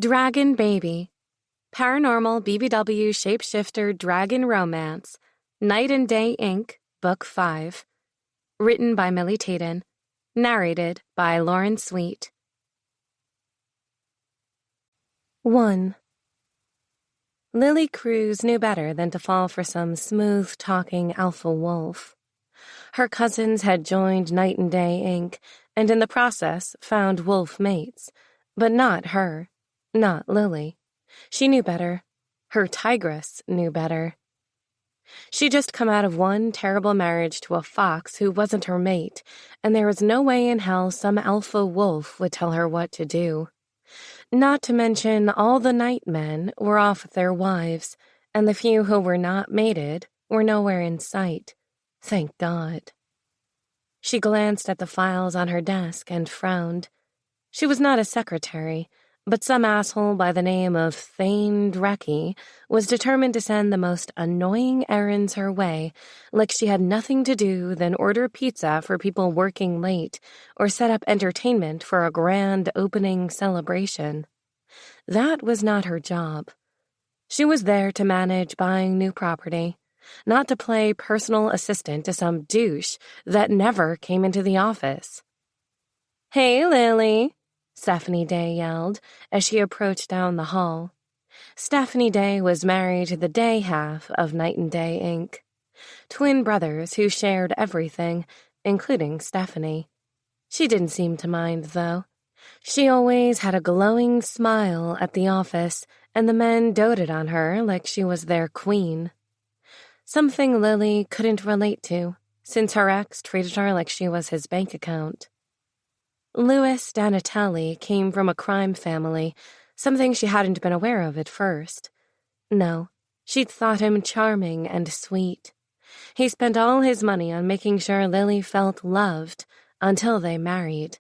Dragon Baby, Paranormal BBW Shapeshifter Dragon Romance, Night and Day Inc., Book 5. Written by Millie Taiden. Narrated by Lauren Sweet. 1. Lily Cruz knew better than to fall for some smooth-talking alpha wolf. Her cousins had joined Night and Day Inc., and in the process found wolf mates, but not her. Not Lily. She knew better. Her tigress knew better. She'd just come out of one terrible marriage to a fox who wasn't her mate, and there was no way in hell some alpha wolf would tell her what to do. Not to mention all the night men were off with their wives, and the few who were not mated were nowhere in sight. Thank God. She glanced at the files on her desk and frowned. She was not a secretary, but some asshole by the name of Taiden was determined to send the most annoying errands her way, like she had nothing to do than order pizza for people working late or set up entertainment for a grand opening celebration. That was not her job. She was there to manage buying new property, not to play personal assistant to some douche that never came into the office. "Hey, Lily," Stephanie Day yelled as she approached down the hall. Stephanie Day was married to the day half of Night and Day Inc., twin brothers who shared everything, including Stephanie. She didn't seem to mind, though. She always had a glowing smile at the office, and the men doted on her like she was their queen. Something Lily couldn't relate to, since her ex treated her like she was his bank account. Louis Donatelli came from a crime family, something she hadn't been aware of at first. No, she'd thought him charming and sweet. He spent all his money on making sure Lily felt loved until they married.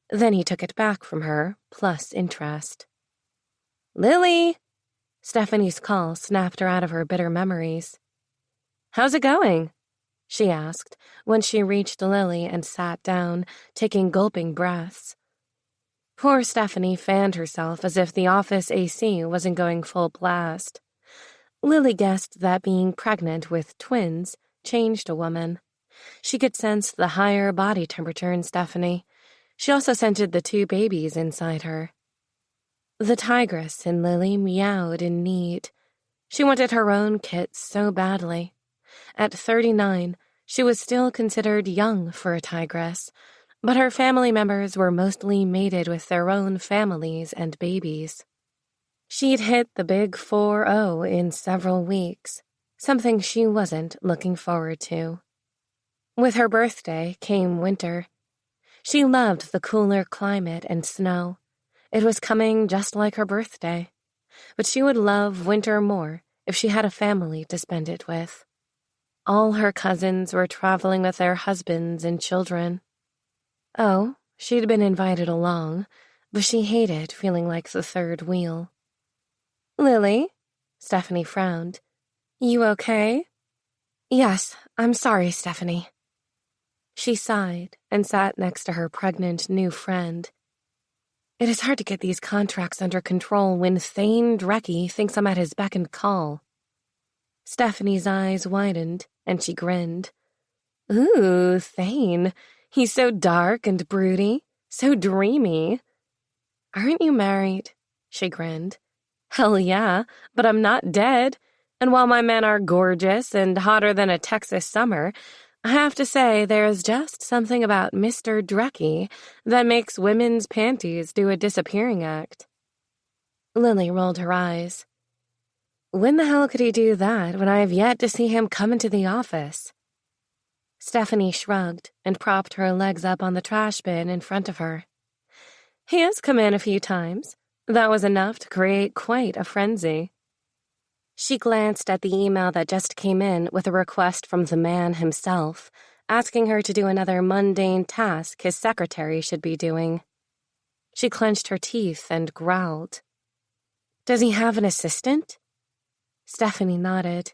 Then he took it back from her, plus interest. "Lily!" Stephanie's call snapped her out of her bitter memories. "How's it going?" she asked when she reached Lily and sat down, taking gulping breaths. Poor Stephanie fanned herself as if the office AC wasn't going full blast. Lily guessed that being pregnant with twins changed a woman. She could sense the higher body temperature in Stephanie. She also scented the two babies inside her. The tigress in Lily meowed in need. She wanted her own kit so badly. At 39, she was still considered young for a tigress, but her family members were mostly mated with their own families and babies. She'd hit the big 4-0 in several weeks, something she wasn't looking forward to. With her birthday came winter. She loved the cooler climate and snow. It was coming just like her birthday, but she would love winter more if she had a family to spend it with. All her cousins were traveling with their husbands and children. Oh, she'd been invited along, but she hated feeling like the third wheel. "Lily?" Stephanie frowned. "You okay?" "Yes, I'm sorry, Stephanie." She sighed and sat next to her pregnant new friend. "It is hard to get these contracts under control when Taiden thinks I'm at his beck and call." Stephanie's eyes widened, and she grinned. "Ooh, Thane. He's so dark and broody, so dreamy." "Aren't you married?" she grinned. "Hell yeah, but I'm not dead. And while my men are gorgeous and hotter than a Texas summer, I have to say there is just something about Mr. Drecky that makes women's panties do a disappearing act." Lily rolled her eyes. "When the hell could he do that when I have yet to see him come into the office?" Stephanie shrugged and propped her legs up on the trash bin in front of her. "He has come in a few times. That was enough to create quite a frenzy." She glanced at the email that just came in with a request from the man himself, asking her to do another mundane task his secretary should be doing. She clenched her teeth and growled. "Does he have an assistant?" Stephanie nodded.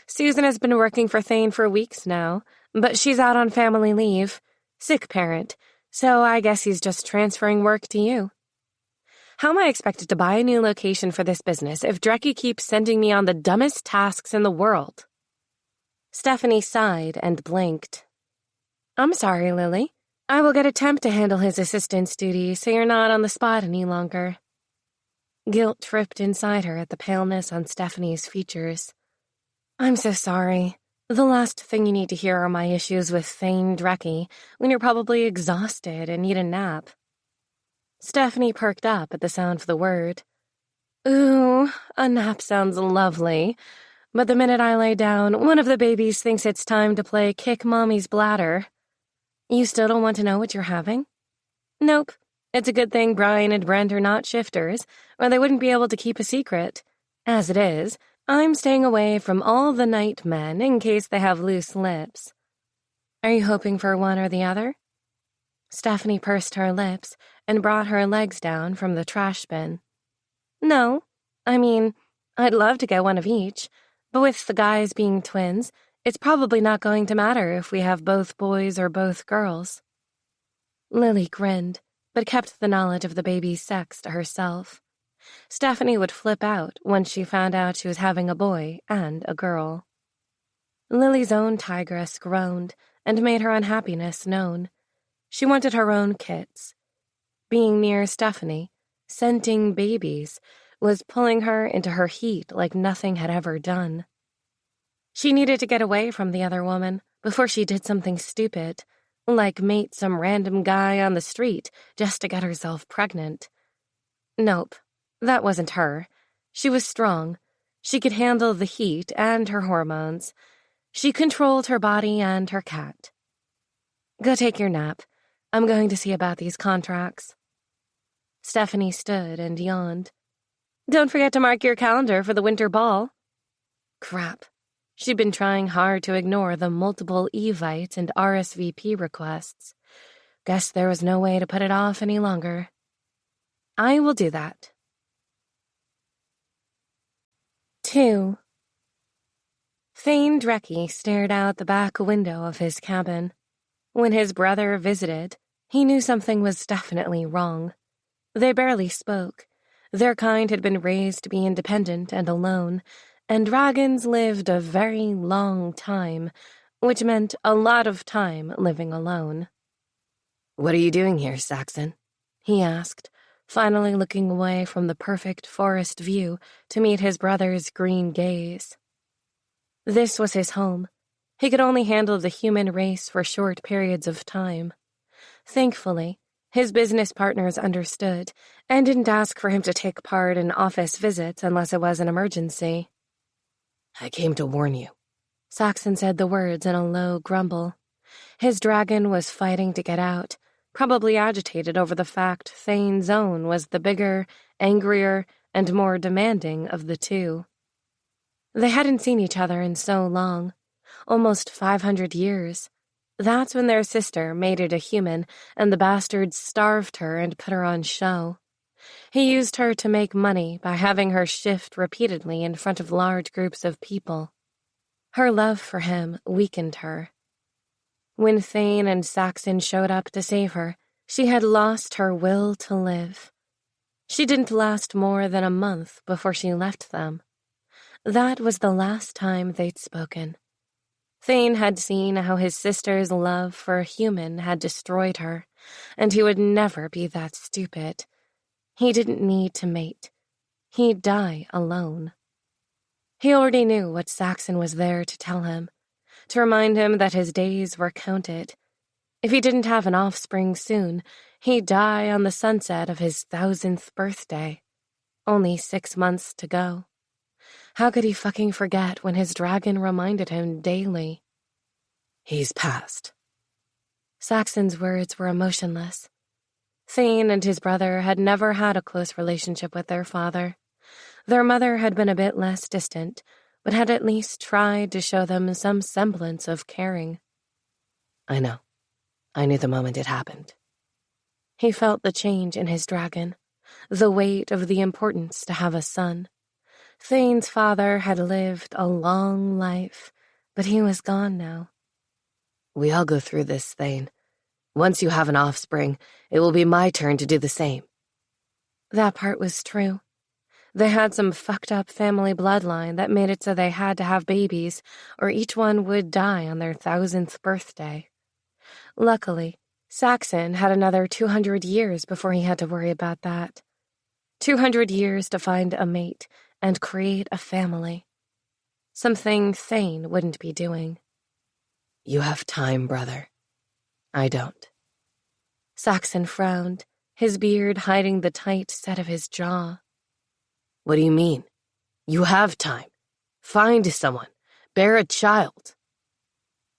"Susan has been working for Thane for weeks now, but she's out on family leave. Sick parent, so I guess he's just transferring work to you." How am I expected to buy a new location for this business if Drecky keeps sending me on the dumbest tasks in the world? Stephanie sighed and blinked. I'm sorry, Lily. I will get a temp to handle his assistant's duties so you're not on the spot any longer. Guilt tripped inside her at the paleness on Stephanie's features. I'm so sorry. The last thing you need to hear are my issues with Thane Drecky when you're probably exhausted and need a nap. Stephanie perked up at the sound of the word. Ooh, a nap sounds lovely. But the minute I lay down, one of the babies thinks it's time to play kick mommy's bladder. You still don't want to know what you're having? Nope. It's a good thing Brian and Brent are not shifters, or they wouldn't be able to keep a secret. As it is, I'm staying away from all the night men in case they have loose lips. Are you hoping for one or the other? Stephanie pursed her lips and brought her legs down from the trash bin. No. I mean, I'd love to get one of each, but with the guys being twins, it's probably not going to matter if we have both boys or both girls. Lily grinned, but kept the knowledge of the baby's sex to herself. Stephanie would flip out once she found out she was having a boy and a girl. Lily's own tigress groaned and made her unhappiness known. She wanted her own kits. Being near Stephanie, scenting babies, was pulling her into her heat like nothing had ever done. She needed to get away from the other woman before she did something stupid, like mate some random guy on the street just to get herself pregnant. Nope, that wasn't her. She was strong. She could handle the heat and her hormones. She controlled her body and her cat. Go take your nap. I'm going to see about these contracts. Stephanie stood and yawned. Don't forget to mark your calendar for the winter ball. Crap. She'd been trying hard to ignore the multiple evites and RSVP requests. Guess there was no way to put it off any longer. I will do that. 2. Thane Drecky stared out the back window of his cabin. When his brother visited, he knew something was definitely wrong. They barely spoke. Their kind had been raised to be independent and alone, and dragons lived a very long time, which meant a lot of time living alone. What are you doing here, Saxon? He asked, finally looking away from the perfect forest view to meet his brother's green gaze. This was his home. He could only handle the human race for short periods of time. Thankfully, his business partners understood and didn't ask for him to take part in office visits unless it was an emergency. I came to warn you. Saxon said the words in a low grumble. His dragon was fighting to get out, probably agitated over the fact Thane's own was the bigger, angrier, and more demanding of the two. They hadn't seen each other in so long, almost 500 years. That's when their sister mated a human and the bastards starved her and put her on show. He used her to make money by having her shift repeatedly in front of large groups of people. Her love for him weakened her. When Thane and Saxon showed up to save her, she had lost her will to live. She didn't last more than a month before she left them. That was the last time they'd spoken. Thane had seen how his sister's love for a human had destroyed her, and he would never be that stupid. He didn't need to mate. He'd die alone. He already knew what Saxon was there to tell him, to remind him that his days were counted. If he didn't have an offspring soon, he'd die on the sunset of his 1000th birthday. Only 6 months to go. How could he fucking forget when his dragon reminded him daily? He's passed. Saxon's words were emotionless. Thane and his brother had never had a close relationship with their father. Their mother had been a bit less distant, but had at least tried to show them some semblance of caring. I know. I knew the moment it happened. He felt the change in his dragon, the weight of the importance to have a son. Thane's father had lived a long life, but he was gone now. We all go through this, Thane. Once you have an offspring, it will be my turn to do the same. That part was true. They had some fucked up family bloodline that made it so they had to have babies, or each one would die on their 1000th birthday. Luckily, Saxon had another 200 years before he had to worry about that. 200 years to find a mate and create a family. Something Thane wouldn't be doing. You have time, brother. I don't. Saxon frowned, his beard hiding the tight set of his jaw. What do you mean? You have time. Find someone. Bear a child.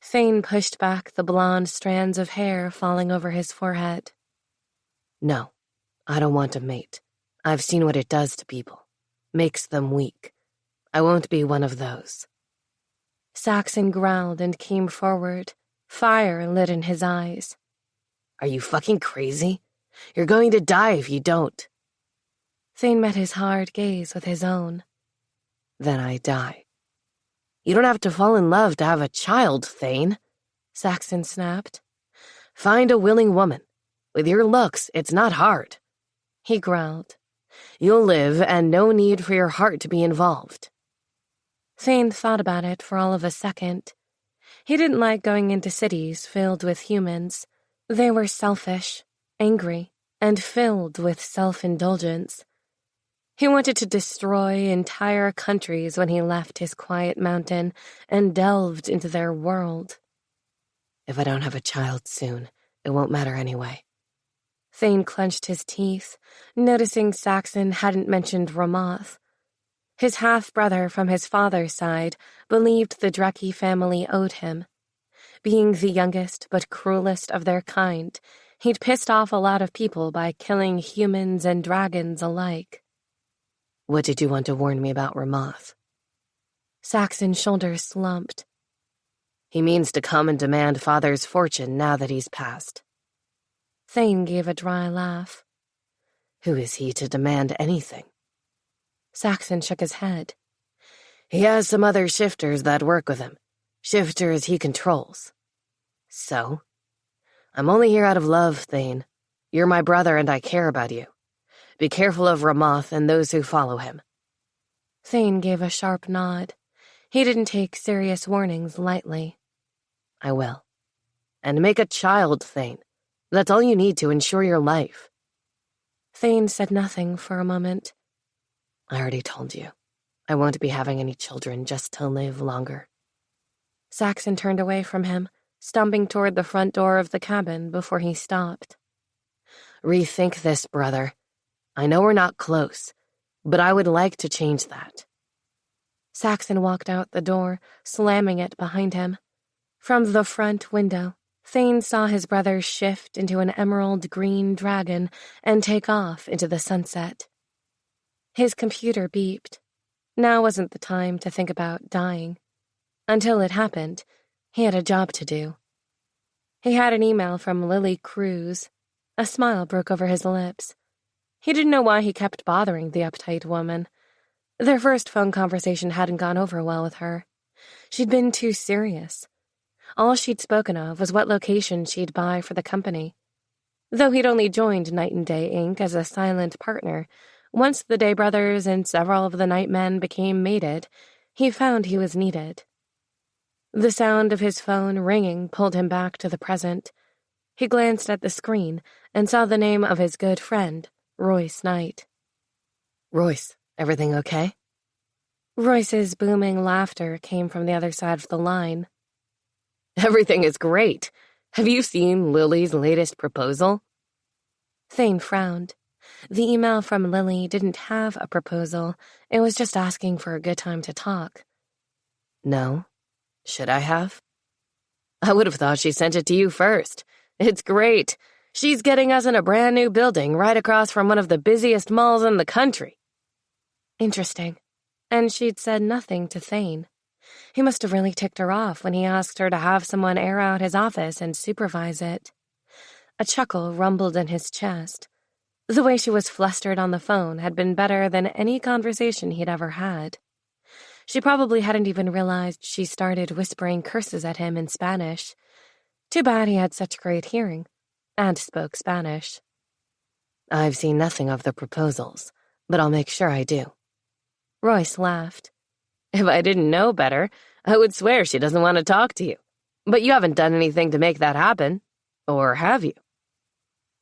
Thane pushed back the blonde strands of hair falling over his forehead. No, I don't want a mate. I've seen what it does to people. Makes them weak. I won't be one of those. Saxon growled and came forward, fire lit in his eyes. Are you fucking crazy? You're going to die if you don't. Thane met his hard gaze with his own. Then I die. You don't have to fall in love to have a child, Thane, Saxon snapped. Find a willing woman. With your looks, it's not hard. He growled. You'll live and no need for your heart to be involved. Thane thought about it for all of a second. He didn't like going into cities filled with humans. They were selfish, angry, and filled with self-indulgence. He wanted to destroy entire countries when he left his quiet mountain and delved into their world. If I don't have a child soon, it won't matter anyway. Thane clenched his teeth, noticing Saxon hadn't mentioned Ramoth. His half-brother from his father's side believed the Drecki family owed him. Being the youngest but cruelest of their kind, he'd pissed off a lot of people by killing humans and dragons alike. What did you want to warn me about Ramoth? Saxon's shoulders slumped. He means to come and demand father's fortune now that he's passed. Thane gave a dry laugh. Who is he to demand anything? Saxon shook his head. He has some other shifters that work with him. Shifters he controls. So? I'm only here out of love, Thane. You're my brother and I care about you. Be careful of Ramoth and those who follow him. Thane gave a sharp nod. He didn't take serious warnings lightly. I will. And make a child, Thane. That's all you need to ensure your life. Thane said nothing for a moment. I already told you. I won't be having any children just to live longer. Saxon turned away from him, stumping toward the front door of the cabin before he stopped. Rethink this, brother. I know we're not close, but I would like to change that. Saxon walked out the door, slamming it behind him. From the front window, Thane saw his brother shift into an emerald-green dragon and take off into the sunset. His computer beeped. Now wasn't the time to think about dying. Until it happened, he had a job to do. He had an email from Lily Cruz. A smile broke over his lips. He didn't know why he kept bothering the uptight woman. Their first phone conversation hadn't gone over well with her. She'd been too serious. All she'd spoken of was what location she'd buy for the company. Though he'd only joined Night and Day Inc. as a silent partner, once the Day Brothers and several of the Night Men became mated, he found he was needed. The sound of his phone ringing pulled him back to the present. He glanced at the screen and saw the name of his good friend, Royce Knight. Royce, everything okay? Royce's booming laughter came from the other side of the line. Everything is great. Have you seen Lily's latest proposal? Thane frowned. The email from Lily didn't have a proposal. It was just asking for a good time to talk. No. Should I have? I would have thought she sent it to you first. It's great. She's getting us in a brand new building right across from one of the busiest malls in the country. Interesting. And she'd said nothing to Thane. He must have really ticked her off when he asked her to have someone air out his office and supervise it. A chuckle rumbled in his chest. The way she was flustered on the phone had been better than any conversation he'd ever had. She probably hadn't even realized she started whispering curses at him in Spanish. Too bad he had such great hearing, and spoke Spanish. I've seen nothing of the proposals, but I'll make sure I do. Royce laughed. If I didn't know better, I would swear she doesn't want to talk to you. But you haven't done anything to make that happen. Or have you?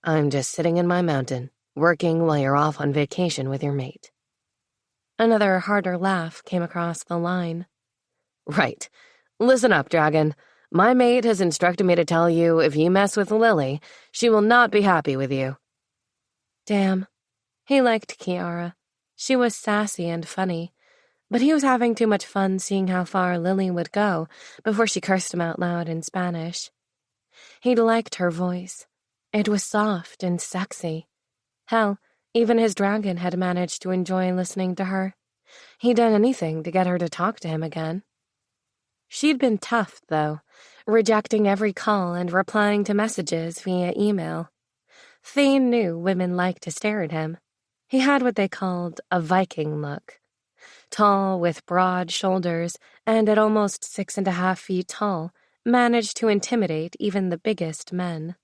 I'm just sitting in my mountain, working while you're off on vacation with your mate. Another harder laugh came across the line. Right. Listen up, Dragon. My mate has instructed me to tell you if you mess with Lily, she will not be happy with you. Damn. He liked Kiara. She was sassy and funny, but he was having too much fun seeing how far Lily would go before she cursed him out loud in Spanish. He'd liked her voice. It was soft and sexy. Hell, even his dragon had managed to enjoy listening to her. He'd done anything to get her to talk to him again. She'd been tough, though, rejecting every call and replying to messages via email. Thane knew women liked to stare at him. He had what they called a Viking look. Tall, with broad shoulders, and at almost 6.5 feet tall, managed to intimidate even the biggest men.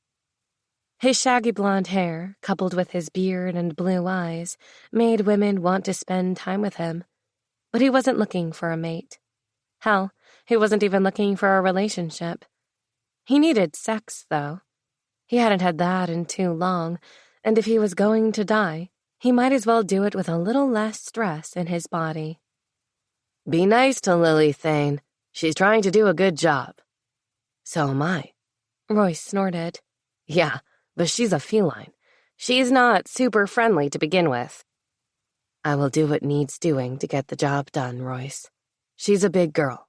His shaggy blonde hair, coupled with his beard and blue eyes, made women want to spend time with him. But he wasn't looking for a mate. Hell, he wasn't even looking for a relationship. He needed sex, though. He hadn't had that in too long, and if he was going to die, he might as well do it with a little less stress in his body. Be nice to Lily, Thane. She's trying to do a good job. So am I. Royce snorted. Yeah, but she's a feline. She's not super friendly to begin with. I will do what needs doing to get the job done, Royce. She's a big girl.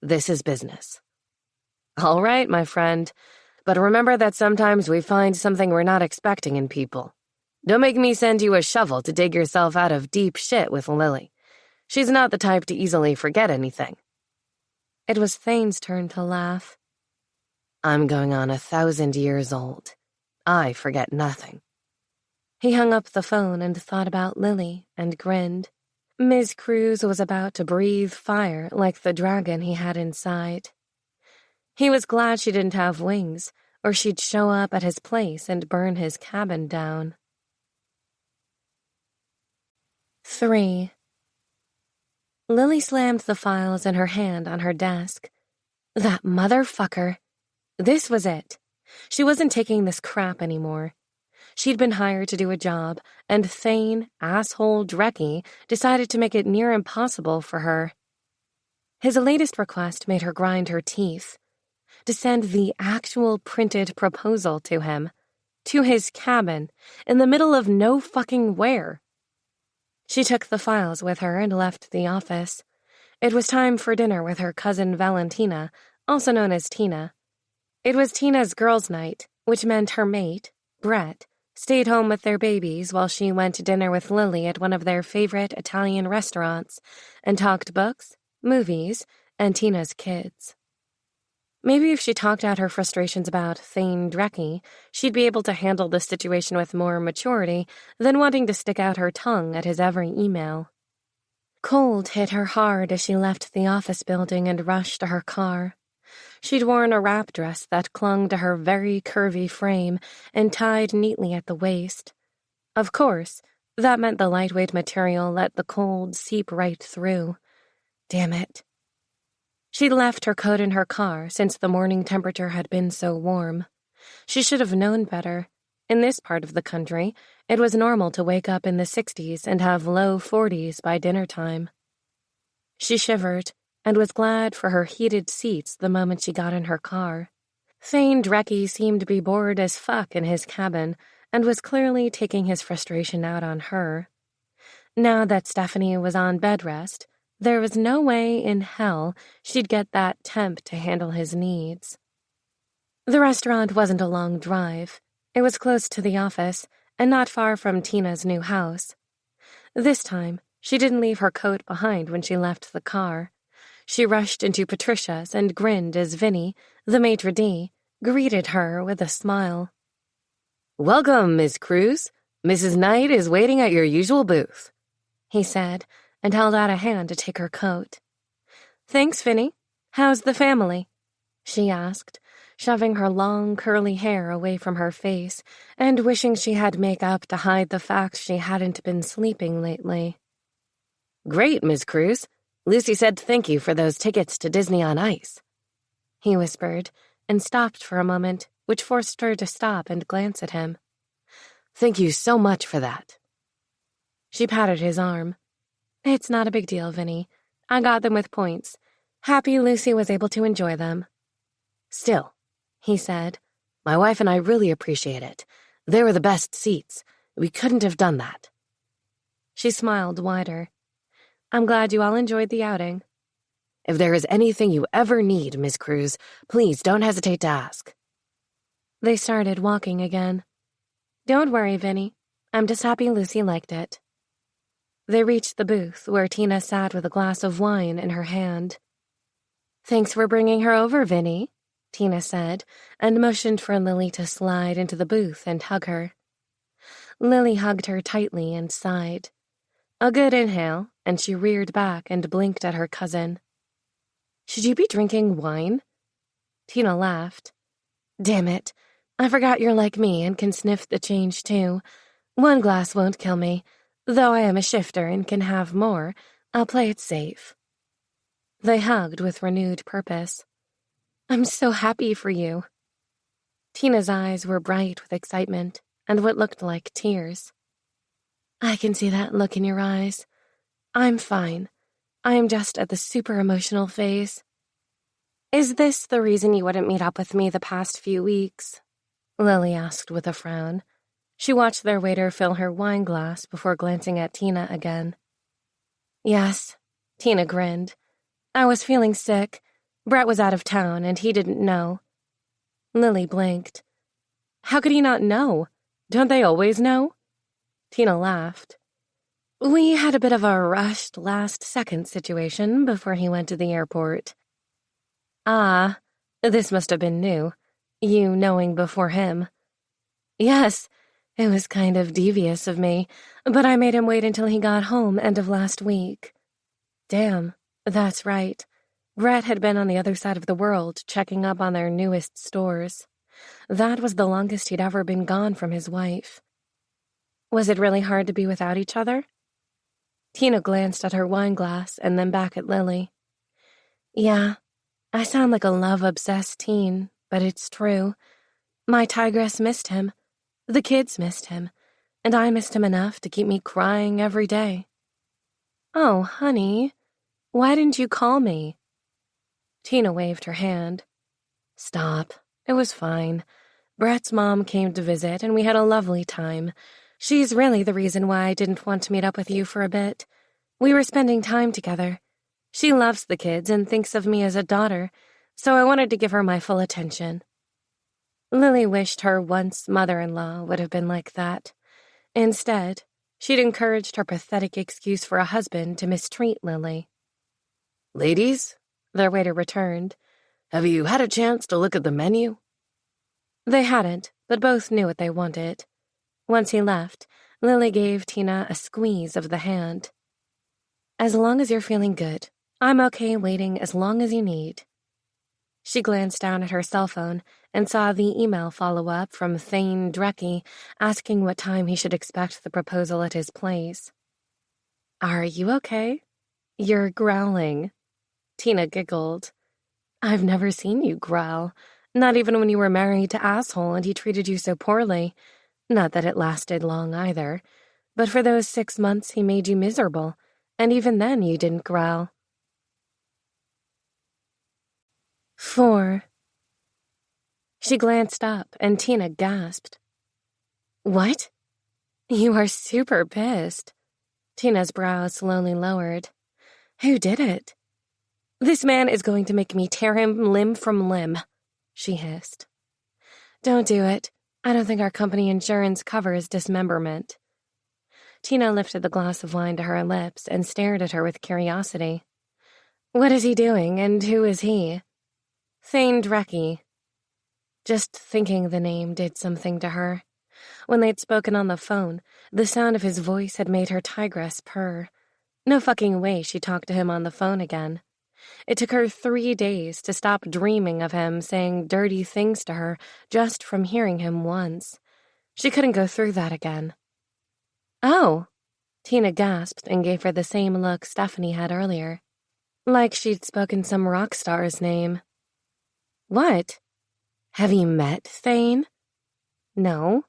This is business. All right, my friend. But remember that sometimes we find something we're not expecting in people. Don't make me send you a shovel to dig yourself out of deep shit with Lily. She's not the type to easily forget anything. It was Thane's turn to laugh. I'm going on 1,000 years old. I forget nothing. He hung up the phone and thought about Lily and grinned. Ms. Cruz was about to breathe fire like the dragon he had inside. He was glad she didn't have wings, or she'd show up at his place and burn his cabin down. 3. Lily slammed the files in her hand on her desk. That motherfucker. This was it. She wasn't taking this crap anymore. She'd been hired to do a job, and Thane, asshole Dreckie, decided to make it near impossible for her. His latest request made her grind her teeth. To send the actual printed proposal to him, to his cabin, in the middle of no fucking where. She took the files with her and left the office. It was time for dinner with her cousin Valentina, also known as Tina. It was Tina's girls' night, which meant her mate, Brett, stayed home with their babies while she went to dinner with Lily at one of their favorite Italian restaurants and talked books, movies, and Tina's kids. Maybe if she talked out her frustrations about Thane Dreckie, she'd be able to handle the situation with more maturity than wanting to stick out her tongue at his every email. Cold hit her hard as she left the office building and rushed to her car. She'd worn a wrap dress that clung to her very curvy frame and tied neatly at the waist. Of course, that meant the lightweight material let the cold seep right through. Damn it. She'd left her coat in her car since the morning temperature had been so warm. She should have known better. In this part of the country, it was normal to wake up in the 60s and have low 40s by dinner time. She shivered and was glad for her heated seats the moment she got in her car. Thane Dreckie seemed to be bored as fuck in his cabin and was clearly taking his frustration out on her. Now that Stephanie was on bed rest, there was no way in hell she'd get that temp to handle his needs. The restaurant wasn't a long drive. It was close to the office and not far from Tina's new house. This time, she didn't leave her coat behind when she left the car. She rushed into Patricia's and grinned as Vinny, the maitre d', greeted her with a smile. "Welcome, Miss Cruz. Mrs. Knight is waiting at your usual booth," he said, and held out a hand to take her coat. "Thanks, Vinny. How's the family?" she asked. shoving her long, curly hair away from her face and wishing she had makeup to hide the fact she hadn't been sleeping lately. "Great, Miss Cruz. Lucy said thank you for those tickets to Disney on Ice," he whispered, and stopped for a moment, which forced her to stop and glance at him. "Thank you so much for that." She patted his arm. "It's not a big deal, Vinny. I got them with points. Happy Lucy was able to enjoy them." "Still," he said, "my wife and I really appreciate it. They were the best seats. We couldn't have done that." She smiled wider. "I'm glad you all enjoyed the outing." "If there is anything you ever need, Miss Cruz, please don't hesitate to ask." They started walking again. "Don't worry, Vinny. I'm just happy Lucy liked it." They reached the booth where Tina sat with a glass of wine in her hand. "Thanks for bringing her over, Vinny," Tina said, and motioned for Lily to slide into the booth and hug her. Lily hugged her tightly and sighed. A good inhale, and she reared back and blinked at her cousin. "Should you be drinking wine?" Tina laughed. "Damn it. I forgot you're like me and can sniff the change, too. One glass won't kill me. Though I am a shifter and can have more, I'll play it safe." They hugged with renewed purpose. "I'm so happy for you." Tina's eyes were bright with excitement and what looked like tears. "I can see that look in your eyes. I'm fine. I am just at the super emotional phase." "Is this the reason you wouldn't meet up with me the past few weeks?" Lily asked with a frown. She watched their waiter fill her wine glass before glancing at Tina again. "Yes," Tina grinned. "I was feeling sick. Brett was out of town, and he didn't know." Lily blinked. "How could he not know? Don't they always know?" Tina laughed. "We had a bit of a rushed last-second situation before he went to the airport." "Ah, this must have been new. You knowing before him." "Yes. It was kind of devious of me, but I made him wait until he got home end of last week." Damn, that's right. Brett had been on the other side of the world, checking up on their newest stores. That was the longest he'd ever been gone from his wife. Was it really hard to be without each other? Tina glanced at her wine glass and then back at Lily. "Yeah, I sound like a love-obsessed teen, but it's true. My tigress missed him. The kids missed him, and I missed him enough to keep me crying every day." "Oh, honey, why didn't you call me?" Tina waved her hand. "Stop. It was fine. Brett's mom came to visit, and we had a lovely time. She's really the reason why I didn't want to meet up with you for a bit. We were spending time together. She loves the kids and thinks of me as a daughter, so I wanted to give her my full attention." Lily wished her once mother-in-law would have been like that. Instead, she'd encouraged her pathetic excuse for a husband to mistreat Lily. "Ladies," their waiter returned, "have you had a chance to look at the menu?" They hadn't, but both knew what they wanted. Once he left, Lily gave Tina a squeeze of the hand. "As long as you're feeling good, I'm okay waiting as long as you need." She glanced down at her cell phone and saw the email follow-up from Thane Drecky asking what time he should expect the proposal at his place. "Are you okay? You're growling." Tina giggled. "I've never seen you growl, not even when you were married to Asshole and he treated you so poorly. Not that it lasted long either, but for those 6 months he made you miserable, and even then you didn't growl." 4. She glanced up, and Tina gasped. "What? You are super pissed." Tina's brows slowly lowered. "Who did it?" "This man is going to make me tear him limb from limb," she hissed. "Don't do it. I don't think our company insurance covers dismemberment." Tina lifted the glass of wine to her lips and stared at her with curiosity. "What is he doing, and who is he?" "Thane Drecky." Just thinking the name did something to her. When they'd spoken on the phone, the sound of his voice had made her tigress purr. No fucking way she'd talk to him on the phone again. It took her 3 days to stop dreaming of him saying dirty things to her just from hearing him once. She couldn't go through that again. "Oh," Tina gasped and gave her the same look Stephanie had earlier, like she'd spoken some rock star's name. "What? Have you met Thane?" "No."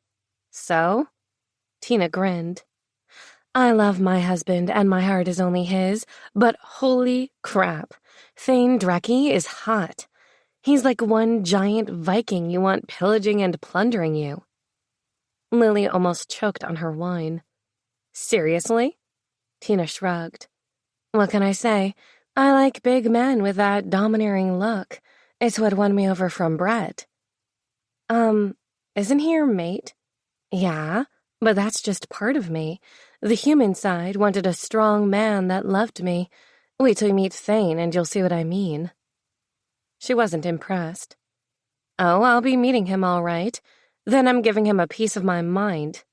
"So?" Tina grinned. "I love my husband and my heart is only his, but holy crap, Thane Drecke is hot. He's like one giant Viking you want pillaging and plundering you." Lily almost choked on her wine. "Seriously?" Tina shrugged. "What can I say? I like big men with that domineering look. It's what won me over from Brett." Isn't he your mate?" "Yeah, but that's just part of me. The human side wanted a strong man that loved me. Wait till you meet Thane and you'll see what I mean." She wasn't impressed. "Oh, I'll be meeting him all right. Then I'm giving him a piece of my mind."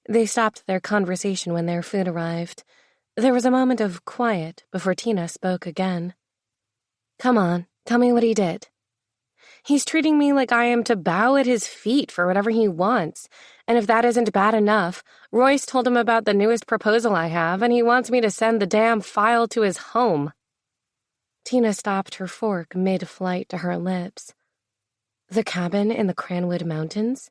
They stopped their conversation when their food arrived. There was a moment of quiet before Tina spoke again. "Come on, tell me what he did." "He's treating me like I am to bow at his feet for whatever he wants. And if that isn't bad enough, Royce told him about the newest proposal I have, and he wants me to send the damn file to his home." Tina stopped her fork mid-flight to her lips. "The cabin in the Cranwood Mountains?"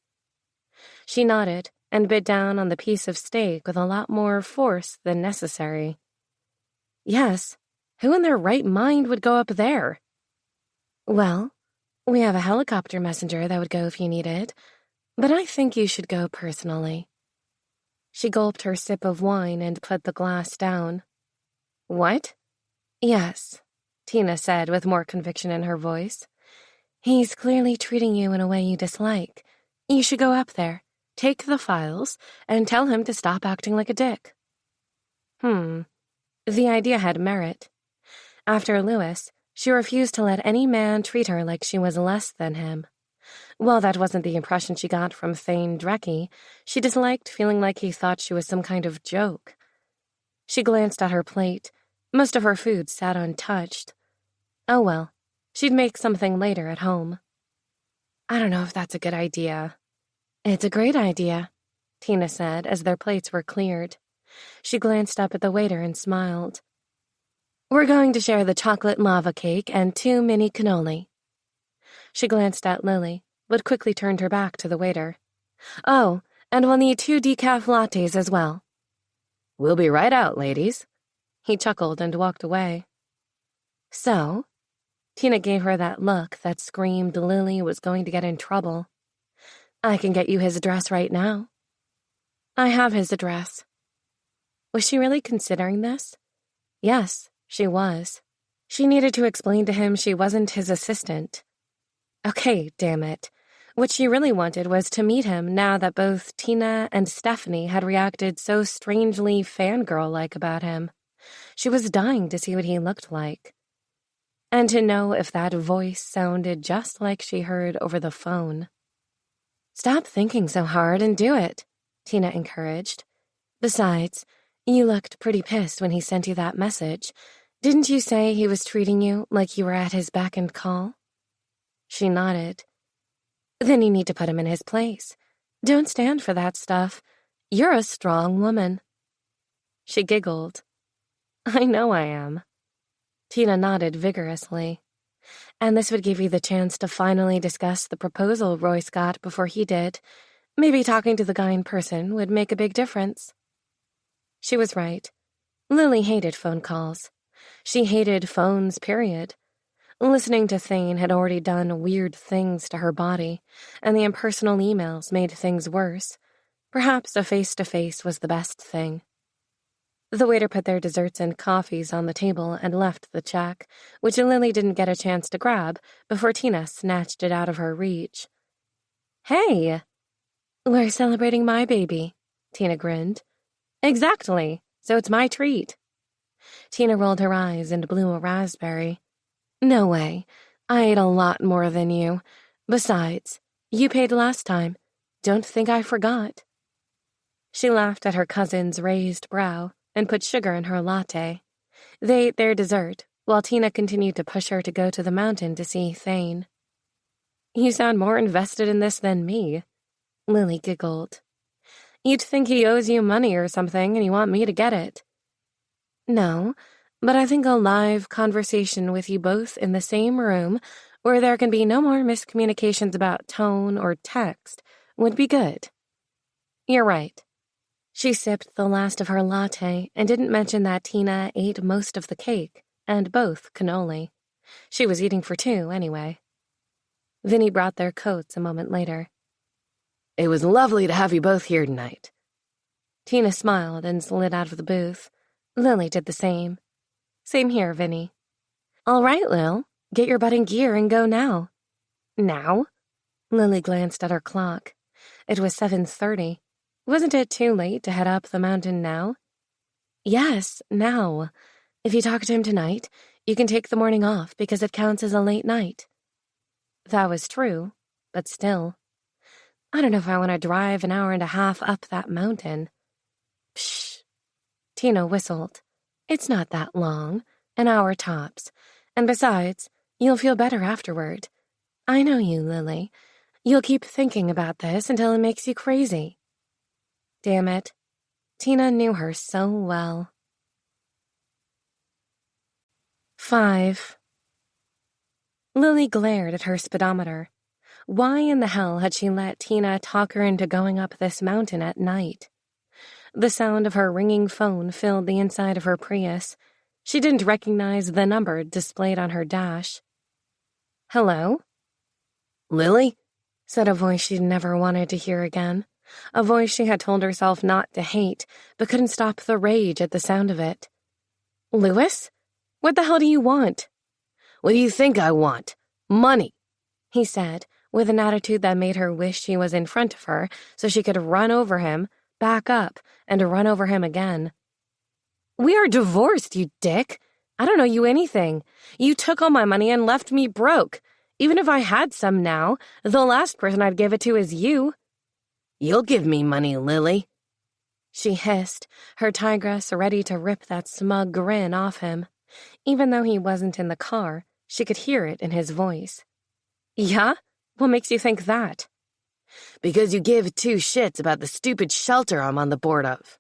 She nodded and bit down on the piece of steak with a lot more force than necessary. "Yes, who in their right mind would go up there?" "Well, we have a helicopter messenger that would go if you needed, but I think you should go personally." She gulped her sip of wine and put the glass down. "What?" "Yes," Tina said with more conviction in her voice. "He's clearly treating you in a way you dislike. You should go up there, take the files, and tell him to stop acting like a dick." The idea had merit. After Lewis, she refused to let any man treat her like she was less than him. While that wasn't the impression she got from Thane Drecke, she disliked feeling like he thought she was some kind of joke. She glanced at her plate. Most of her food sat untouched. Oh well, she'd make something later at home. "I don't know if that's a good idea." "It's a great idea," Tina said as their plates were cleared. She glanced up at the waiter and smiled. "We're going to share the chocolate lava cake and 2 mini cannoli." She glanced at Lily, but quickly turned her back to the waiter. "Oh, and we'll need 2 decaf lattes as well." "We'll be right out, ladies." He chuckled and walked away. "So?" Tina gave her that look that screamed Lily was going to get in trouble. "I can get you his address right now." "I have his address." Was she really considering this? Yes, she was. She needed to explain to him she wasn't his assistant. Okay, damn it. What she really wanted was to meet him now that both Tina and Stephanie had reacted so strangely fangirl-like about him. She was dying to see what he looked like. And to know if that voice sounded just like she heard over the phone. "Stop thinking so hard and do it," Tina encouraged. "Besides, you looked pretty pissed when he sent you that message. Didn't you say he was treating you like you were at his beck and call?" She nodded. "Then you need to put him in his place. Don't stand for that stuff. You're a strong woman." She giggled. "I know I am." Tina nodded vigorously. "And this would give you the chance to finally discuss the proposal Royce got before he did. Maybe talking to the guy in person would make a big difference." She was right. Lily hated phone calls. She hated phones, period. Listening to Thane had already done weird things to her body, and the impersonal emails made things worse. Perhaps a face-to-face was the best thing. The waiter put their desserts and coffees on the table and left the check, which Lily didn't get a chance to grab before Tina snatched it out of her reach. "Hey!" "We're celebrating my baby," Tina grinned. "Exactly, so it's my treat." Tina rolled her eyes and blew a raspberry. "No way. I ate a lot more than you. Besides, you paid last time. Don't think I forgot." She laughed at her cousin's raised brow and put sugar in her latte. They ate their dessert, while Tina continued to push her to go to the mountain to see Thane. "You sound more invested in this than me," Lily giggled. "You'd think he owes you money or something and you want me to get it." "No, but I think a live conversation with you both in the same room where there can be no more miscommunications about tone or text would be good." "You're right." She sipped the last of her latte and didn't mention that Tina ate most of the cake, and both cannoli. She was eating for two anyway. Vinny brought their coats a moment later. "It was lovely to have you both here tonight." Tina smiled and slid out of the booth. Lily did the same. "Same here, Vinny." "All right, Lil, get your butt in gear and go now." "Now?" Lily glanced at her clock. It was 7:30. Wasn't it too late to head up the mountain now? "Yes, now. If you talk to him tonight, you can take the morning off because it counts as a late night." That was true, but still. I don't know if I want to drive an hour and a half up that mountain. Psh. Tina whistled. "It's not that long, an hour tops. And besides, you'll feel better afterward. I know you, Lily. You'll keep thinking about this until it makes you crazy." Damn it. Tina knew her so well. 5. Lily glared at her speedometer. Why in the hell had she let Tina talk her into going up this mountain at night? The sound of her ringing phone filled the inside of her Prius. She didn't recognize the number displayed on her dash. "Hello?" "Lily?" said a voice she'd never wanted to hear again. A voice she had told herself not to hate, but couldn't stop the rage at the sound of it. "Lewis? What the hell do you want?" "What do you think I want? Money," he said, with an attitude that made her wish he was in front of her so she could run over him, back up, and run over him again. "We are divorced, you dick. I don't owe you anything. You took all my money and left me broke. Even if I had some now, the last person I'd give it to is you." "You'll give me money, Lily," she hissed, her tigress ready to rip that smug grin off him. Even though he wasn't in the car, she could hear it in his voice. "Yeah? What makes you think that?" "Because you give two shits about the stupid shelter I'm on the board of."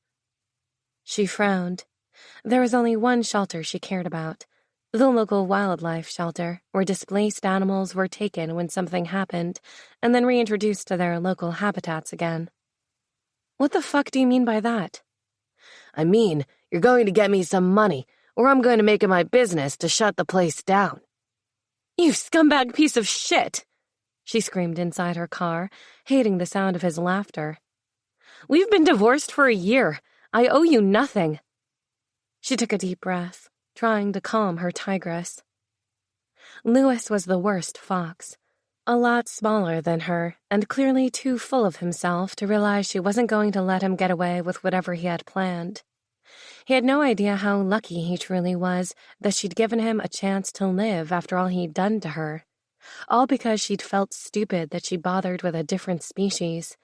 She frowned. There was only one shelter she cared about. The local wildlife shelter, where displaced animals were taken when something happened, and then reintroduced to their local habitats again. "What the fuck do you mean by that?" "I mean, you're going to get me some money, or I'm going to make it my business to shut the place down." "You scumbag piece of shit!" she screamed inside her car, hating the sound of his laughter. "We've been divorced for a year. I owe you nothing." She took a deep breath, trying to calm her tigress. Lewis was the worst fox. A lot smaller than her, and clearly too full of himself to realize she wasn't going to let him get away with whatever he had planned. He had no idea how lucky he truly was that she'd given him a chance to live after all he'd done to her. All because she'd felt stupid that she bothered with a different species.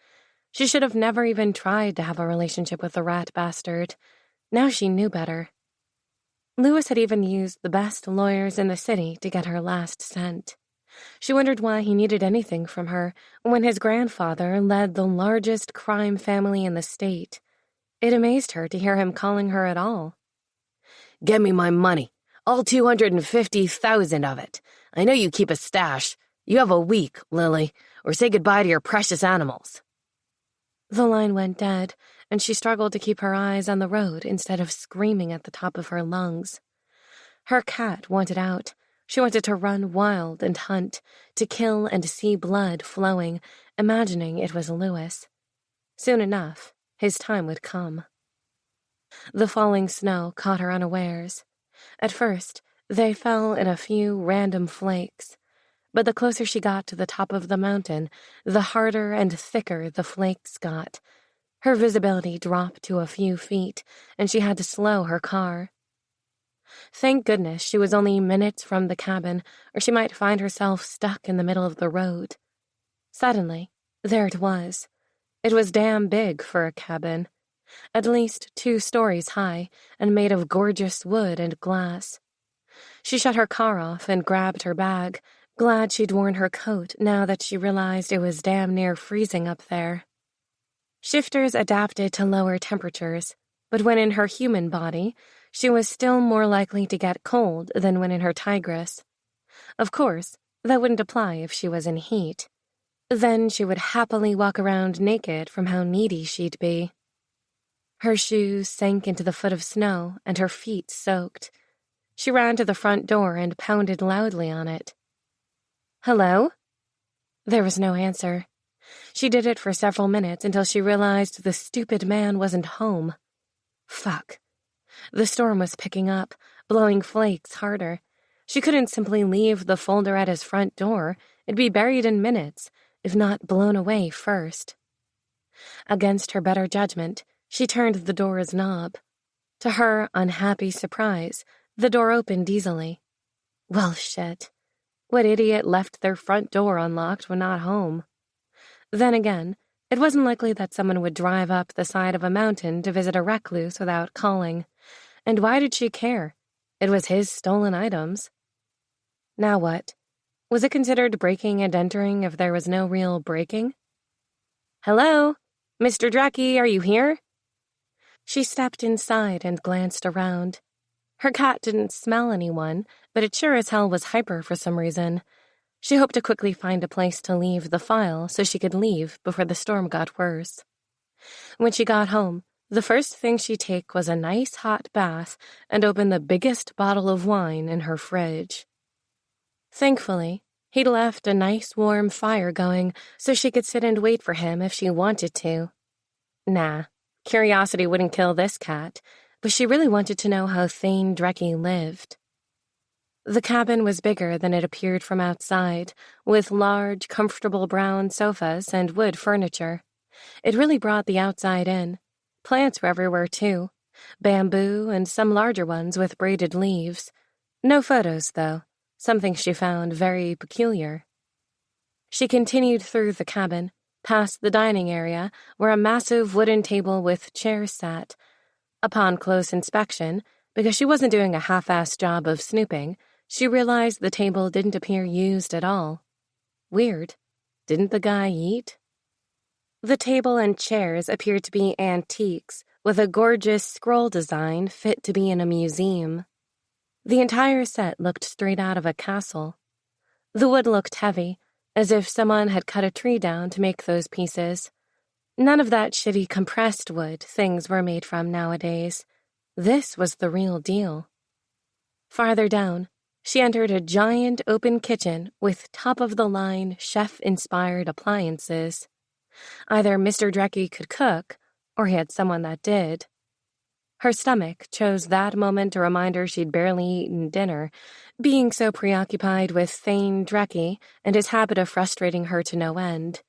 She should have never even tried to have a relationship with the rat bastard. Now she knew better. Lewis had even used the best lawyers in the city to get her last cent. She wondered why he needed anything from her when his grandfather led the largest crime family in the state. It amazed her to hear him calling her at all. "Get me my money, all 250,000 of it. I know you keep a stash. You have a week, Lily, or say goodbye to your precious animals." The line went dead, and she struggled to keep her eyes on the road instead of screaming at the top of her lungs. Her cat wanted out. She wanted to run wild and hunt, to kill and see blood flowing, imagining it was Lewis. Soon enough, his time would come. The falling snow caught her unawares. At first, they fell in a few random flakes, but the closer she got to the top of the mountain, the harder and thicker the flakes got. Her visibility dropped to a few feet, and she had to slow her car. Thank goodness she was only minutes from the cabin, or she might find herself stuck in the middle of the road. Suddenly, there it was. It was damn big for a cabin. At least 2 stories high, and made of gorgeous wood and glass. She shut her car off and grabbed her bag, glad she'd worn her coat now that she realized it was damn near freezing up there. Shifters adapted to lower temperatures, but when in her human body, she was still more likely to get cold than when in her tigress. Of course, that wouldn't apply if she was in heat. Then she would happily walk around naked from how needy she'd be. Her shoes sank into the foot of snow and her feet soaked. She ran to the front door and pounded loudly on it. "Hello?" There was no answer. She did it for several minutes until she realized the stupid man wasn't home. Fuck. The storm was picking up, blowing flakes harder. She couldn't simply leave the folder at his front door. It'd be buried in minutes, if not blown away first. Against her better judgment, she turned the door's knob. To her unhappy surprise, the door opened easily. Well, shit. What idiot left their front door unlocked when not home? Then again, it wasn't likely that someone would drive up the side of a mountain to visit a recluse without calling. And why did she care? It was his stolen items. Now what? Was it considered breaking and entering if there was no real breaking? "Hello? Mr. Dracky, are you here?" She stepped inside and glanced around. Her cat didn't smell anyone, but it sure as hell was hyper for some reason. She hoped to quickly find a place to leave the file so she could leave before the storm got worse. When she got home, the first thing she'd take was a nice hot bath and open the biggest bottle of wine in her fridge. Thankfully, he'd left a nice warm fire going so she could sit and wait for him if she wanted to. Nah, curiosity wouldn't kill this cat, but she really wanted to know how Thane Drecky lived. The cabin was bigger than it appeared from outside, with large, comfortable brown sofas and wood furniture. It really brought the outside in. Plants were everywhere, too. Bamboo and some larger ones with braided leaves. No photos, though, something she found very peculiar. She continued through the cabin, past the dining area, where a massive wooden table with chairs sat. Upon close inspection, because she wasn't doing a half-assed job of snooping, she realized the table didn't appear used at all. Weird. Didn't the guy eat? The table and chairs appeared to be antiques, with a gorgeous scroll design fit to be in a museum. The entire set looked straight out of a castle. The wood looked heavy, as if someone had cut a tree down to make those pieces. None of that shitty compressed wood things were made from nowadays. This was the real deal. Farther down, she entered a giant open kitchen with top-of-the-line chef-inspired appliances. Either Mr. Drecky could cook, or he had someone that did. Her stomach chose that moment to remind her she'd barely eaten dinner, being so preoccupied with Thane Drecky and his habit of frustrating her to no end.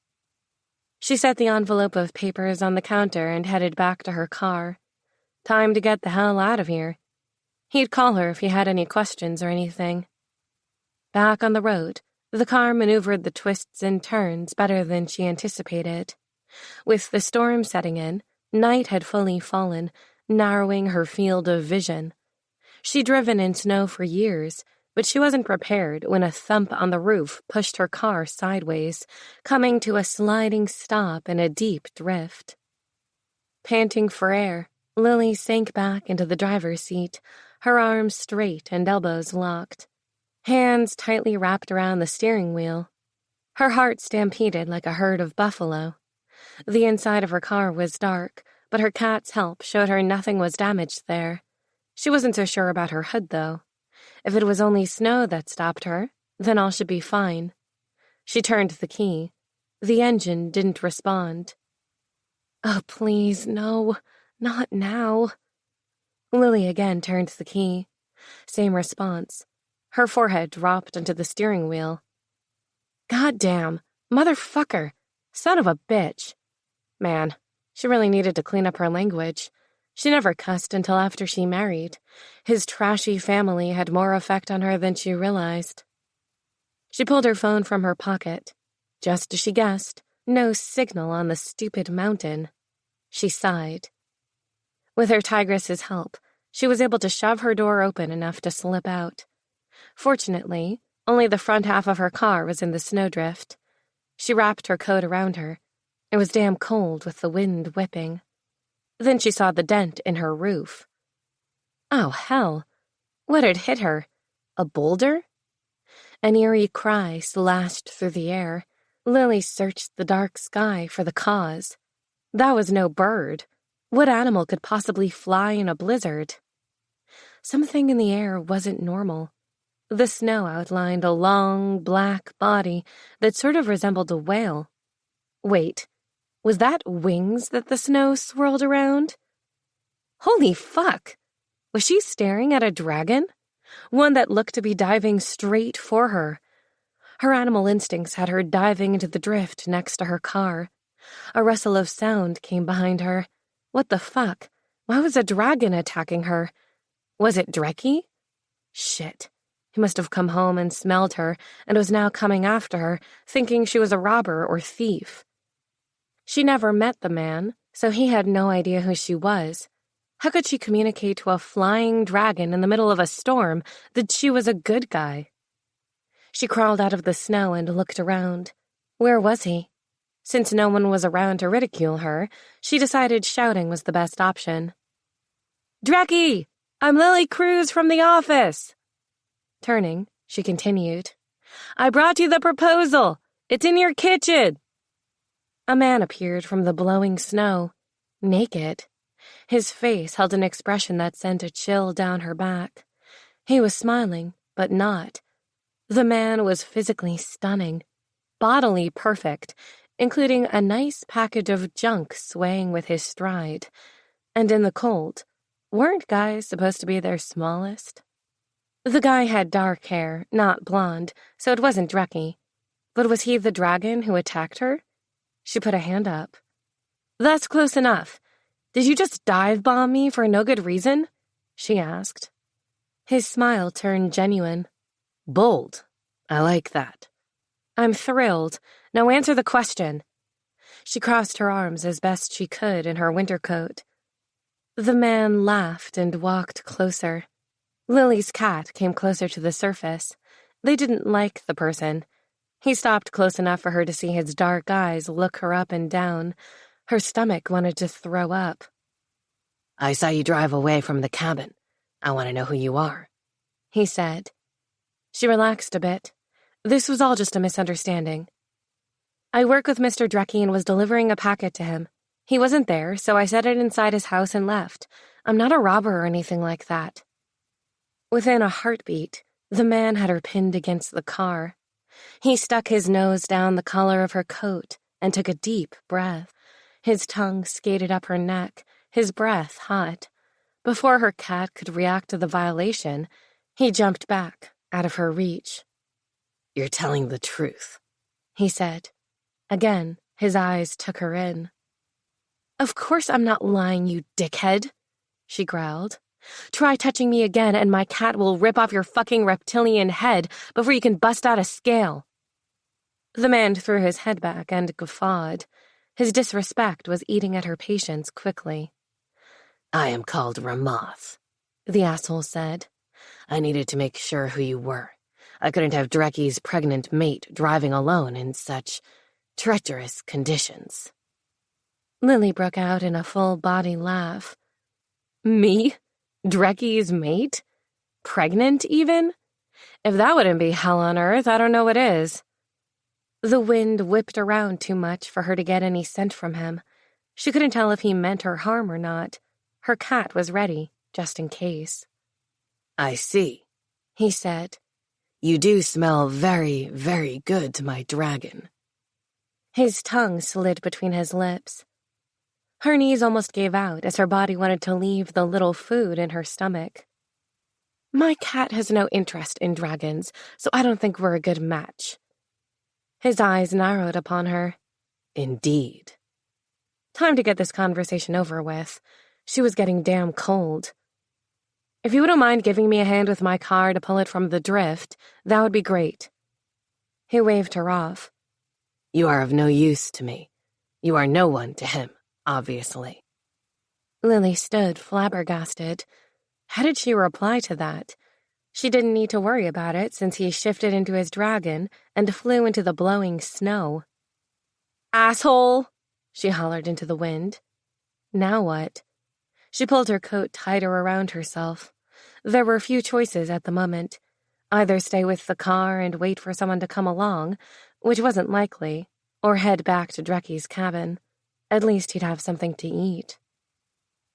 She set the envelope of papers on the counter and headed back to her car. Time to get the hell out of here. He'd call her if he had any questions or anything. Back on the road, the car maneuvered the twists and turns better than she anticipated. With the storm setting in, night had fully fallen, narrowing her field of vision. She'd driven in snow for years, but she wasn't prepared when a thump on the roof pushed her car sideways, coming to a sliding stop in a deep drift. Panting for air, Lily sank back into the driver's seat, her arms straight and elbows locked, hands tightly wrapped around the steering wheel. Her heart stampeded like a herd of buffalo. The inside of her car was dark, but her cat's help showed her nothing was damaged there. She wasn't so sure about her hood, though. If it was only snow that stopped her, then all should be fine. She turned the key. The engine didn't respond. Oh, please, no, not now. Lily again turned the key. Same response. Her forehead dropped into the steering wheel. Goddamn, motherfucker, son of a bitch. Man, she really needed to clean up her language. She never cussed until after she married. His trashy family had more effect on her than she realized. She pulled her phone from her pocket. Just as she guessed, no signal on the stupid mountain. She sighed. With her tigress's help, she was able to shove her door open enough to slip out. Fortunately, only the front half of her car was in the snowdrift. She wrapped her coat around her. It was damn cold with the wind whipping. Then she saw the dent in her roof. Oh, hell. What had hit her? A boulder? An eerie cry slashed through the air. Lily searched the dark sky for the cause. That was no bird. What animal could possibly fly in a blizzard? Something in the air wasn't normal. The snow outlined a long, black body that sort of resembled a whale. Wait, was that wings that the snow swirled around? Holy fuck! Was she staring at a dragon? One that looked to be diving straight for her. Her animal instincts had her diving into the drift next to her car. A rustle of sound came behind her. What the fuck? Why was a dragon attacking her? Was it Dreki? Shit. He must have come home and smelled her and was now coming after her, thinking she was a robber or thief. She never met the man, so he had no idea who she was. How could she communicate to a flying dragon in the middle of a storm that she was a good guy? She crawled out of the snow and looked around. Where was he? Since no one was around to ridicule her, she decided shouting was the best option. "Dreki! I'm Lily Cruz from the office!" Turning, she continued, "I brought you the proposal. It's in your kitchen." A man appeared from the blowing snow, naked. His face held an expression that sent a chill down her back. He was smiling, but not. The man was physically stunning, bodily perfect, including a nice package of junk swaying with his stride. And in the cold, weren't guys supposed to be their smallest? The guy had dark hair, not blonde, so it wasn't Dreki. But was he the dragon who attacked her? She put a hand up. "That's close enough. Did you just dive bomb me for no good reason?" she asked. His smile turned genuine. "Bold. I like that." "I'm thrilled. Now answer the question." She crossed her arms as best she could in her winter coat. The man laughed and walked closer. Lily's cat came closer to the surface. They didn't like the person. He stopped close enough for her to see his dark eyes look her up and down. Her stomach wanted to throw up. "I saw you drive away from the cabin. I want to know who you are," he said. She relaxed a bit. This was all just a misunderstanding. "I work with Mr. Dreki and was delivering a packet to him. He wasn't there, so I set it inside his house and left. I'm not a robber or anything like that." Within a heartbeat, the man had her pinned against the car. He stuck his nose down the collar of her coat and took a deep breath. His tongue skated up her neck, his breath hot. Before her cat could react to the violation, he jumped back, out of her reach. "You're telling the truth," he said. Again, his eyes took her in. "Of course I'm not lying, you dickhead," she growled. "Try touching me again and my cat will rip off your fucking reptilian head before you can bust out a scale." The man threw his head back and guffawed. His disrespect was eating at her patience quickly. "I am called Ramoth," the asshole said. "I needed to make sure who you were. I couldn't have Dreki's pregnant mate driving alone in such treacherous conditions." Lily broke out in a full-body laugh. "Me? Dreki's mate? Pregnant, even? If that wouldn't be hell on earth, I don't know what is." The wind whipped around too much for her to get any scent from him. She couldn't tell if he meant her harm or not. Her cat was ready, just in case. "I see," he said. "You do smell very, very good to my dragon." His tongue slid between his lips. Her knees almost gave out as her body wanted to leave the little food in her stomach. "My cat has no interest in dragons, so I don't think we're a good match." His eyes narrowed upon her. "Indeed." Time to get this conversation over with. She was getting damn cold. "If you wouldn't mind giving me a hand with my car to pull it from the drift, that would be great." He waved her off. "You are of no use to me. You are no one to him, obviously." Lily stood flabbergasted. How did she reply to that? She didn't need to worry about it since he shifted into his dragon and flew into the blowing snow. "Asshole!" she hollered into the wind. Now what? She pulled her coat tighter around herself. There were few choices at the moment. Either stay with the car and wait for someone to come along, which wasn't likely, or head back to Drecky's cabin. At least he'd have something to eat.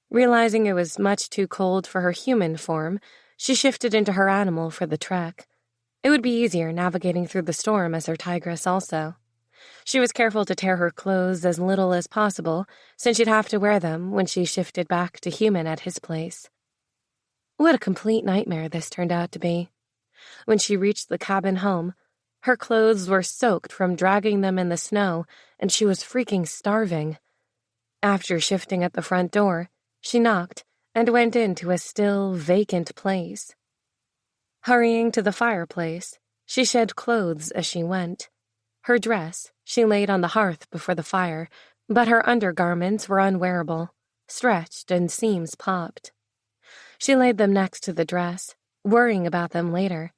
Realizing it was much too cold for her human form, she shifted into her animal for the trek. It would be easier navigating through the storm as her tigress also. She was careful to tear her clothes as little as possible, since she'd have to wear them when she shifted back to human at his place. What a complete nightmare this turned out to be. When she reached the cabin home, her clothes were soaked from dragging them in the snow, and she was freaking starving. After shifting at the front door, she knocked and went into a still, vacant place. Hurrying to the fireplace, she shed clothes as she went. Her dress she laid on the hearth before the fire, but her undergarments were unwearable, stretched and seams popped. She laid them next to the dress, worrying about them later.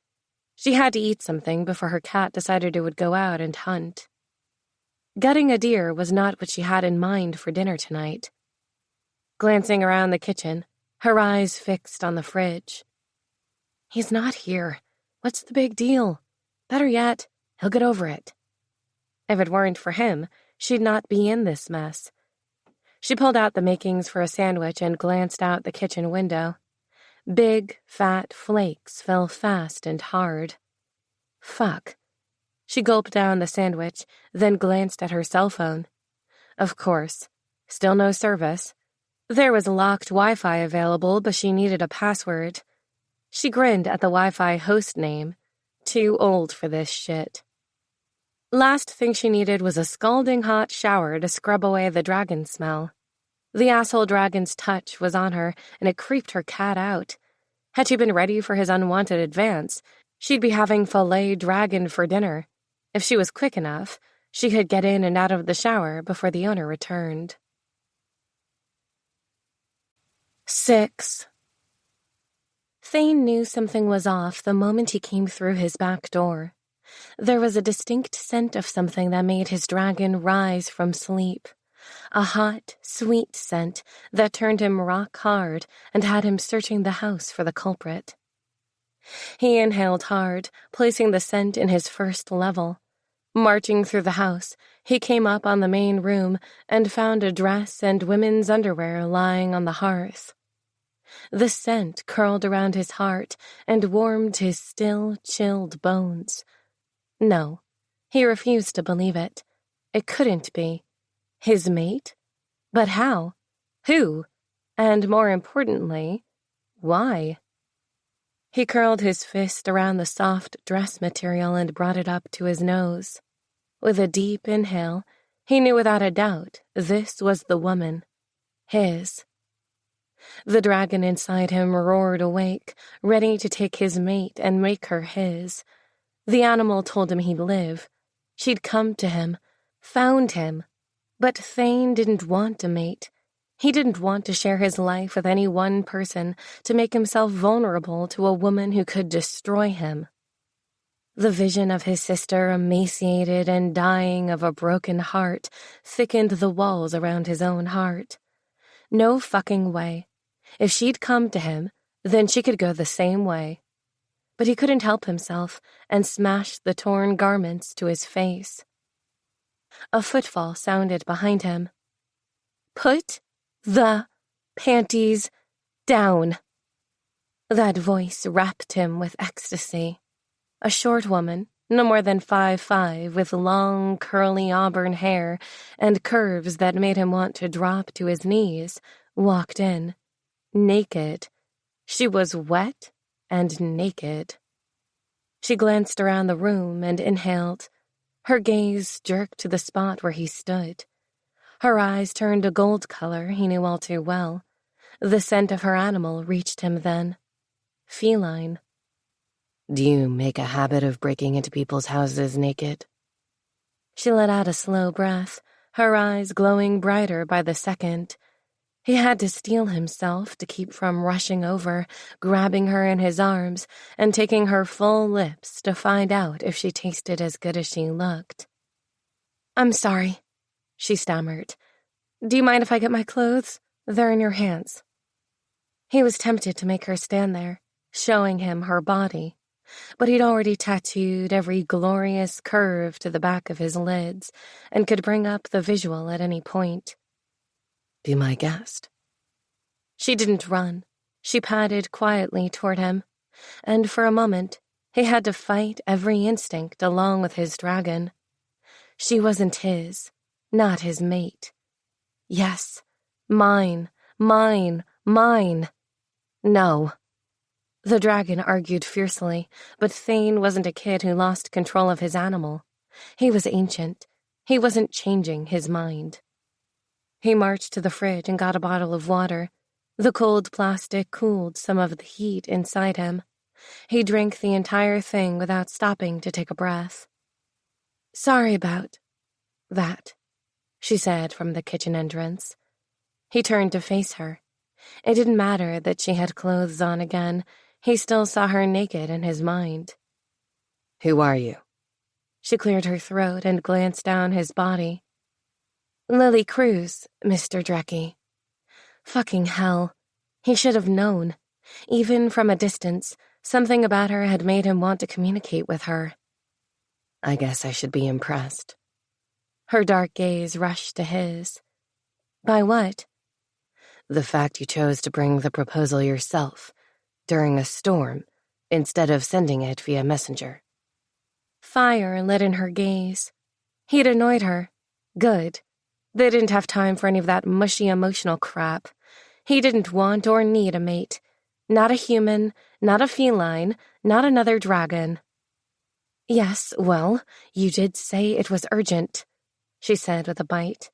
She had to eat something before her cat decided it would go out and hunt. Gutting a deer was not what she had in mind for dinner tonight. Glancing around the kitchen, her eyes fixed on the fridge. He's not here. What's the big deal? Better yet, he'll get over it. If it weren't for him, she'd not be in this mess. She pulled out the makings for a sandwich and glanced out the kitchen window. Big, fat flakes fell fast and hard. Fuck. She gulped down the sandwich, then glanced at her cell phone. Of course. Still no service. There was locked Wi-Fi available, but she needed a password. She grinned at the Wi-Fi host name. Too old for this shit. Last thing she needed was a scalding hot shower to scrub away the dragon smell. The asshole dragon's touch was on her, and it creeped her cat out. Had she been ready for his unwanted advance, she'd be having filet dragon for dinner. If she was quick enough, she could get in and out of the shower before the owner returned. 6. Thane knew something was off the moment he came through his back door. There was a distinct scent of something that made his dragon rise from sleep. A hot, sweet scent that turned him rock hard and had him searching the house for the culprit. He inhaled hard, placing the scent in his first level. Marching through the house, he came up on the main room and found a dress and women's underwear lying on the hearth. The scent curled around his heart and warmed his still, chilled bones. No, he refused to believe it. It couldn't be. His mate? But how? Who? And more importantly, why? He curled his fist around the soft dress material and brought it up to his nose. With a deep inhale, he knew without a doubt this was the woman. His. The dragon inside him roared awake, ready to take his mate and make her his. The animal told him he'd live. She'd come to him, found him. But Thane didn't want a mate. He didn't want to share his life with any one person to make himself vulnerable to a woman who could destroy him. The vision of his sister emaciated and dying of a broken heart thickened the walls around his own heart. No fucking way. If she'd come to him, then she could go the same way. But he couldn't help himself and smashed the torn garments to his face. A footfall sounded behind him. Put the panties down. That voice wrapped him with ecstasy. A short woman, no more than 5'5", with long, curly auburn hair and curves that made him want to drop to his knees, walked in. Naked. She was wet and naked. She glanced around the room and inhaled. Her gaze jerked to the spot where he stood. Her eyes turned a gold color he knew all too well. The scent of her animal reached him then. Feline. Do you make a habit of breaking into people's houses naked? She let out a slow breath, her eyes glowing brighter by the second. He had to steel himself to keep from rushing over, grabbing her in his arms, and taking her full lips to find out if she tasted as good as she looked. "I'm sorry," she stammered. "Do you mind if I get my clothes? They're in your hands." He was tempted to make her stand there, showing him her body, but he'd already tattooed every glorious curve to the back of his lids and could bring up the visual at any point. "Be my guest." She didn't run. She padded quietly toward him, and for a moment, he had to fight every instinct along with his dragon. She wasn't his, not his mate. Yes, mine, mine, mine. No. The dragon argued fiercely, but Thane wasn't a kid who lost control of his animal. He was ancient. He wasn't changing his mind. He marched to the fridge and got a bottle of water. The cold plastic cooled some of the heat inside him. He drank the entire thing without stopping to take a breath. "Sorry about that," she said from the kitchen entrance. He turned to face her. It didn't matter that she had clothes on again. He still saw her naked in his mind. "Who are you?" She cleared her throat and glanced down his body. "Lily Cruz, Mr. Drecky." Fucking hell. He should have known. Even from a distance, something about her had made him want to communicate with her. "I guess I should be impressed." Her dark gaze rushed to his. "By what?" "The fact you chose to bring the proposal yourself, during a storm, instead of sending it via messenger." Fire lit in her gaze. He'd annoyed her. Good. They didn't have time for any of that mushy emotional crap. He didn't want or need a mate. Not a human, not a feline, not another dragon. "Yes, well, you did say it was urgent," she said with a bite.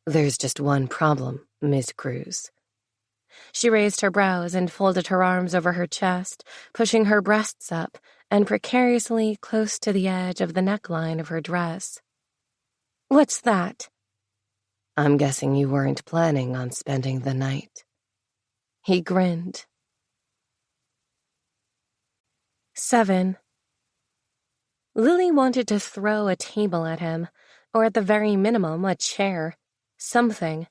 "There's just one problem, Ms. Cruz." She raised her brows and folded her arms over her chest, pushing her breasts up and precariously close to the edge of the neckline of her dress. "What's that?" "I'm guessing you weren't planning on spending the night." He grinned. 7. Lily wanted to throw a table at him, or at the very minimum, a chair. Something.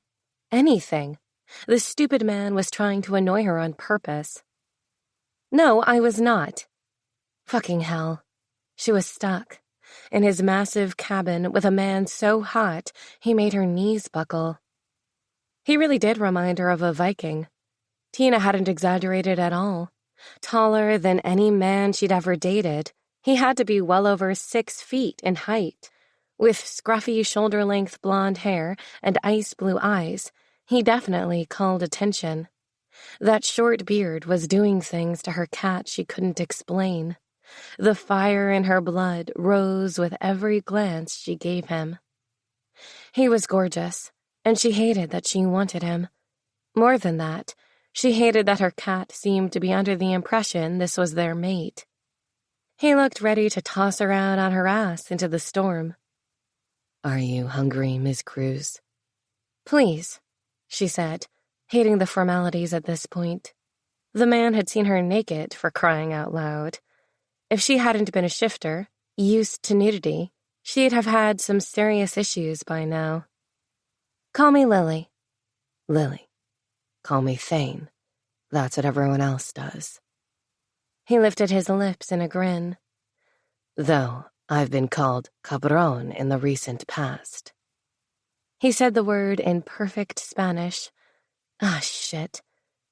Anything. The stupid man was trying to annoy her on purpose. No, I was not. Fucking hell. She was stuck. In his massive cabin with a man so hot he made her knees buckle. He really did remind her of a Viking. Tina hadn't exaggerated at all. Taller than any man she'd ever dated, he had to be well over 6 feet in height. With scruffy shoulder-length blonde hair and ice-blue eyes, he definitely called attention. That short beard was doing things to her cat she couldn't explain. The fire in her blood rose with every glance she gave him. He was gorgeous, and she hated that she wanted him. More than that, she hated that her cat seemed to be under the impression this was their mate. He looked ready to toss her out on her ass into the storm. "Are you hungry, Ms. Cruz?" "Please," she said, hating the formalities at this point. The man had seen her naked, for crying out loud. If she hadn't been a shifter, used to nudity, she'd have had some serious issues by now. "Call me Lily." "Lily. Call me Thane. That's what everyone else does." He lifted his lips in a grin. "Though I've been called cabron in the recent past." He said the word in perfect Spanish. Ah, shit.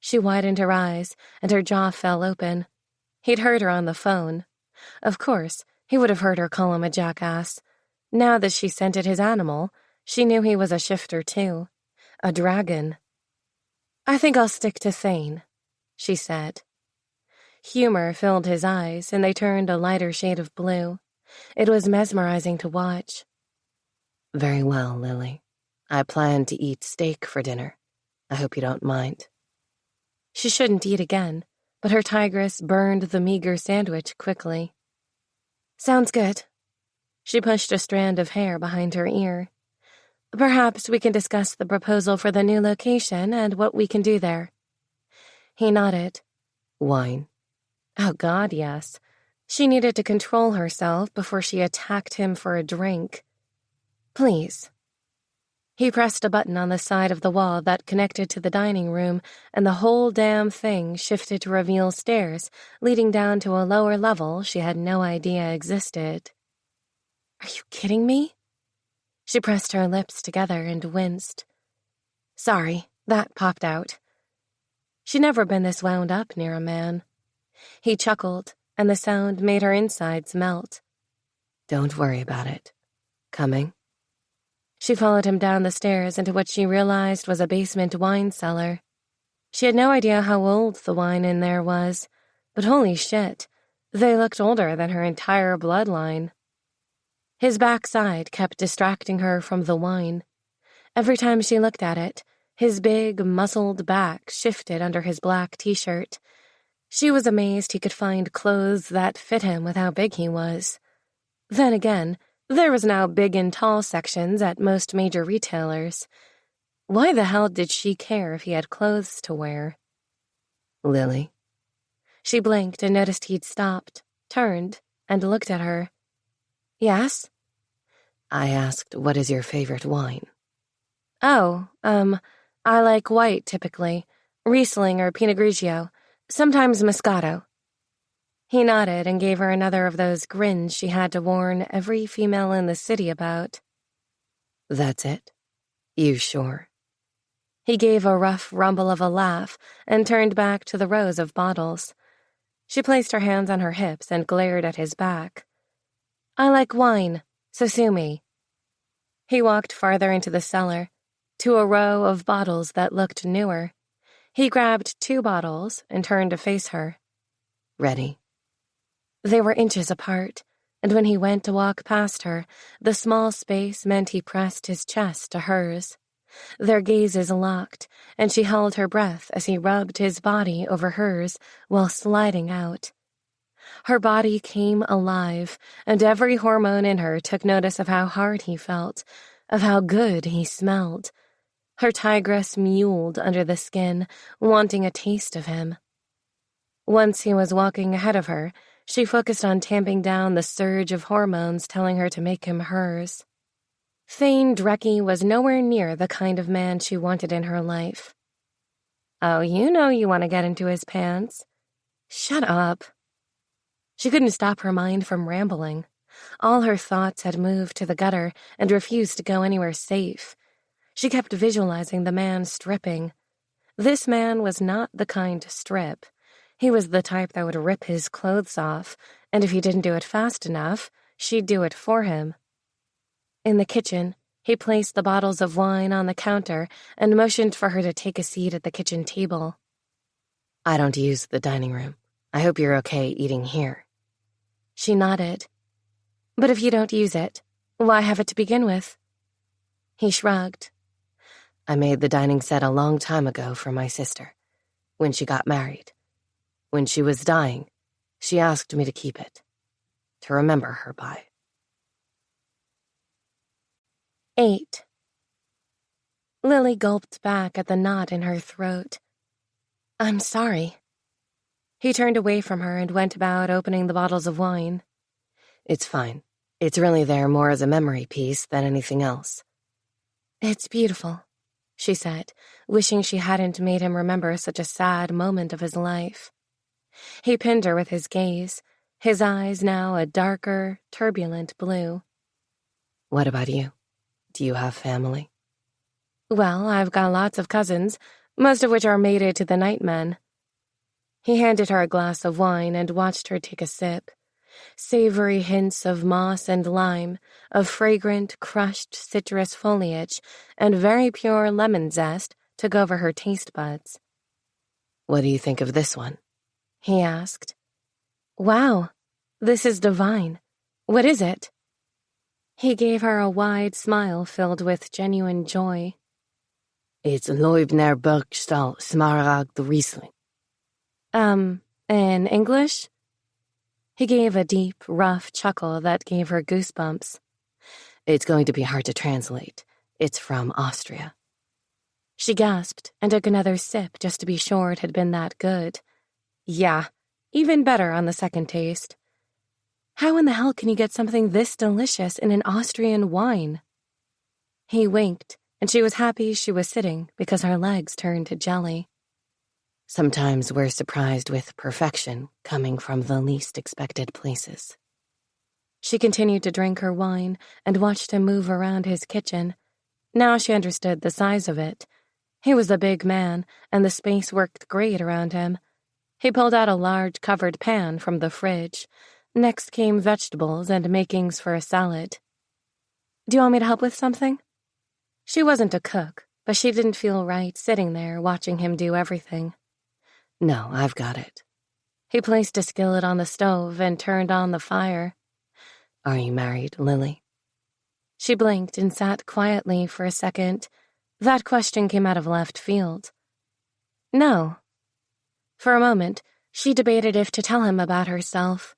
She widened her eyes, and her jaw fell open. He'd heard her on the phone. Of course, he would have heard her call him a jackass. Now that she scented his animal, she knew he was a shifter too. A dragon. "I think I'll stick to Thane," she said. Humor filled his eyes, and they turned a lighter shade of blue. It was mesmerizing to watch. "Very well, Lily. I plan to eat steak for dinner. I hope you don't mind." She shouldn't eat again, but her tigress burned the meager sandwich quickly. "Sounds good." She pushed a strand of hair behind her ear. Perhaps we can discuss the proposal for the new location and what we can do there. He nodded. Wine? Oh God, yes. She needed to control herself before she attacked him for a drink. Please. He pressed a button on the side of the wall that connected to the dining room, and the whole damn thing shifted to reveal stairs leading down to a lower level she had no idea existed. Are you kidding me? She pressed her lips together and winced. Sorry, that popped out. She'd never been this wound up near a man. He chuckled, and the sound made her insides melt. Don't worry about it. Coming? She followed him down the stairs into what she realized was a basement wine cellar. She had no idea how old the wine in there was, but holy shit, they looked older than her entire bloodline. His backside kept distracting her from the wine. Every time she looked at it, his big, muscled back shifted under his black t-shirt. She was amazed he could find clothes that fit him with how big he was. Then again, there was now big and tall sections at most major retailers. Why the hell did she care if he had clothes to wear? Lily? She blinked and noticed he'd stopped, turned, and looked at her. Yes? I asked, what is your favorite wine? Oh, I like white, typically. Riesling or Pinot Grigio. Sometimes Moscato. He nodded and gave her another of those grins she had to warn every female in the city about. That's it? You sure? He gave a rough rumble of a laugh and turned back to the rows of bottles. She placed her hands on her hips and glared at his back. I like wine, so sue me. He walked farther into the cellar, to a row of bottles that looked newer. He grabbed 2 bottles and turned to face her. Ready? They were inches apart, and when he went to walk past her, the small space meant he pressed his chest to hers. Their gazes locked, and she held her breath as he rubbed his body over hers while sliding out. Her body came alive, and every hormone in her took notice of how hard he felt, of how good he smelled. Her tigress mewled under the skin, wanting a taste of him. Once he was walking ahead of her, she focused on tamping down the surge of hormones telling her to make him hers. Thane Drecke was nowhere near the kind of man she wanted in her life. Oh, you know you want to get into his pants. Shut up. She couldn't stop her mind from rambling. All her thoughts had moved to the gutter and refused to go anywhere safe. She kept visualizing the man stripping. This man was not the kind to strip. He was the type that would rip his clothes off, and if he didn't do it fast enough, she'd do it for him. In the kitchen, he placed the bottles of wine on the counter and motioned for her to take a seat at the kitchen table. I don't use the dining room. I hope you're okay eating here. She nodded. But if you don't use it, why have it to begin with? He shrugged. I made the dining set a long time ago for my sister, when she got married. When she was dying, she asked me to keep it, to remember her by. 8. Lily gulped back at the knot in her throat. I'm sorry. He turned away from her and went about opening the bottles of wine. It's fine. It's really there more as a memory piece than anything else. It's beautiful, she said, wishing she hadn't made him remember such a sad moment of his life. He pinned her with his gaze, his eyes now a darker, turbulent blue. What about you? Do you have family? Well, I've got lots of cousins, most of which are mated to the Nightmen. He handed her a glass of wine and watched her take a sip. Savory hints of moss and lime, of fragrant, crushed citrus foliage, and very pure lemon zest took over her taste buds. What do you think of this one? He asked. Wow, this is divine. What is it? He gave her a wide smile filled with genuine joy. It's Leubner Bergstall Smaragd Riesling. In English? He gave a deep, rough chuckle that gave her goosebumps. It's going to be hard to translate. It's from Austria. She gasped and took another sip just to be sure it had been that good. Yeah, even better on the second taste. How in the hell can you get something this delicious in an Austrian wine? He winked, and she was happy she was sitting because her legs turned to jelly. Sometimes we're surprised with perfection coming from the least expected places. She continued to drink her wine and watched him move around his kitchen. Now she understood the size of it. He was a big man, and the space worked great around him. He pulled out a large covered pan from the fridge. Next came vegetables and makings for a salad. Do you want me to help with something? She wasn't a cook, but she didn't feel right sitting there watching him do everything. No, I've got it. He placed a skillet on the stove and turned on the fire. Are you married, Lily? She blinked and sat quietly for a second. That question came out of left field. No. For a moment, she debated if to tell him about herself,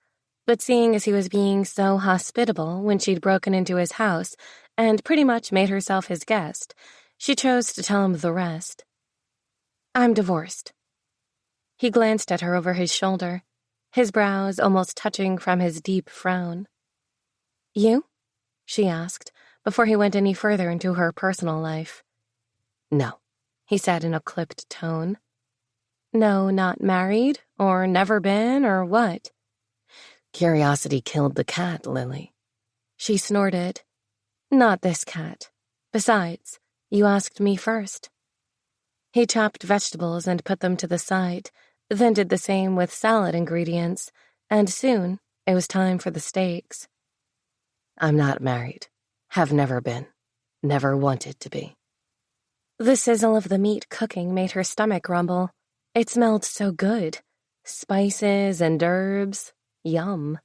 but seeing as he was being so hospitable when she'd broken into his house and pretty much made herself his guest, she chose to tell him the rest. I'm divorced. He glanced at her over his shoulder, his brows almost touching from his deep frown. You? She asked, before he went any further into her personal life. No, he said in a clipped tone. No, not married, or never been, or what? Curiosity killed the cat, Lily. She snorted. Not this cat. Besides, you asked me first. He chopped vegetables and put them to the side, then did the same with salad ingredients, and soon it was time for the steaks. I'm not married. Have never been. Never wanted to be. The sizzle of the meat cooking made her stomach rumble. It smelled so good. Spices and herbs. Yum.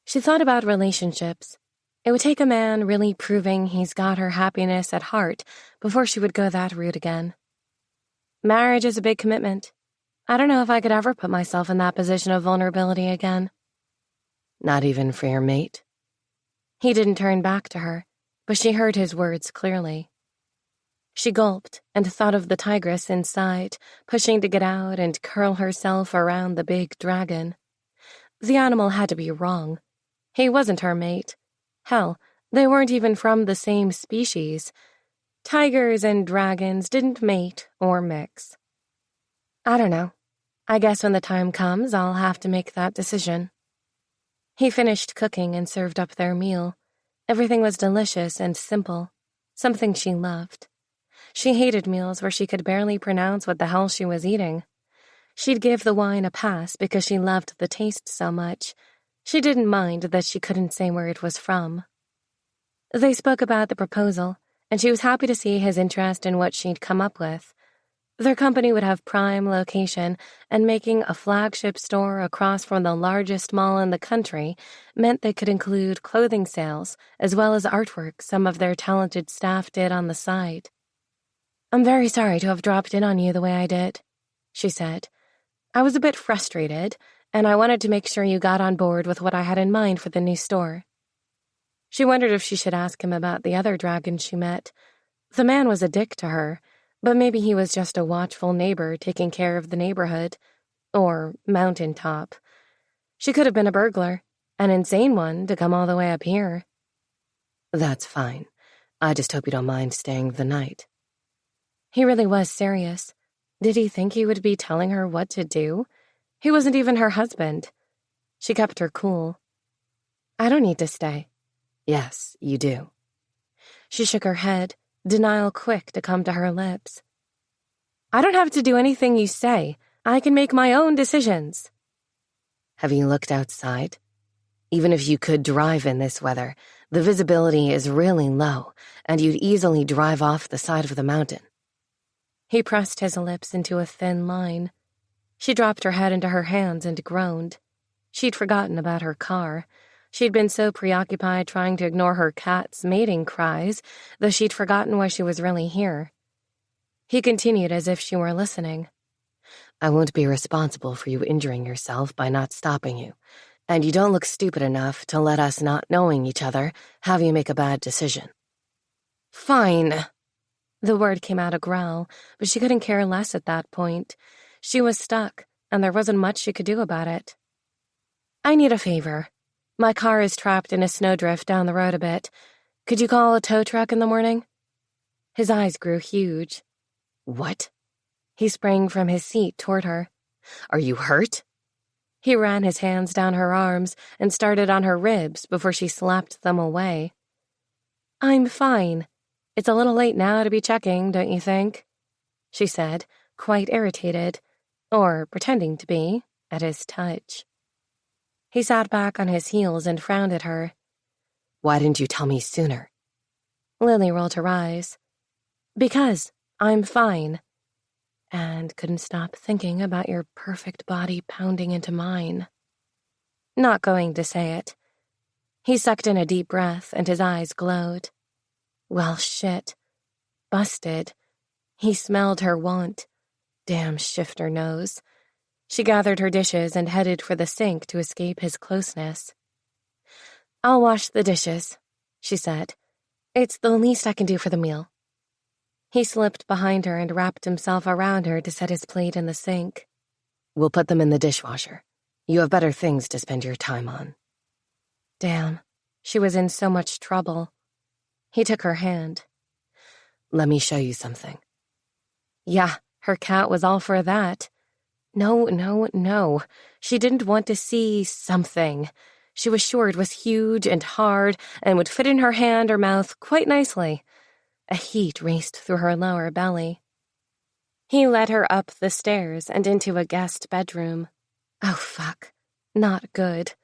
She thought about relationships. It would take a man really proving he's got her happiness at heart before she would go that route again. Marriage is a big commitment. I don't know if I could ever put myself in that position of vulnerability again. Not even for your mate? He didn't turn back to her, but she heard his words clearly. She gulped and thought of the tigress inside, pushing to get out and curl herself around the big dragon. The animal had to be wrong. He wasn't her mate. Hell, they weren't even from the same species. Tigers and dragons didn't mate or mix. I don't know. I guess when the time comes, I'll have to make that decision. He finished cooking and served up their meal. Everything was delicious and simple, something she loved. She hated meals where she could barely pronounce what the hell she was eating. She'd give the wine a pass because she loved the taste so much. She didn't mind that she couldn't say where it was from. They spoke about the proposal, and she was happy to see his interest in what she'd come up with. Their company would have prime location, and making a flagship store across from the largest mall in the country meant they could include clothing sales as well as artwork some of their talented staff did on the side. I'm very sorry to have dropped in on you the way I did, she said. I was a bit frustrated, and I wanted to make sure you got on board with what I had in mind for the new store. She wondered if she should ask him about the other dragon she met. The man was a dick to her, but maybe he was just a watchful neighbor taking care of the neighborhood. Or mountaintop. She could have been a burglar, an insane one to come all the way up here. That's fine. I just hope you don't mind staying the night. He really was serious. Did he think he would be telling her what to do? He wasn't even her husband. She kept her cool. I don't need to stay. Yes, you do. She shook her head, denial quick to come to her lips. I don't have to do anything you say. I can make my own decisions. Have you looked outside? Even if you could drive in this weather, the visibility is really low, and you'd easily drive off the side of the mountain. He pressed his lips into a thin line. She dropped her head into her hands and groaned. She'd forgotten about her car. She'd been so preoccupied trying to ignore her cat's mating cries that she'd forgotten why she was really here. He continued as if she were listening. I won't be responsible for you injuring yourself by not stopping you, and you don't look stupid enough to let us not knowing each other have you make a bad decision. Fine. The word came out a growl, but she couldn't care less at that point. She was stuck, and there wasn't much she could do about it. I need a favor. My car is trapped in a snowdrift down the road a bit. Could you call a tow truck in the morning? His eyes grew huge. What? He sprang from his seat toward her. Are you hurt? He ran his hands down her arms and started on her ribs before she slapped them away. I'm fine. It's a little late now to be checking, don't you think? She said, quite irritated, or pretending to be, at his touch. He sat back on his heels and frowned at her. Why didn't you tell me sooner? Lily rolled her eyes. Because I'm fine. And couldn't stop thinking about your perfect body pounding into mine. Not going to say it. He sucked in a deep breath and his eyes glowed. Well, shit. Busted. He smelled her want. Damn shifter nose. She gathered her dishes and headed for the sink to escape his closeness. I'll wash the dishes, she said. It's the least I can do for the meal. He slipped behind her and wrapped himself around her to set his plate in the sink. We'll put them in the dishwasher. You have better things to spend your time on. Damn, she was in so much trouble. He took her hand. Let me show you something. Yeah, her cat was all for that. No. She didn't want to see something. She was sure it was huge and hard and would fit in her hand or mouth quite nicely. A heat raced through her lower belly. He led her up the stairs and into a guest bedroom. Oh, fuck. Not good.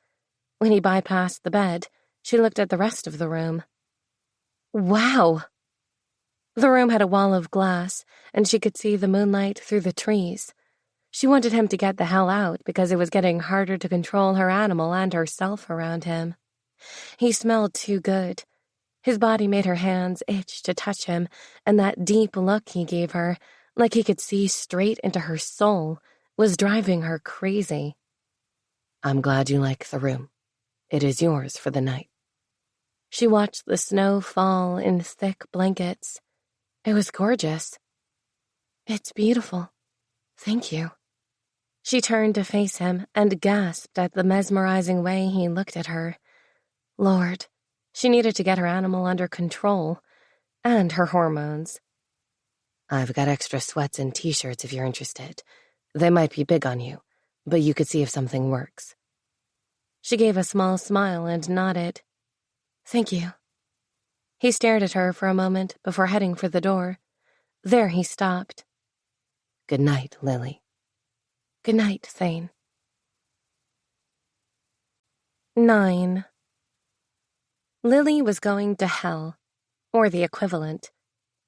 When he bypassed the bed, she looked at the rest of the room. Wow! The room had a wall of glass, and she could see the moonlight through the trees. She wanted him to get the hell out because it was getting harder to control her animal and herself around him. He smelled too good. His body made her hands itch to touch him, and that deep look he gave her, like he could see straight into her soul, was driving her crazy. I'm glad you like the room. It is yours for the night. She watched the snow fall in thick blankets. It was gorgeous. It's beautiful. Thank you. She turned to face him and gasped at the mesmerizing way he looked at her. Lord, she needed to get her animal under control, and her hormones. I've got extra sweats and t-shirts if you're interested. They might be big on you, but you could see if something works. She gave a small smile and nodded. Thank you. He stared at her for a moment before heading for the door. There he stopped. Good night, Lily. Good night, Thane. 9. Lily was going to hell, or the equivalent.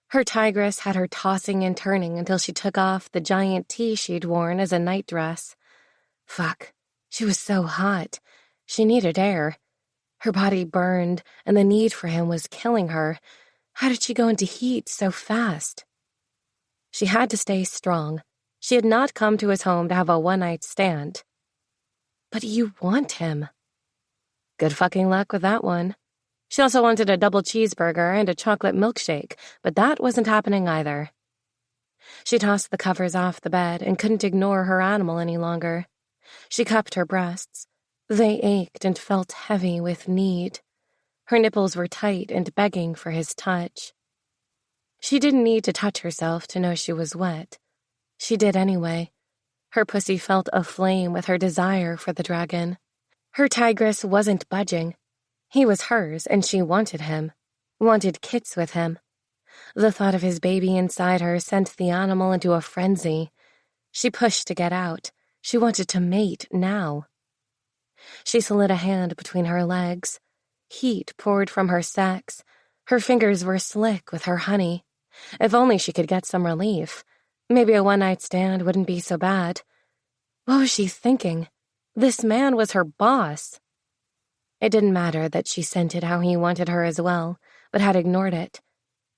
Her tigress had her tossing and turning until she took off the giant tee she'd worn as a nightdress. Fuck, she was so hot. She needed air. Her body burned, and the need for him was killing her. How did she go into heat so fast? She had to stay strong. She had not come to his home to have a one-night stand. But you want him. Good fucking luck with that one. She also wanted a double cheeseburger and a chocolate milkshake, but that wasn't happening either. She tossed the covers off the bed and couldn't ignore her animal any longer. She cupped her breasts. They ached and felt heavy with need. Her nipples were tight and begging for his touch. She didn't need to touch herself to know she was wet. She did anyway. Her pussy felt aflame with her desire for the dragon. Her tigress wasn't budging. He was hers, and she wanted him. Wanted kits with him. The thought of his baby inside her sent the animal into a frenzy. She pushed to get out. She wanted to mate now. She slid a hand between her legs. Heat poured from her sex. Her fingers were slick with her honey. If only she could get some relief. Maybe a one-night stand wouldn't be so bad. What was she thinking? This man was her boss. It didn't matter that she scented how he wanted her as well, but had ignored it.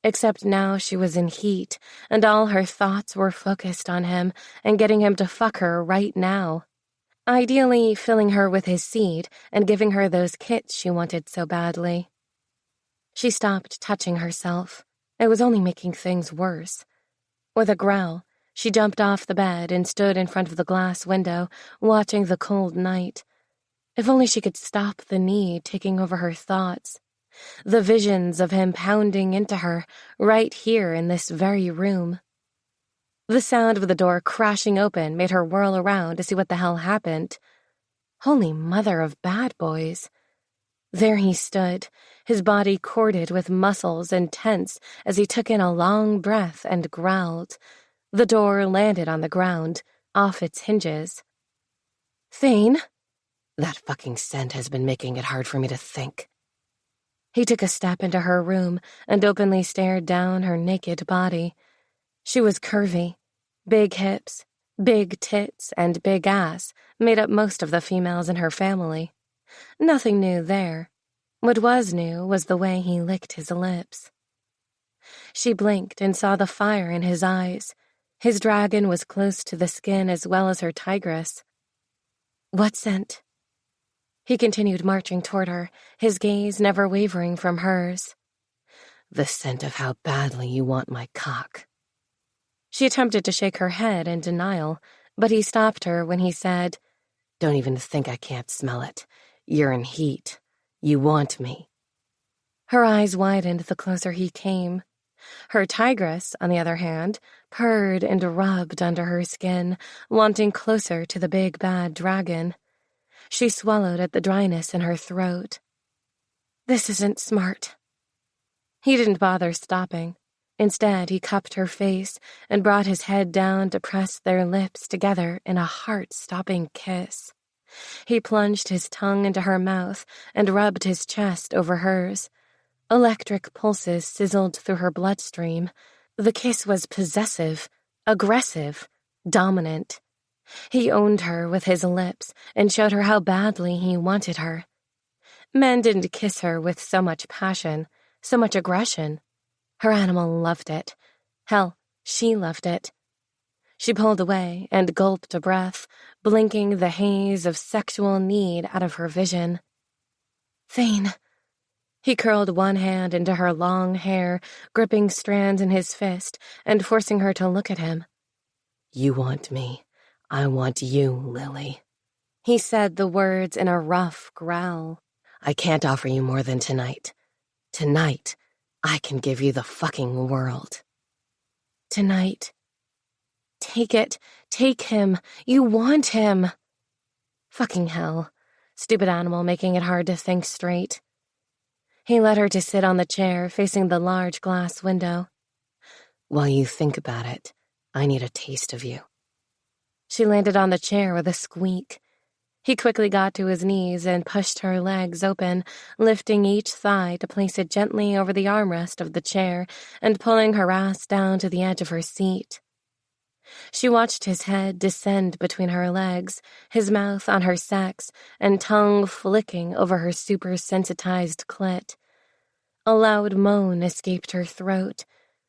Except now she was in heat, and all her thoughts were focused on him and getting him to fuck her right now. Ideally filling her with his seed and giving her those kits she wanted so badly. She stopped touching herself, It was only making things worse. With a growl, she jumped off the bed and stood in front of the glass window, watching the cold night. If only she could stop the need taking over her thoughts. The visions of him pounding into her, right here in this very room. The sound of the door crashing open made her whirl around to see what the hell happened. Holy mother of bad boys. There he stood, his body corded with muscles and tense as he took in a long breath and growled. The door landed on the ground, off its hinges. Thane? That fucking scent has been making it hard for me to think. He took a step into her room and openly stared down her naked body. She was curvy. Big hips, big tits, and big ass made up most of the females in her family. Nothing new there. What was new was the way he licked his lips. She blinked and saw the fire in his eyes. His dragon was close to the skin as well as her tigress. What scent? He continued marching toward her, his gaze never wavering from hers. The scent of how badly you want my cock. She attempted to shake her head in denial, but he stopped her when he said, Don't even think I can't smell it. You're in heat. You want me. Her eyes widened the closer he came. Her tigress, on the other hand, purred and rubbed under her skin, wanting closer to the big bad dragon. She swallowed at the dryness in her throat. This isn't smart. He didn't bother stopping. Instead, he cupped her face and brought his head down to press their lips together in a heart-stopping kiss. He plunged his tongue into her mouth and rubbed his chest over hers. Electric pulses sizzled through her bloodstream. The kiss was possessive, aggressive, dominant. He owned her with his lips and showed her how badly he wanted her. Men didn't kiss her with so much passion, so much aggression. Her animal loved it. Hell, she loved it. She pulled away and gulped a breath, blinking the haze of sexual need out of her vision. Thane. He curled one hand into her long hair, gripping strands in his fist and forcing her to look at him. You want me. I want you, Lily. He said the words in a rough growl. I can't offer you more than tonight. Tonight, I can give you the fucking world. Tonight. Take it. Take him. You want him. Fucking hell. Stupid animal making it hard to think straight. He led her to sit on the chair facing the large glass window. While you think about it, I need a taste of you. She landed on the chair with a squeak. He quickly got to his knees and pushed her legs open, lifting each thigh to place it gently over the armrest of the chair and pulling her ass down to the edge of her seat. She watched his head descend between her legs, his mouth on her sex, and tongue flicking over her super-sensitized clit. A loud moan escaped her throat.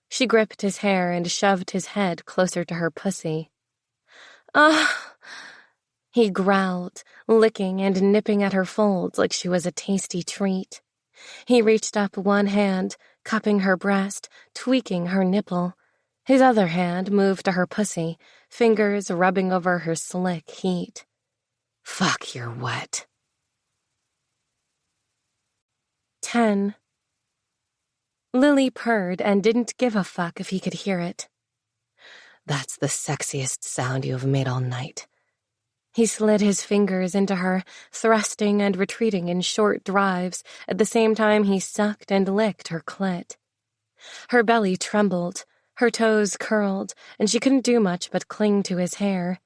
She gripped his hair and shoved his head closer to her pussy. Ah! He growled, licking and nipping at her folds like she was a tasty treat. He reached up one hand, cupping her breast, tweaking her nipple. His other hand moved to her pussy, fingers rubbing over her slick heat. Fuck, you're wet. 10. Lily purred and didn't give a fuck if he could hear it. That's the sexiest sound you have made all night. He slid his fingers into her, thrusting and retreating in short drives, at the same time he sucked and licked her clit. Her belly trembled, her toes curled, and she couldn't do much but cling to his hair.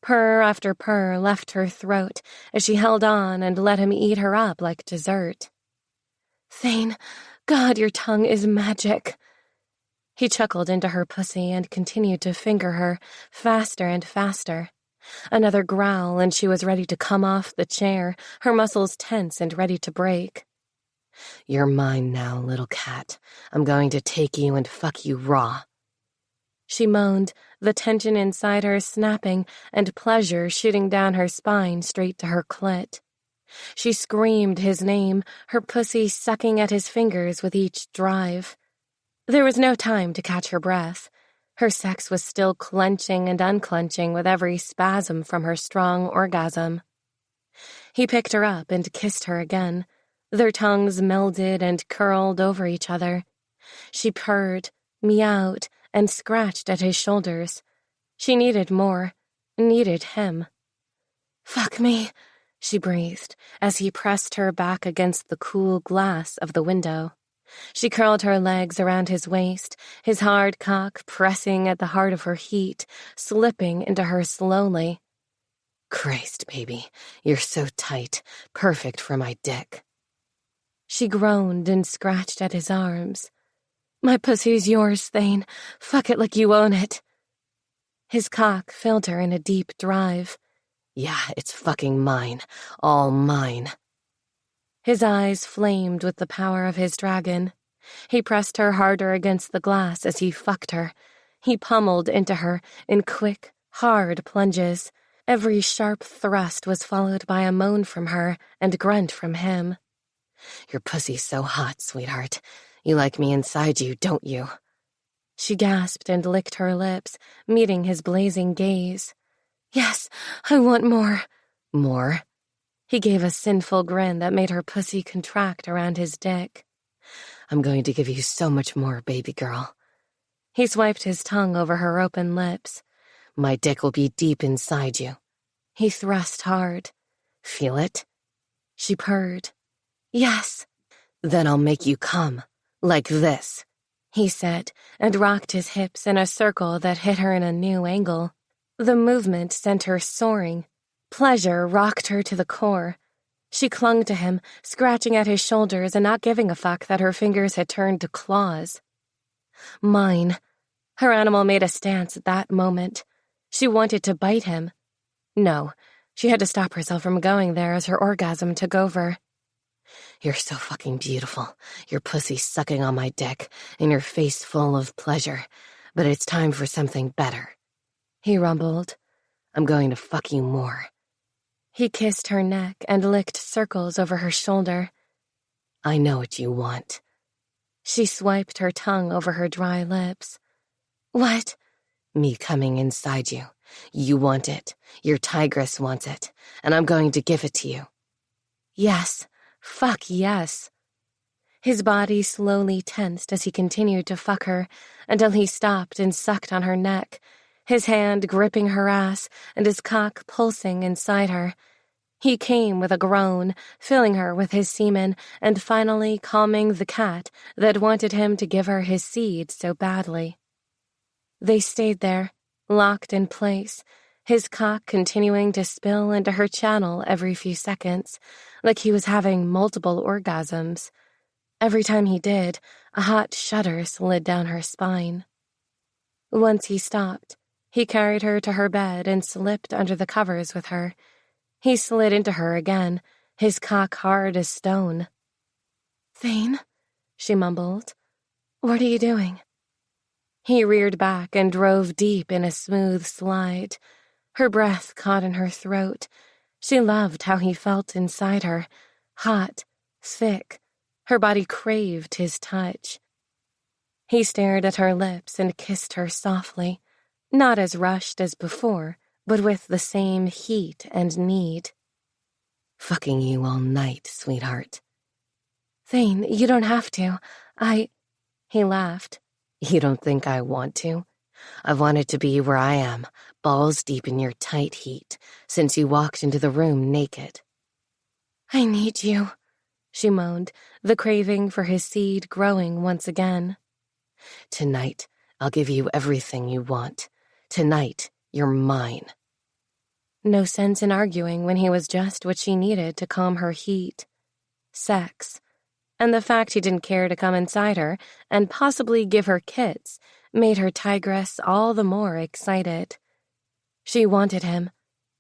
Purr after purr left her throat as she held on and let him eat her up like dessert. Thane, God, your tongue is magic. He chuckled into her pussy and continued to finger her, faster and faster. Another growl, and she was ready to come off the chair, her muscles tense and ready to break. You're mine now, little cat. I'm going to take you and fuck you raw. She moaned, the tension inside her snapping and pleasure shooting down her spine straight to her clit. She screamed his name, her pussy sucking at his fingers with each drive. There was no time to catch her breath. Her sex was still clenching and unclenching with every spasm from her strong orgasm. He picked her up and kissed her again. Their tongues melded and curled over each other. She purred, meowed, and scratched at his shoulders. She needed more, needed him. "Fuck me," she breathed as he pressed her back against the cool glass of the window. She curled her legs around his waist, his hard cock pressing at the heart of her heat, slipping into her slowly. "Christ, baby, you're so tight, perfect for my dick." She groaned and scratched at his arms. "My pussy's yours, Thane. Fuck it like you own it." His cock filled her in a deep drive. "Yeah, it's fucking mine. All mine." His eyes flamed with the power of his dragon. He pressed her harder against the glass as he fucked her. He pummeled into her in quick, hard plunges. Every sharp thrust was followed by a moan from her and a grunt from him. "Your pussy's so hot, sweetheart. You like me inside you, don't you?" She gasped and licked her lips, meeting his blazing gaze. "Yes, I want more." "More?" He gave a sinful grin that made her pussy contract around his dick. "I'm going to give you so much more, baby girl." He swiped his tongue over her open lips. "My dick will be deep inside you." He thrust hard. "Feel it?" She purred. "Yes." "Then I'll make you come. Like this," he said, and rocked his hips in a circle that hit her in a new angle. The movement sent her soaring. Pleasure rocked her to the core. She clung to him, scratching at his shoulders and not giving a fuck that her fingers had turned to claws. Mine. Her animal made a stance at that moment. She wanted to bite him. No, she had to stop herself from going there as her orgasm took over. "You're so fucking beautiful. Your pussy sucking on my dick, and your face full of pleasure. But it's time for something better," he rumbled. "I'm going to fuck you more." He kissed her neck and licked circles over her shoulder. "I know what you want." She swiped her tongue over her dry lips. "What?" "Me coming inside you. You want it. Your tigress wants it. And I'm going to give it to you." "Yes. Fuck yes." His body slowly tensed as he continued to fuck her until he stopped and sucked on her neck, his hand gripping her ass and his cock pulsing inside her. He came with a groan, filling her with his semen and finally calming the cat that wanted him to give her his seed so badly. They stayed there, locked in place, his cock continuing to spill into her channel every few seconds, like he was having multiple orgasms. Every time he did, a hot shudder slid down her spine. Once he stopped, he carried her to her bed and slipped under the covers with her. He slid into her again, his cock hard as stone. "Thane," she mumbled, "what are you doing?" He reared back and drove deep in a smooth slide. Her breath caught in her throat. She loved how he felt inside her, hot, thick. Her body craved his touch. He stared at her lips and kissed her softly, not as rushed as before, but with the same heat and need. "Fucking you all night, sweetheart." "Thane, you don't have to. He laughed. "You don't think I want to? I've wanted to be where I am, balls deep in your tight heat, since you walked into the room naked." "I need you," she moaned, the craving for his seed growing once again. "Tonight, I'll give you everything you want. Tonight, you're mine." No sense in arguing when he was just what she needed to calm her heat. Sex. And the fact he didn't care to come inside her and possibly give her kits made her tigress all the more excited. She wanted him,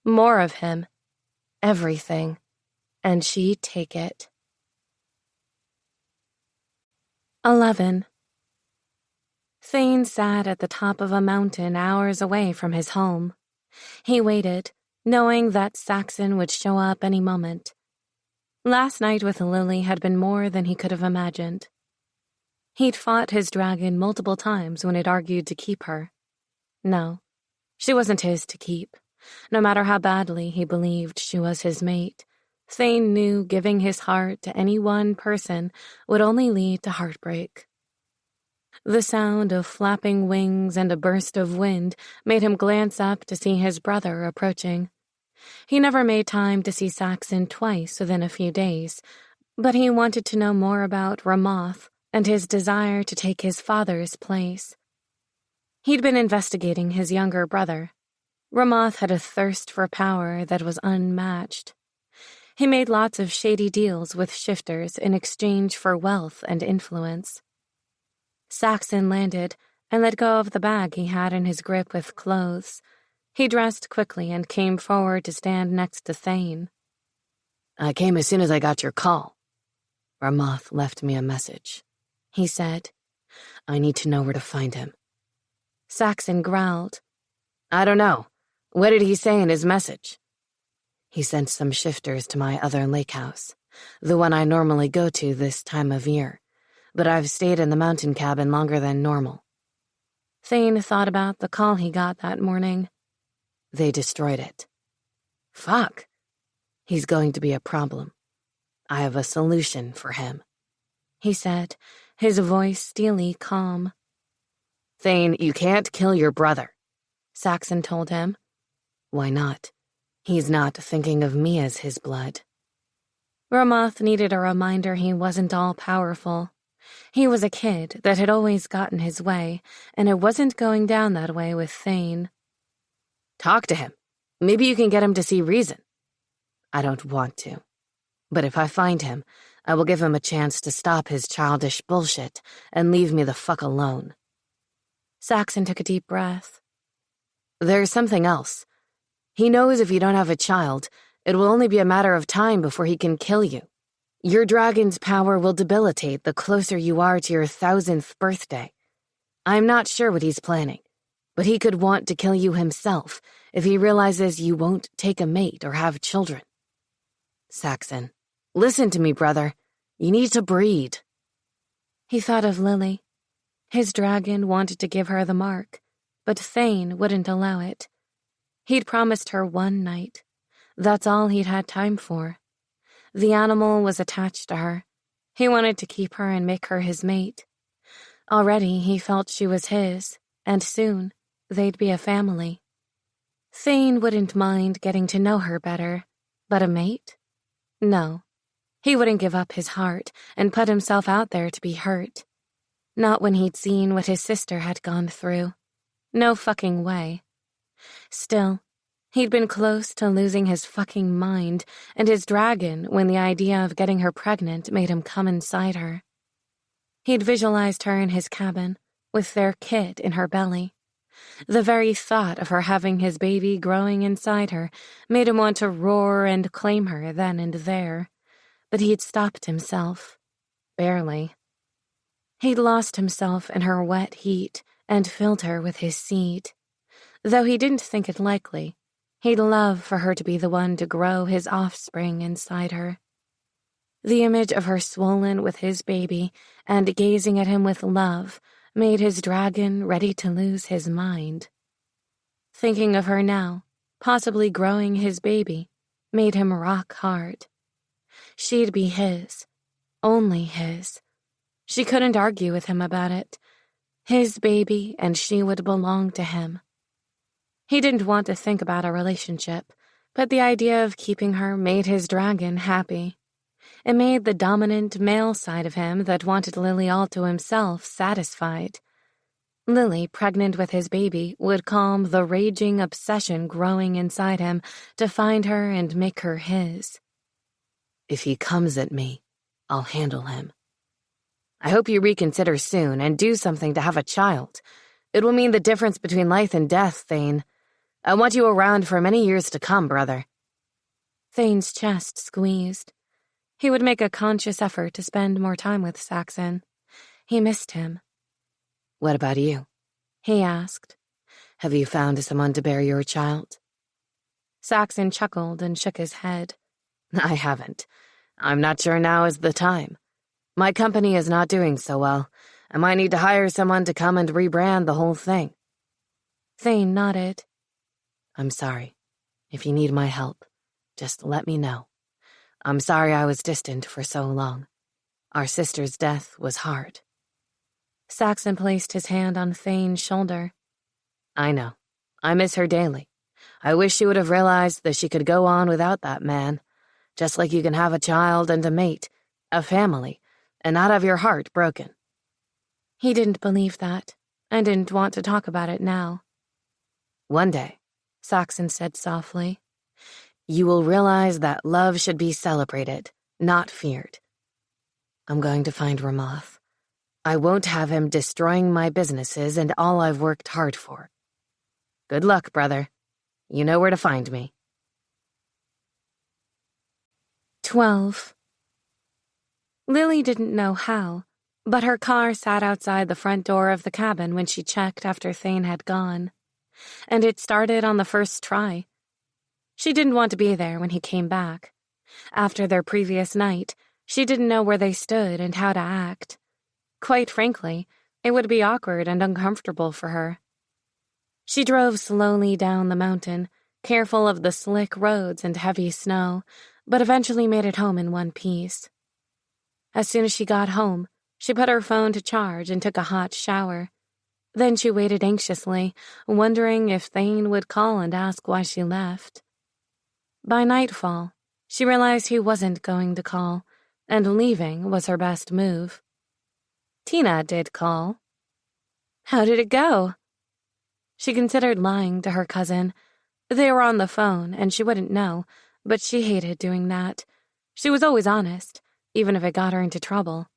more of him, everything, and she'd take it. 11. Thane sat at the top of a mountain hours away from his home. He waited, knowing that Saxon would show up any moment. Last night with Lily had been more than he could have imagined. He'd fought his dragon multiple times when it argued to keep her. No, she wasn't his to keep. No matter how badly he believed she was his mate, Thane knew giving his heart to any one person would only lead to heartbreak. The sound of flapping wings and a burst of wind made him glance up to see his brother approaching. He never made time to see Saxon twice within a few days, but he wanted to know more about Ramoth and his desire to take his father's place. He'd been investigating his younger brother. Ramoth had a thirst for power that was unmatched. He made lots of shady deals with shifters in exchange for wealth and influence. Saxon landed and let go of the bag he had in his grip with clothes. He dressed quickly and came forward to stand next to Thane. "I came as soon as I got your call. Ramoth left me a message," he said. "I need to know where to find him." Saxon growled. "I don't know. What did he say in his message?" "He sent some shifters to my other lake house, the one I normally go to this time of year, but I've stayed in the mountain cabin longer than normal." Thane thought about the call he got that morning. "They destroyed it." "Fuck. He's going to be a problem. I have a solution for him," he said, his voice steely calm. "Thane, you can't kill your brother," Saxon told him. "Why not? He's not thinking of me as his blood." Ramoth needed a reminder he wasn't all-powerful. He was a kid that had always gotten his way, and it wasn't going down that way with Thane. "Talk to him. Maybe you can get him to see reason." "I don't want to. But if I find him, I will give him a chance to stop his childish bullshit and leave me the fuck alone." Saxon took a deep breath. "There's something else. He knows if you don't have a child, it will only be a matter of time before he can kill you. Your dragon's power will debilitate the closer you are to your 1000th birthday. I'm not sure what he's planning, but he could want to kill you himself if he realizes you won't take a mate or have children. Saxon, listen to me, brother. You need to breed." He thought of Lily. His dragon wanted to give her the mark, but Thane wouldn't allow it. He'd promised her one night. That's all he'd had time for. The animal was attached to her. He wanted to keep her and make her his mate. Already he felt she was his, and soon they'd be a family. Thane wouldn't mind getting to know her better, but a mate? No. He wouldn't give up his heart and put himself out there to be hurt. Not when he'd seen what his sister had gone through. No fucking way. Still, he'd been close to losing his fucking mind and his dragon when the idea of getting her pregnant made him come inside her. He'd visualized her in his cabin, with their kid in her belly. The very thought of her having his baby growing inside her made him want to roar and claim her then and there. But he'd stopped himself. Barely. He'd lost himself in her wet heat and filled her with his seed. Though he didn't think it likely, he'd love for her to be the one to grow his offspring inside her. The image of her swollen with his baby and gazing at him with love made his dragon ready to lose his mind. Thinking of her now, possibly growing his baby, made him rock hard. She'd be his, only his. She couldn't argue with him about it. His baby, and she would belong to him. He didn't want to think about a relationship, but the idea of keeping her made his dragon happy. It made the dominant male side of him that wanted Lily all to himself satisfied. Lily, pregnant with his baby, would calm the raging obsession growing inside him to find her and make her his. "If he comes at me, I'll handle him. I hope you reconsider soon and do something to have a child. It will mean the difference between life and death, Thane. I want you around for many years to come, brother." Thane's chest squeezed. He would make a conscious effort to spend more time with Saxon. He missed him. "What about you?" he asked. "Have you found someone to bear your child?" Saxon chuckled and shook his head. "I haven't. I'm not sure now is the time. My company is not doing so well, I might need to hire someone to come and rebrand the whole thing." Thane nodded. "I'm sorry. If you need my help, just let me know. I'm sorry I was distant for so long. Our sister's death was hard." Saxon placed his hand on Thane's shoulder. "I know. I miss her daily. I wish she would have realized that she could go on without that man, just like you can have a child and a mate, a family, and not have your heart broken." He didn't believe that, and didn't want to talk about it now. "One day," Saxon said softly, "you will realize that love should be celebrated, not feared. I'm going to find Ramoth. I won't have him destroying my businesses and all I've worked hard for. Good luck, brother. You know where to find me." 12. Lily didn't know how, but her car sat outside the front door of the cabin when she checked after Thane had gone, and it started on the first try. She didn't want to be there when he came back. After their previous night, she didn't know where they stood and how to act. Quite frankly, it would be awkward and uncomfortable for her. She drove slowly down the mountain, careful of the slick roads and heavy snow, but eventually made it home in one piece. As soon as she got home, she put her phone to charge and took a hot shower. Then she waited anxiously, wondering if Thane would call and ask why she left. By nightfall, she realized he wasn't going to call, and leaving was her best move. Tina did call. How did it go? She considered lying to her cousin. They were on the phone, and she wouldn't know, but she hated doing that. She was always honest, even if it got her into trouble.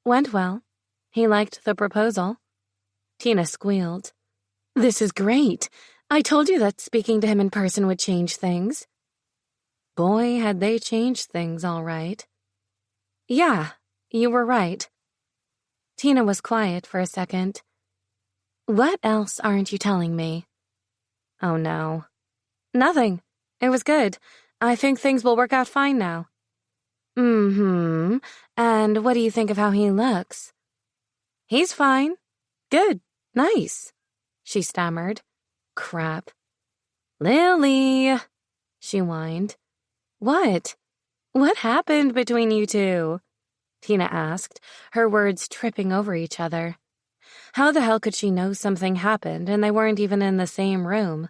Went well. He liked the proposal. Tina squealed. This is great. I told you that speaking to him in person would change things. Boy, had they changed things all right. Yeah, you were right. Tina was quiet for a second. What else aren't you telling me? Oh, no. Nothing. It was good. I think things will work out fine now. Mm-hmm. And what do you think of how he looks? He's fine. Good. Nice. She stammered. Crap. Lily, she whined. What? What happened between you two? Tina asked, her words tripping over each other. How the hell could she know something happened and they weren't even in the same room?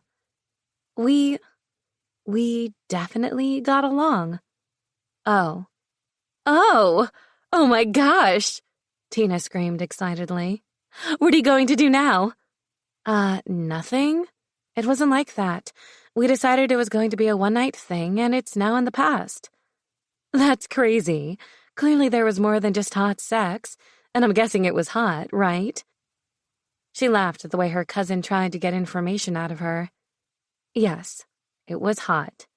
We definitely got along. Oh. Oh! Oh my gosh! Tina screamed excitedly. What are you going to do now? Nothing. It wasn't like that. We decided it was going to be a one-night thing, and it's now in the past. That's crazy. Clearly there was more than just hot sex, and I'm guessing it was hot, right? She laughed at the way her cousin tried to get information out of her. Yes, it was hot.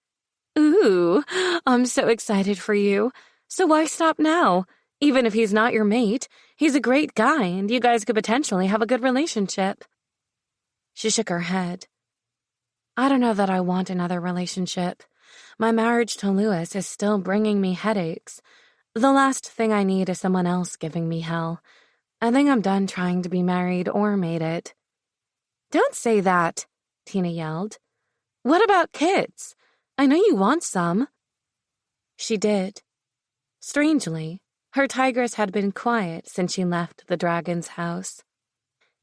Ooh, I'm so excited for you. So why stop now? Even if he's not your mate, he's a great guy, and you guys could potentially have a good relationship. She shook her head. I don't know that I want another relationship. My marriage to Lewis is still bringing me headaches. The last thing I need is someone else giving me hell. I think I'm done trying to be married or made it. Don't say that, Tina yelled. What about kids? I know you want some. She did. Strangely, her tigress had been quiet since she left the dragon's house.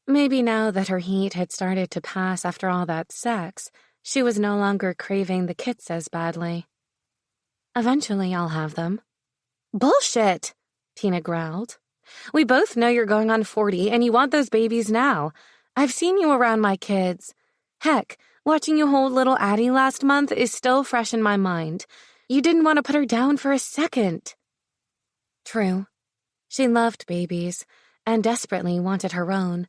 Maybe now that her heat had started to pass after all that sex, she was no longer craving the kits as badly. Eventually I'll have them. Bullshit, Tina growled. We both know you're going on 40 and you want those babies now. I've seen you around my kids. Heck, watching you hold little Addie last month is still fresh in my mind. You didn't want to put her down for a second. True. She loved babies and desperately wanted her own,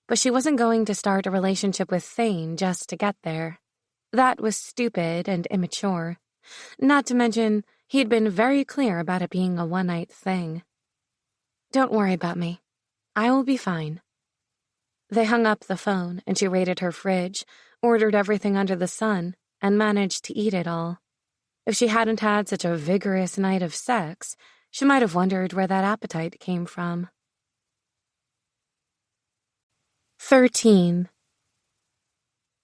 but she wasn't going to start a relationship with Thane just to get there. That was stupid and immature. Not to mention, he'd been very clear about it being a one-night thing. Don't worry about me. I will be fine. They hung up the phone and she raided her fridge, ordered everything under the sun, and managed to eat it all. If she hadn't had such a vigorous night of sex, she might have wondered where that appetite came from. 13.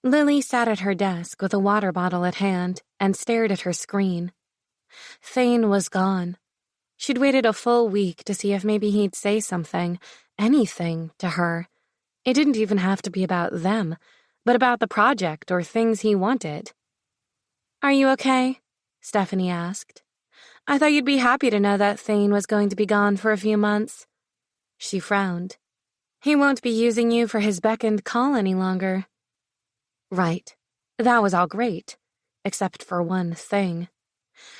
Lily sat at her desk with a water bottle at hand and stared at her screen. Thane was gone. She'd waited a full week to see if maybe he'd say something, anything, to her. It didn't even have to be about them, but about the project or things he wanted. "Are you okay?" Stephanie asked. "I thought you'd be happy to know that Thane was going to be gone for a few months." She frowned. "He won't be using you for his beck and call any longer." Right. That was all great, except for one thing.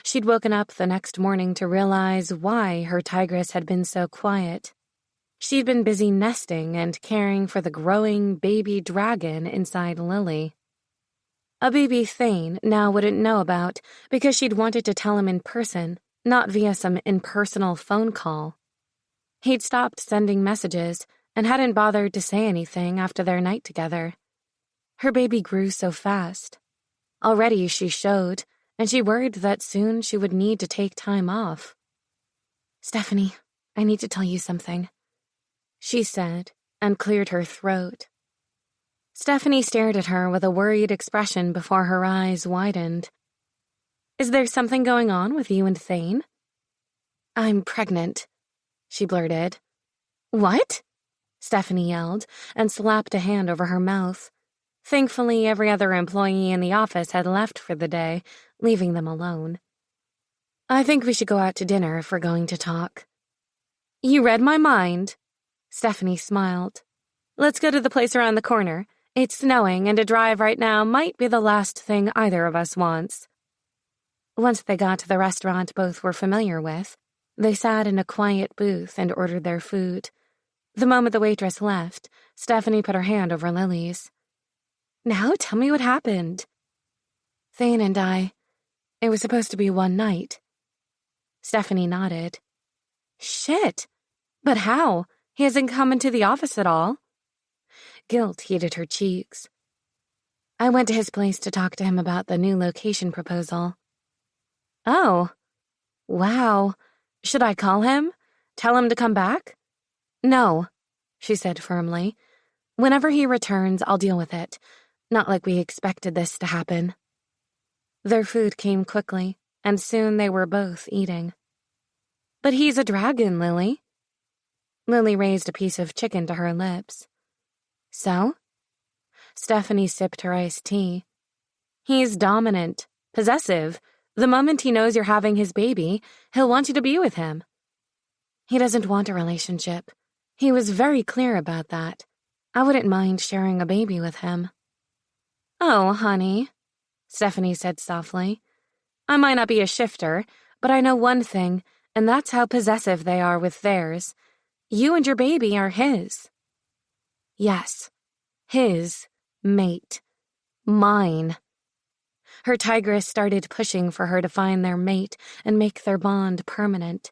She'd woken up the next morning to realize why her tigress had been so quiet. She'd been busy nesting and caring for the growing baby dragon inside Lily. A baby Thane now wouldn't know about because she'd wanted to tell him in person, not via some impersonal phone call. He'd stopped sending messages and hadn't bothered to say anything after their night together. Her baby grew so fast. Already she showed, and she worried that soon she would need to take time off. "Stephanie, I need to tell you something," she said, and cleared her throat. Stephanie stared at her with a worried expression before her eyes widened. "Is there something going on with you and Thane?" "I'm pregnant," she blurted. "What?" Stephanie yelled, and slapped a hand over her mouth. Thankfully, every other employee in the office had left for the day, leaving them alone. "I think we should go out to dinner if we're going to talk." "You read my mind." Stephanie smiled. "Let's go to the place around the corner. It's snowing, and a drive right now might be the last thing either of us wants." Once they got to the restaurant both were familiar with, they sat in a quiet booth and ordered their food. The moment the waitress left, Stephanie put her hand over Lily's. "Now tell me what happened." "Thane and it was supposed to be one night." Stephanie nodded. "Shit! But how? He hasn't come into the office at all." Guilt heated her cheeks. "I went to his place to talk to him about the new location proposal." "Oh. Wow. Should I call him? Tell him to come back?" "No," she said firmly. "Whenever he returns, I'll deal with it. Not like we expected this to happen." Their food came quickly, and soon they were both eating. "But he's a dragon, Lily." Lily raised a piece of chicken to her lips. "So?" Stephanie sipped her iced tea. "He's dominant, possessive. The moment he knows you're having his baby, he'll want you to be with him." "He doesn't want a relationship. He was very clear about that. I wouldn't mind sharing a baby with him." "Oh, honey," Stephanie said softly. "I might not be a shifter, but I know one thing, and that's how possessive they are with theirs. You and your baby are his." Yes, his mate. Mine. Her tigress started pushing for her to find their mate and make their bond permanent.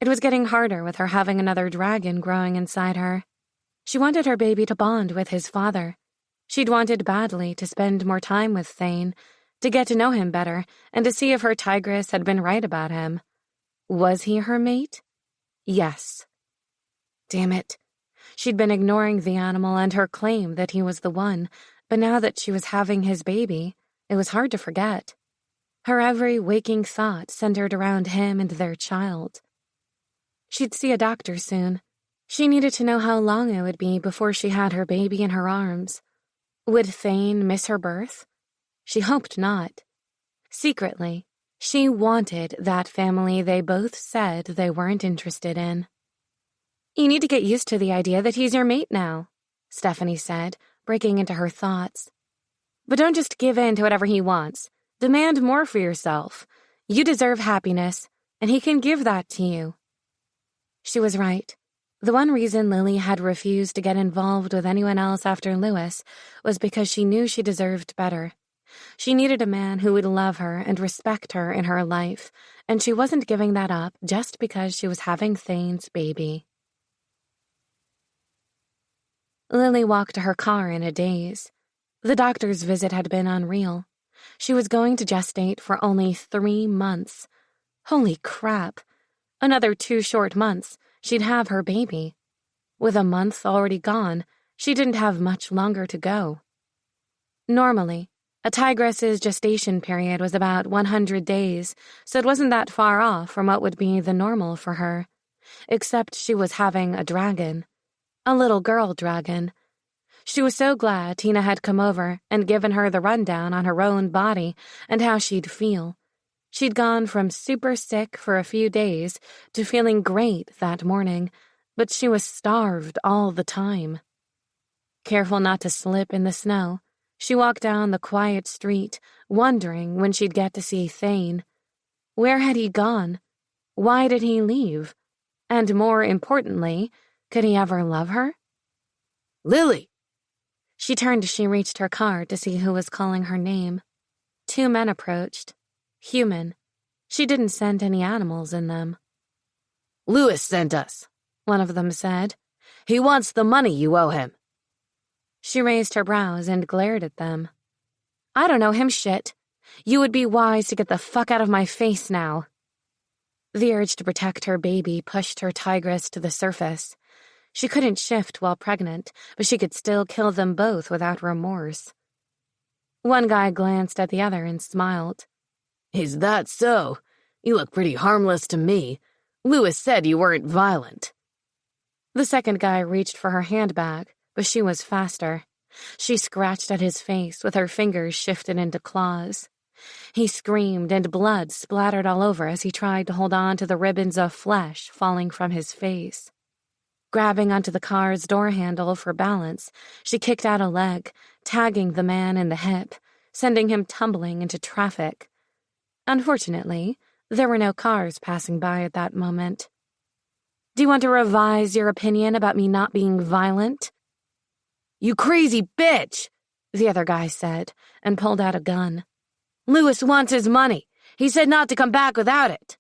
It was getting harder with her having another dragon growing inside her. She wanted her baby to bond with his father. She'd wanted badly to spend more time with Thane, to get to know him better, and to see if her tigress had been right about him. Was he her mate? Yes. Damn it. She'd been ignoring the animal and her claim that he was the one, but now that she was having his baby, it was hard to forget. Her every waking thought centered around him and their child. She'd see a doctor soon. She needed to know how long it would be before she had her baby in her arms. Would Thane miss her birth? She hoped not. Secretly, she wanted that family they both said they weren't interested in. "You need to get used to the idea that he's your mate now," Stephanie said, breaking into her thoughts. "But don't just give in to whatever he wants. Demand more for yourself. You deserve happiness, and he can give that to you." She was right. The one reason Lily had refused to get involved with anyone else after Lewis was because she knew she deserved better. She needed a man who would love her and respect her in her life, and she wasn't giving that up just because she was having Thane's baby. Lily walked to her car in a daze. The doctor's visit had been unreal. She was going to gestate for only 3 months. Holy crap. Another 2 short months, she'd have her baby. With a month already gone, She didn't have much longer to go. Normally, a tigress's gestation period was about 100 days, so it wasn't that far off from what would be the normal for her. Except she was having a dragon. A little girl dragon. She was so glad Tina had come over and given her the rundown on her own body and how she'd feel. She'd gone from super sick for a few days to feeling great that morning, but she was starved all the time. Careful not to slip in the snow, she walked down the quiet street, wondering when she'd get to see Thane. Where had he gone? Why did he leave? And more importantly, could he ever love her? Lily! She turned as she reached her car to see who was calling her name. 2 men approached. Human. She didn't send any animals in them. Lewis sent us, one of them said. He wants the money you owe him. She raised her brows and glared at them. I don't know him shit. You would be wise to get the fuck out of my face now. The urge to protect her baby pushed her tigress to the surface. She couldn't shift while pregnant, but she could still kill them both without remorse. One guy glanced at the other and smiled. Is that so? You look pretty harmless to me. Lewis said you weren't violent. The second guy reached for her handbag, but she was faster. She scratched at his face with her fingers shifted into claws. He screamed and blood splattered all over as he tried to hold on to the ribbons of flesh falling from his face. Grabbing onto the car's door handle for balance, she kicked out a leg, tagging the man in the hip, sending him tumbling into traffic. Unfortunately, there were no cars passing by at that moment. Do you want to revise your opinion about me not being violent? You crazy bitch, the other guy said, and pulled out a gun. Lewis wants his money. He said not to come back without it.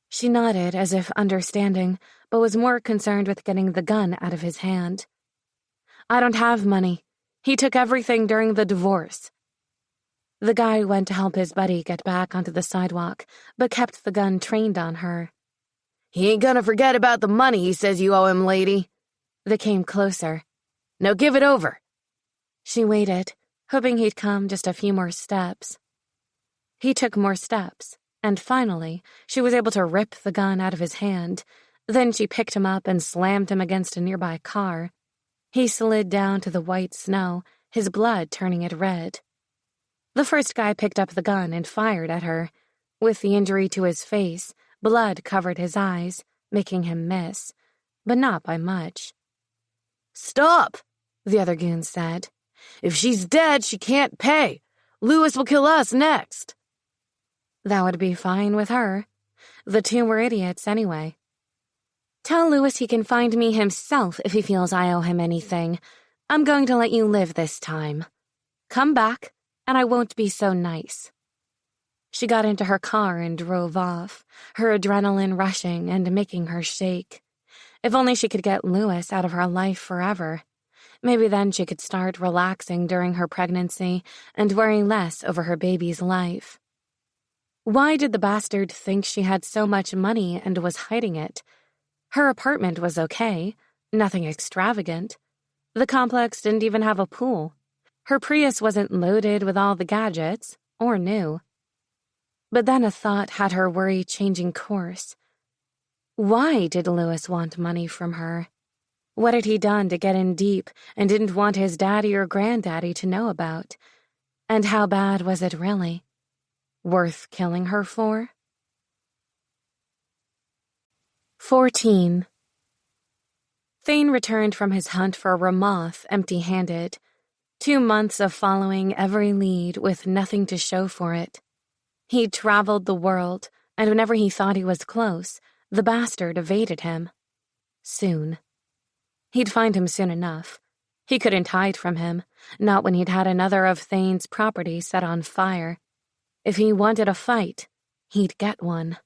She nodded as if understanding, but was more concerned with getting the gun out of his hand. I don't have money. He took everything during the divorce. The guy went to help his buddy get back onto the sidewalk, but kept the gun trained on her. He ain't gonna forget about the money he says you owe him, lady. They came closer. Now give it over. She waited, hoping he'd come just a few more steps. He took more steps, and finally, she was able to rip the gun out of his hand. Then she picked him up and slammed him against a nearby car. He slid down to the white snow, his blood turning it red. The first guy picked up the gun and fired at her. With the injury to his face, blood covered his eyes, making him miss, but not by much. Stop, the other goon said. If she's dead, she can't pay. Lewis will kill us next. That would be fine with her. The two were idiots anyway. Tell Lewis he can find me himself if he feels I owe him anything. I'm going to let you live this time. Come back, and I won't be so nice. She got into her car and drove off, her adrenaline rushing and making her shake. If only she could get Lewis out of her life forever. Maybe then she could start relaxing during her pregnancy and worry less over her baby's life. Why did the bastard think she had so much money and was hiding it? Her apartment was okay, nothing extravagant. The complex didn't even have a pool. Her Prius wasn't loaded with all the gadgets, or new. But then a thought had her worry changing course. Why did Lewis want money from her? What had he done to get in deep and didn't want his daddy or granddaddy to know about? And how bad was it really? Worth killing her for? 14. Thane returned from his hunt for Ramoth empty-handed. 2 months of following every lead with nothing to show for it. He'd traveled the world, and whenever he thought he was close, the bastard evaded him. Soon. He'd find him soon enough. He couldn't hide from him, not when he'd had another of Thane's property set on fire. If he wanted a fight, he'd get one.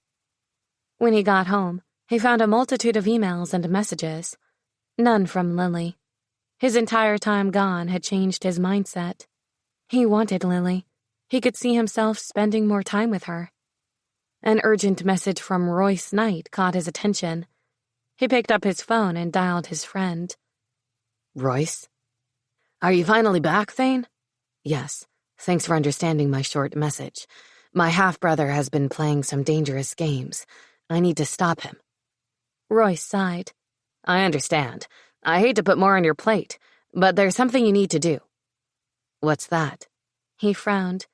When he got home, he found a multitude of emails and messages. None from Lily. His entire time gone had changed his mindset. He wanted Lily. He could see himself spending more time with her. An urgent message from Royce Knight caught his attention. He picked up his phone and dialed his friend. Royce? Are you finally back, Thane? Yes. Thanks for understanding my short message. My half-brother has been playing some dangerous games. I need to stop him. Royce sighed. I understand. I hate to put more on your plate, but there's something you need to do. What's that? He frowned.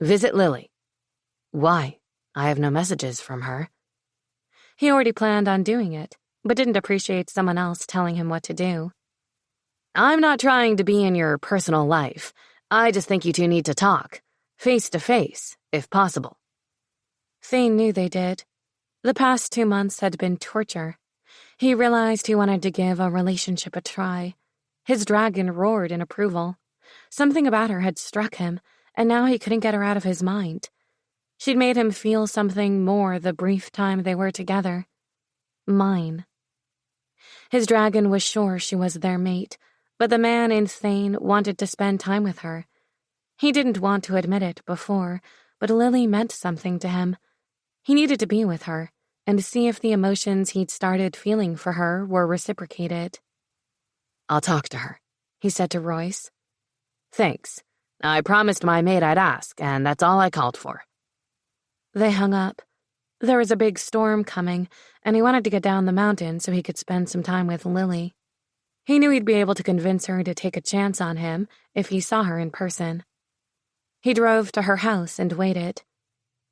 Visit Lily. Why? I have no messages from her. He already planned on doing it, but didn't appreciate someone else telling him what to do. I'm not trying to be in your personal life. I just think you two need to talk. Face to face, if possible. Thane knew they did. The past 2 months had been torture. He realized he wanted to give a relationship a try. His dragon roared in approval. Something about her had struck him, and now he couldn't get her out of his mind. She'd made him feel something more the brief time they were together. Mine. His dragon was sure she was their mate, but the man in Thane wanted to spend time with her. He didn't want to admit it before, but Lily meant something to him. He needed to be with her and see if the emotions he'd started feeling for her were reciprocated. I'll talk to her, he said to Royce. Thanks. I promised my mate I'd ask, and that's all I called for. They hung up. There was a big storm coming, and he wanted to get down the mountain so he could spend some time with Lily. He knew he'd be able to convince her to take a chance on him if he saw her in person. He drove to her house and waited.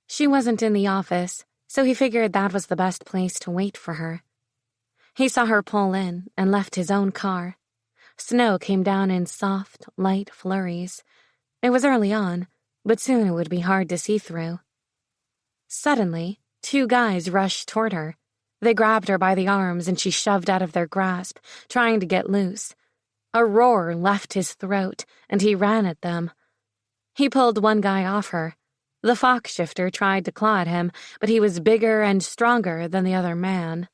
She wasn't in the office, so he figured that was the best place to wait for her. He saw her pull in and left his own car. Snow came down in soft, light flurries. It was early on, but soon it would be hard to see through. Suddenly, 2 guys rushed toward her. They grabbed her by the arms and she shoved out of their grasp, trying to get loose. A roar left his throat and he ran at them. He pulled one guy off her. The fox shifter tried to claw at him, but he was bigger and stronger than the other man.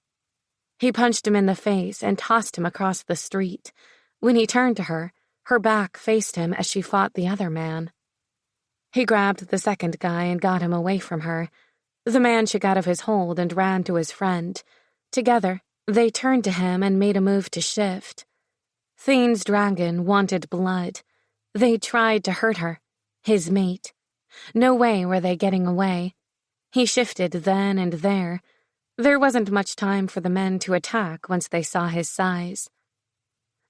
He punched him in the face and tossed him across the street. When he turned to her, her back faced him as she fought the other man. He grabbed the second guy and got him away from her. The man shook out of his hold and ran to his friend. Together, they turned to him and made a move to shift. Thane's dragon wanted blood. They tried to hurt her, his mate. No way were they getting away. He shifted then and there. There wasn't much time for the men to attack once they saw his size.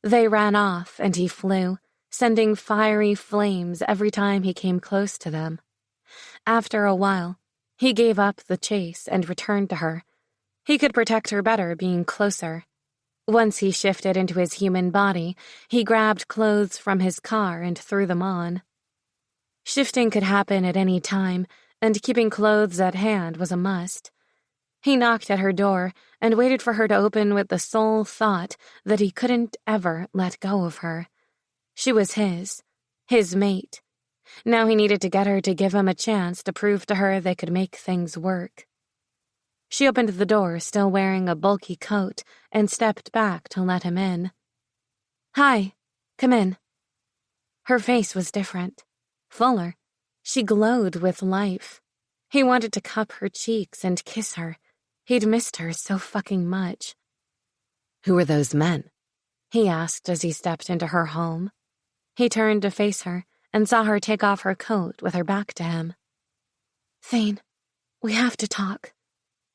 They ran off and he flew, sending fiery flames every time he came close to them. After a while, he gave up the chase and returned to her. He could protect her better being closer. Once he shifted into his human body, he grabbed clothes from his car and threw them on. Shifting could happen at any time, and keeping clothes at hand was a must. He knocked at her door and waited for her to open with the sole thought that he couldn't ever let go of her. She was his mate. Now he needed to get her to give him a chance to prove to her they could make things work. She opened the door, still wearing a bulky coat, and stepped back to let him in. "Hi, come in." Her face was different, fuller. She glowed with life. He wanted to cup her cheeks and kiss her. He'd missed her so fucking much. "Who are those men?" he asked as he stepped into her home. He turned to face her and saw her take off her coat with her back to him. "Thane, we have to talk,"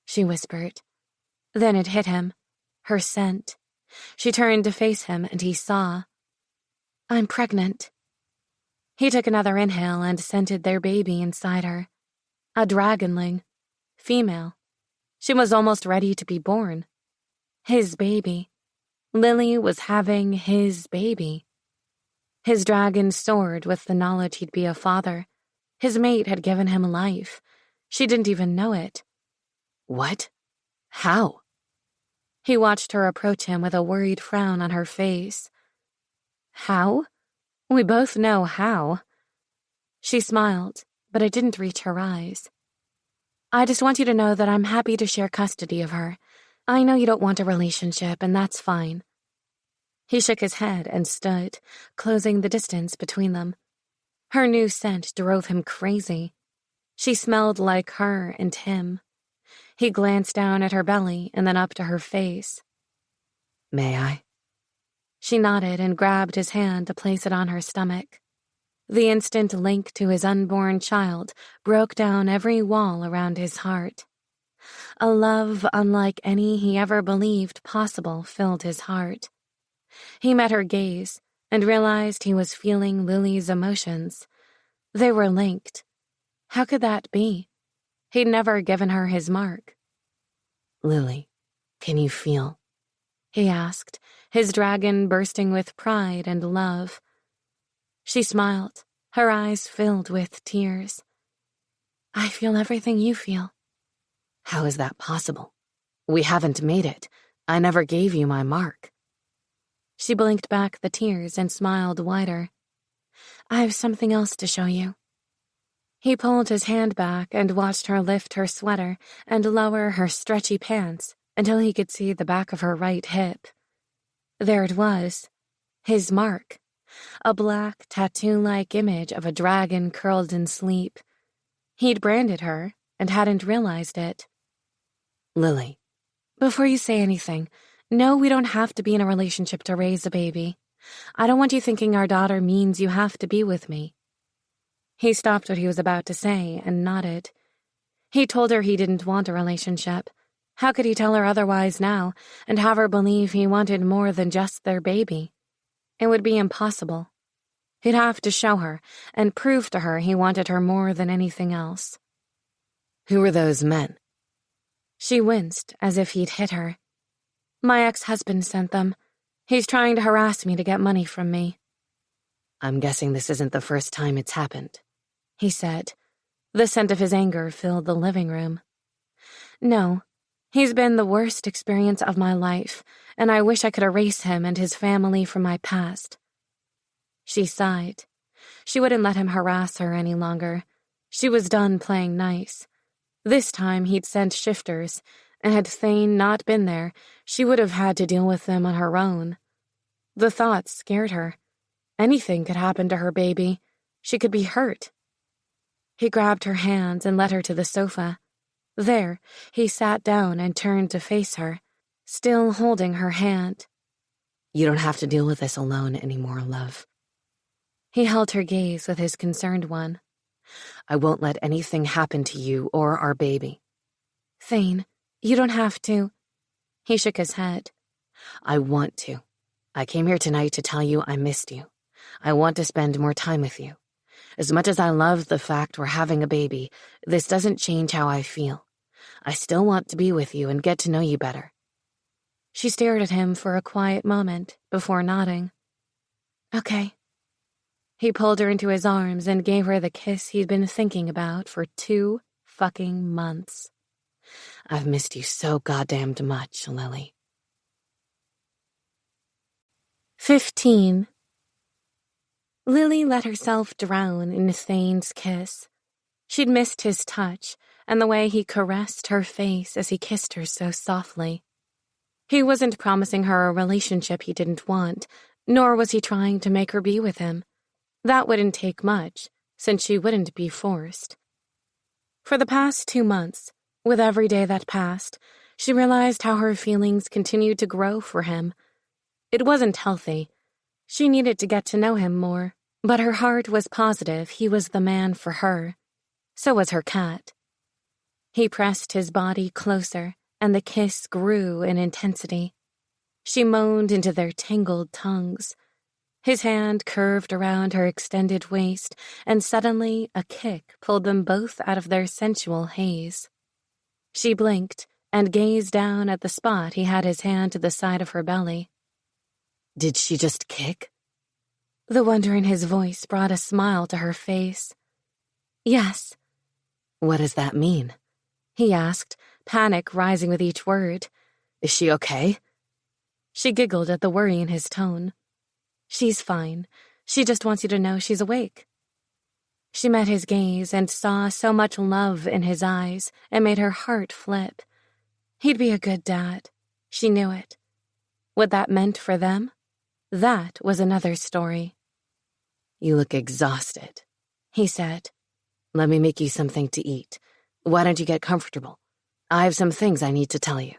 she whispered. Then it hit him, her scent. She turned to face him and he saw. "I'm pregnant." He took another inhale and scented their baby inside her. A dragonling, female. She was almost ready to be born. His baby. Lily was having his baby. His dragon soared with the knowledge he'd be a father. His mate had given him life. She didn't even know it. What? How? He watched her approach him with a worried frown on her face. How? We both know how. She smiled, but it didn't reach her eyes. I just want you to know that I'm happy to share custody of her. I know you don't want a relationship, and that's fine. He shook his head and stood, closing the distance between them. Her new scent drove him crazy. She smelled like her and him. He glanced down at her belly and then up to her face. May I? She nodded and grabbed his hand to place it on her stomach. The instant link to his unborn child broke down every wall around his heart. A love unlike any he ever believed possible filled his heart. He met her gaze and realized he was feeling Lily's emotions. They were linked. How could that be? He'd never given her his mark. Lily, can you feel? He asked, his dragon bursting with pride and love. She smiled, her eyes filled with tears. I feel everything you feel. How is that possible? We haven't made it. I never gave you my mark. She blinked back the tears and smiled wider. I have something else to show you. He pulled his hand back and watched her lift her sweater and lower her stretchy pants until he could see the back of her right hip. There it was, his mark, a black tattoo-like image of a dragon curled in sleep. He'd branded her and hadn't realized it. Lily. Before you say anything, no, we don't have to be in a relationship to raise a baby. I don't want you thinking our daughter means you have to be with me. He stopped what he was about to say and nodded. He told her he didn't want a relationship. How could he tell her otherwise now and have her believe he wanted more than just their baby? It would be impossible. He'd have to show her and prove to her he wanted her more than anything else. Who were those men? She winced as if he'd hit her. My ex-husband sent them. He's trying to harass me to get money from me. I'm guessing this isn't the first time it's happened, he said. The scent of his anger filled the living room. No, he's been the worst experience of my life, and I wish I could erase him and his family from my past. She sighed. She wouldn't let him harass her any longer. She was done playing nice. This time he'd sent shifters, and had Thane not been there, she would have had to deal with them on her own. The thought scared her. Anything could happen to her baby. She could be hurt. He grabbed her hands and led her to the sofa. There, he sat down and turned to face her, still holding her hand. You don't have to deal with this alone anymore, love. He held her gaze with his concerned one. I won't let anything happen to you or our baby. Thane, you don't have to. He shook his head. I want to. I came here tonight to tell you I missed you. I want to spend more time with you. As much as I love the fact we're having a baby, this doesn't change how I feel. I still want to be with you and get to know you better. She stared at him for a quiet moment before nodding. Okay. He pulled her into his arms and gave her the kiss he'd been thinking about for 2 fucking months. I've missed you so goddamned much, Lily. 15. Lily let herself drown in Thane's kiss. She'd missed his touch and the way he caressed her face as he kissed her so softly. He wasn't promising her a relationship he didn't want, nor was he trying to make her be with him. That wouldn't take much, since she wouldn't be forced. For the past 2 months, with every day that passed, she realized how her feelings continued to grow for him. It wasn't healthy. She needed to get to know him more, but her heart was positive he was the man for her. So was her cat. He pressed his body closer, and the kiss grew in intensity. She moaned into their tangled tongues. His hand curved around her extended waist, and suddenly a kick pulled them both out of their sensual haze. She blinked and gazed down at the spot he had his hand to the side of her belly. Did she just kick? The wonder in his voice brought a smile to her face. Yes. What does that mean? He asked, panic rising with each word. Is she okay? She giggled at the worry in his tone. She's fine. She just wants you to know she's awake. She met his gaze and saw so much love in his eyes it made her heart flip. He'd be a good dad. She knew it. What that meant for them? That was another story. You look exhausted, he said. Let me make you something to eat. Why don't you get comfortable? I have some things I need to tell you.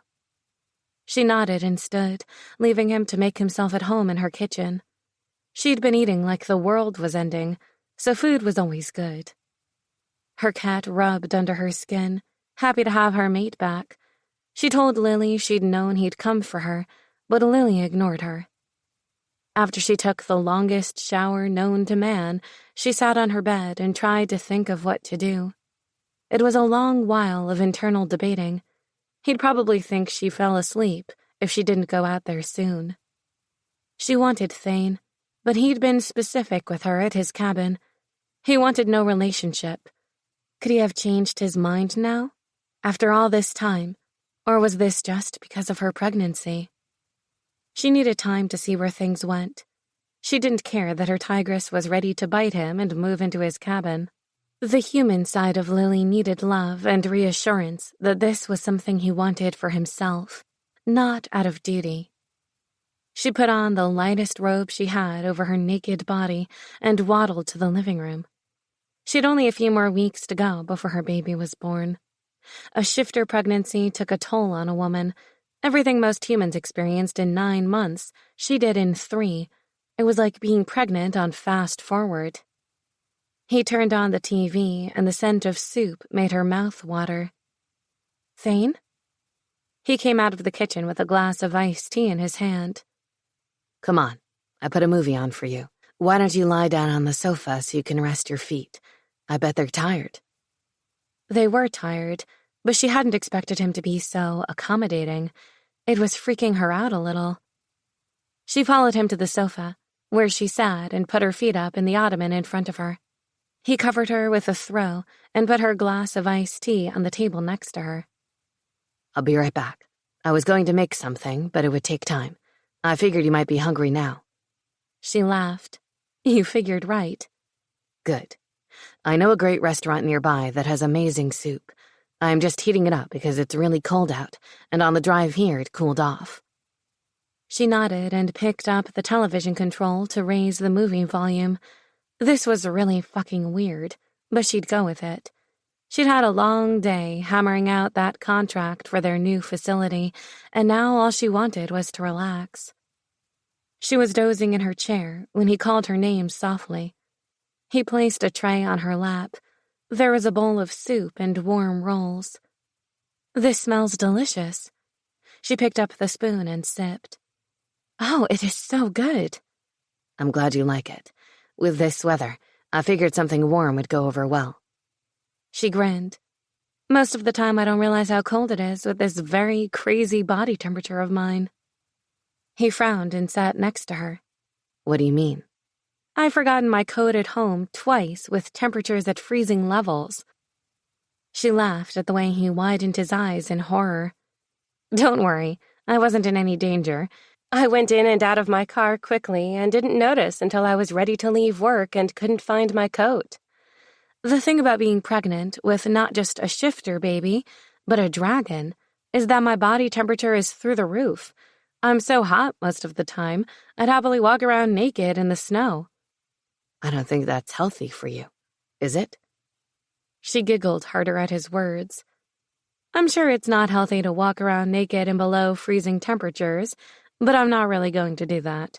She nodded and stood, leaving him to make himself at home in her kitchen. She'd been eating like the world was ending, so food was always good. Her cat rubbed under her skin, happy to have her mate back. She told Lily she'd known he'd come for her, but Lily ignored her. After she took the longest shower known to man, she sat on her bed and tried to think of what to do. It was a long while of internal debating. He'd probably think she fell asleep if she didn't go out there soon. She wanted Thane, but he'd been specific with her at his cabin. He wanted no relationship. Could he have changed his mind now, after all this time, or was this just because of her pregnancy? She needed time to see where things went. She didn't care that her tigress was ready to bite him and move into his cabin. The human side of Lily needed love and reassurance that this was something he wanted for himself, not out of duty. She put on the lightest robe she had over her naked body and waddled to the living room. She'd only a few more weeks to go before her baby was born. A shifter pregnancy took a toll on a woman. Everything most humans experienced in 9 months, she did in 3. It was like being pregnant on fast forward. He turned on the TV, and the scent of soup made her mouth water. Thane? He came out of the kitchen with a glass of iced tea in his hand. Come on, I put a movie on for you. Why don't you lie down on the sofa so you can rest your feet? I bet they're tired. They were tired, but she hadn't expected him to be so accommodating. It was freaking her out a little. She followed him to the sofa, where she sat and put her feet up in the ottoman in front of her. He covered her with a throw and put her glass of iced tea on the table next to her. I'll be right back. I was going to make something, but it would take time. I figured you might be hungry now. She laughed. You figured right. Good. I know a great restaurant nearby that has amazing soup. I'm just heating it up because it's really cold out, and on the drive here it cooled off. She nodded and picked up the television control to raise the movie volume. This was really fucking weird, but she'd go with it. She'd had a long day hammering out that contract for their new facility, and now all she wanted was to relax. She was dozing in her chair when he called her name softly. He placed a tray on her lap. There was a bowl of soup and warm rolls. This smells delicious. She picked up the spoon and sipped. Oh, it is so good. I'm glad you like it. With this weather, I figured something warm would go over well. She grinned. Most of the time I don't realize how cold it is with this very crazy body temperature of mine. He frowned and sat next to her. What do you mean? I've forgotten my coat at home twice with temperatures at freezing levels. She laughed at the way he widened his eyes in horror. Don't worry, I wasn't in any danger. I went in and out of my car quickly and didn't notice until I was ready to leave work and couldn't find my coat. The thing about being pregnant with not just a shifter baby, but a dragon, is that my body temperature is through the roof. I'm so hot most of the time, I'd happily walk around naked in the snow. I don't think that's healthy for you, is it? She giggled harder at his words. I'm sure it's not healthy to walk around naked in below freezing temperatures, but I'm not really going to do that.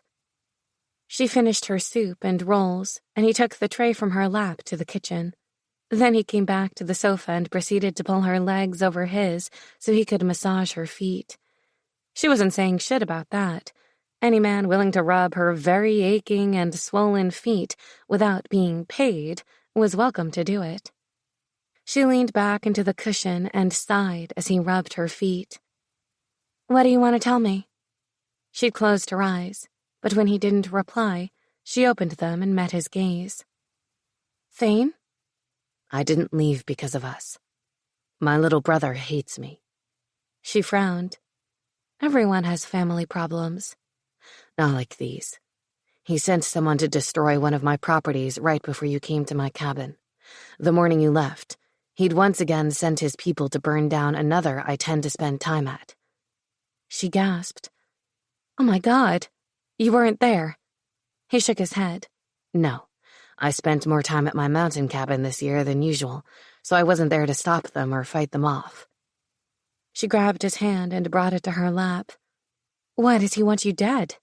She finished her soup and rolls, and he took the tray from her lap to the kitchen. Then he came back to the sofa and proceeded to pull her legs over his so he could massage her feet. She wasn't saying shit about that. Any man willing to rub her very aching and swollen feet without being paid was welcome to do it. She leaned back into the cushion and sighed as he rubbed her feet. What do you want to tell me? She'd closed her eyes, but when he didn't reply, she opened them and met his gaze. Thane? I didn't leave because of us. My little brother hates me. She frowned. Everyone has family problems. Not like these. He sent someone to destroy one of my properties right before you came to my cabin. The morning you left, he'd once again sent his people to burn down another I tend to spend time at. She gasped. Oh my God, you weren't there. He shook his head. No, I spent more time at my mountain cabin this year than usual, so I wasn't there to stop them or fight them off. She grabbed his hand and brought it to her lap. Why does he want you dead?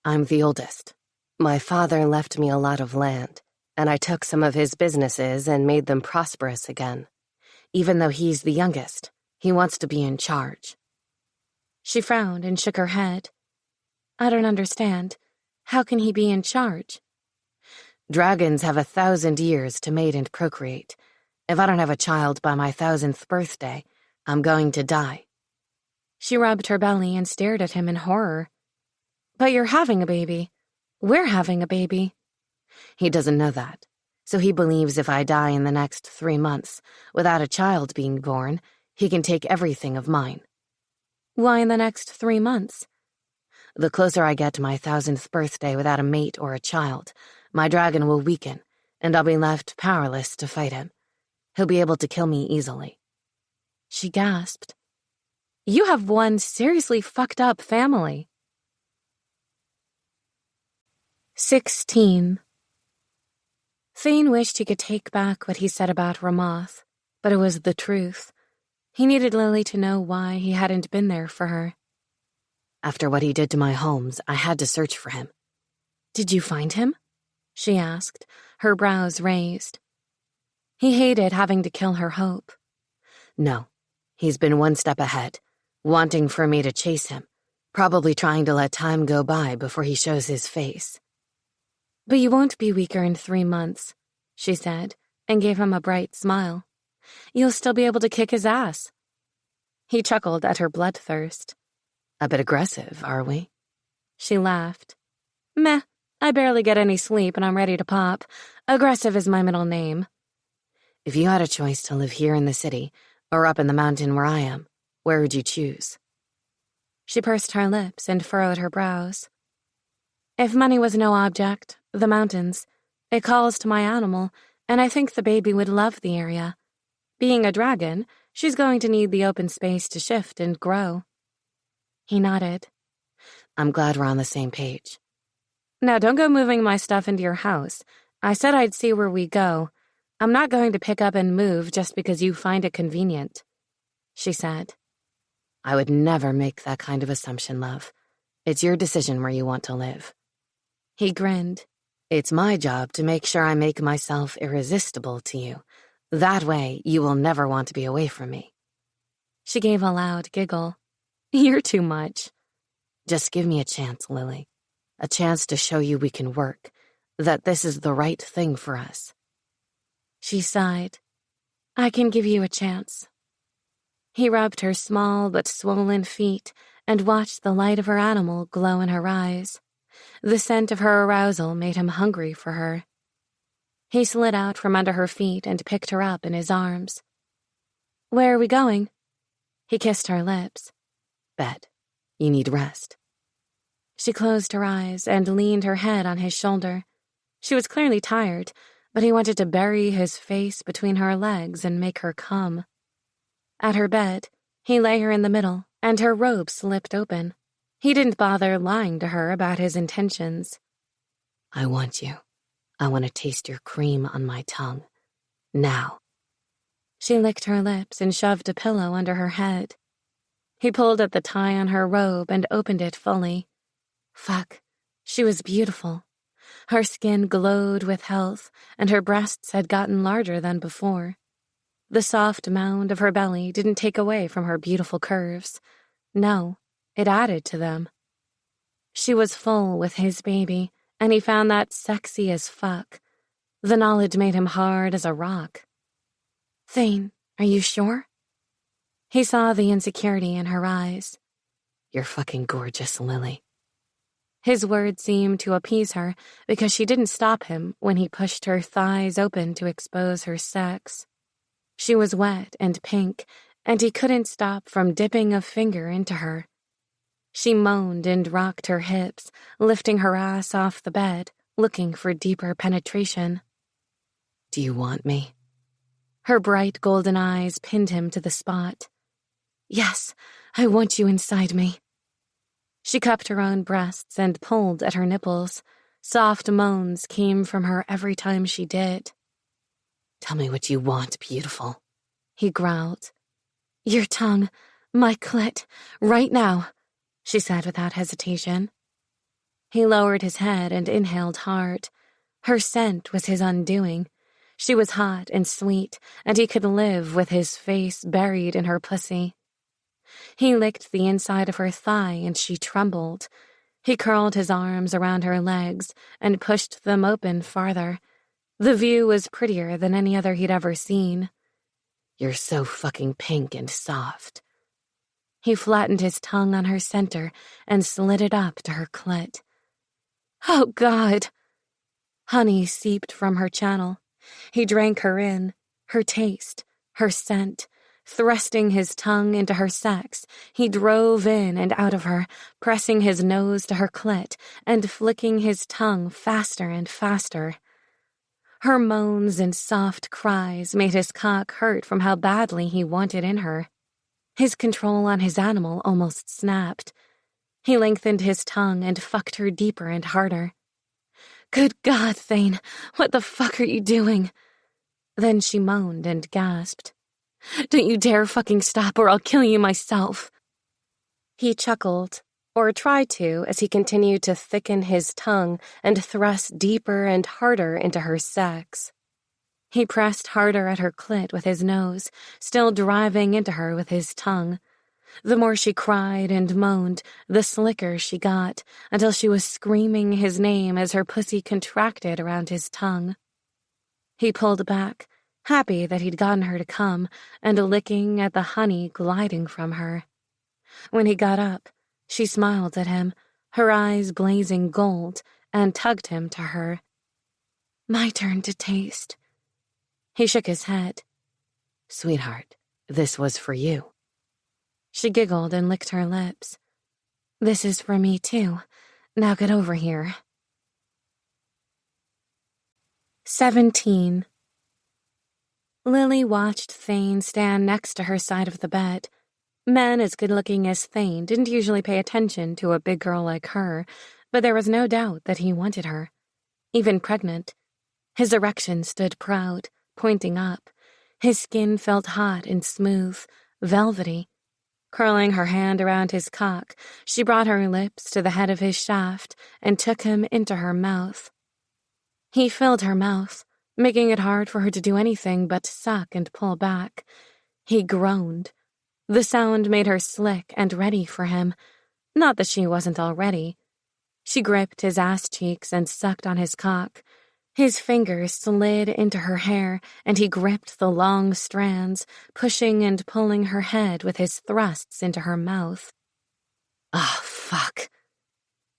I'm the oldest. My father left me a lot of land, and I took some of his businesses and made them prosperous again. Even though he's the youngest, he wants to be in charge. She frowned and shook her head. I don't understand. How can he be in charge? Dragons have 1,000 years to mate and procreate. If I don't have a child by my 1,000th birthday, I'm going to die. She rubbed her belly and stared at him in horror. But you're having a baby. We're having a baby. He doesn't know that, so he believes if I die in the next 3 months, without a child being born, he can take everything of mine. Why in the next 3 months? The closer I get to my 1,000th birthday without a mate or a child, my dragon will weaken, and I'll be left powerless to fight him. He'll be able to kill me easily. She gasped. You have one seriously fucked up family. 16. Thane wished he could take back what he said about Ramoth, but it was the truth. He needed Lily to know why he hadn't been there for her. After what he did to my homes, I had to search for him. Did you find him? She asked, her brows raised. He hated having to kill her hope. No, he's been one step ahead, wanting for me to chase him, probably trying to let time go by before he shows his face. But you won't be weaker in 3 months, she said, and gave him a bright smile. You'll still be able to kick his ass. He chuckled at her bloodthirst. A bit aggressive, are we? She laughed. Meh, I barely get any sleep and I'm ready to pop. Aggressive is my middle name. If you had a choice to live here in the city or up in the mountain where I am, where would you choose? She pursed her lips and furrowed her brows. If money was no object, the mountains. It calls to my animal, and I think the baby would love the area. Being a dragon, she's going to need the open space to shift and grow. He nodded. I'm glad we're on the same page. Now don't go moving my stuff into your house. I said I'd see where we go. I'm not going to pick up and move just because you find it convenient, she said. I would never make that kind of assumption, love. It's your decision where you want to live. He grinned. It's my job to make sure I make myself irresistible to you. That way, you will never want to be away from me. She gave a loud giggle. You're too much. Just give me a chance, Lily. A chance to show you we can work, that this is the right thing for us. She sighed. I can give you a chance. He rubbed her small but swollen feet and watched the light of her animal glow in her eyes. The scent of her arousal made him hungry for her. He slid out from under her feet and picked her up in his arms. Where are we going? He kissed her lips. Bed. You need rest. She closed her eyes and leaned her head on his shoulder. She was clearly tired, but he wanted to bury his face between her legs and make her come. At her bed, he lay her in the middle, and her robe slipped open. He didn't bother lying to her about his intentions. I want you. I want to taste your cream on my tongue. Now. She licked her lips and shoved a pillow under her head. He pulled at the tie on her robe and opened it fully. Fuck, she was beautiful. Her skin glowed with health, and her breasts had gotten larger than before. The soft mound of her belly didn't take away from her beautiful curves. No, it added to them. She was full with his baby, and he found that sexy as fuck. The knowledge made him hard as a rock. Thane, are you sure? He saw the insecurity in her eyes. You're fucking gorgeous, Lily. His words seemed to appease her because she didn't stop him when he pushed her thighs open to expose her sex. She was wet and pink, and he couldn't stop from dipping a finger into her. She moaned and rocked her hips, lifting her ass off the bed, looking for deeper penetration. Do you want me? Her bright golden eyes pinned him to the spot. Yes, I want you inside me. She cupped her own breasts and pulled at her nipples. Soft moans came from her every time she did. Tell me what you want, beautiful. He growled. Your tongue. My clit, right now, she said without hesitation. He lowered his head and inhaled hard. Her scent was his undoing. She was hot and sweet, and he could live with his face buried in her pussy. He licked the inside of her thigh, and she trembled. He curled his arms around her legs and pushed them open farther. The view was prettier than any other he'd ever seen. You're so fucking pink and soft. He flattened his tongue on her center and slid it up to her clit. Oh, God! Honey seeped from her channel. He drank her in, her taste, her scent. Thrusting his tongue into her sex, he drove in and out of her, pressing his nose to her clit and flicking his tongue faster and faster. Her moans and soft cries made his cock hurt from how badly he wanted in her. His control on his animal almost snapped. He lengthened his tongue and fucked her deeper and harder. Good God, Thane, what the fuck are you doing? Then she moaned and gasped. Don't you dare fucking stop or I'll kill you myself. He chuckled, or tried to, as he continued to thicken his tongue and thrust deeper and harder into her sex. He pressed harder at her clit with his nose, still driving into her with his tongue. The more she cried and moaned, the slicker she got, until she was screaming his name as her pussy contracted around his tongue. He pulled back, happy that he'd gotten her to come, and licking at the honey gliding from her. When he got up, she smiled at him, her eyes blazing gold, and tugged him to her. My turn to taste. He shook his head. Sweetheart, this was for you. She giggled and licked her lips. This is for me, too. Now get over here. 17. Lily watched Thane stand next to her side of the bed. Men as good-looking as Thane didn't usually pay attention to a big girl like her, but there was no doubt that he wanted her. Even pregnant. His erection stood proud, pointing up. His skin felt hot and smooth, velvety. Curling her hand around his cock, she brought her lips to the head of his shaft and took him into her mouth. He filled her mouth, making it hard for her to do anything but suck and pull back. He groaned. The sound made her slick and ready for him. Not that she wasn't already. She gripped his ass cheeks and sucked on his cock. His fingers slid into her hair, and he gripped the long strands, pushing and pulling her head with his thrusts into her mouth. Ah, fuck.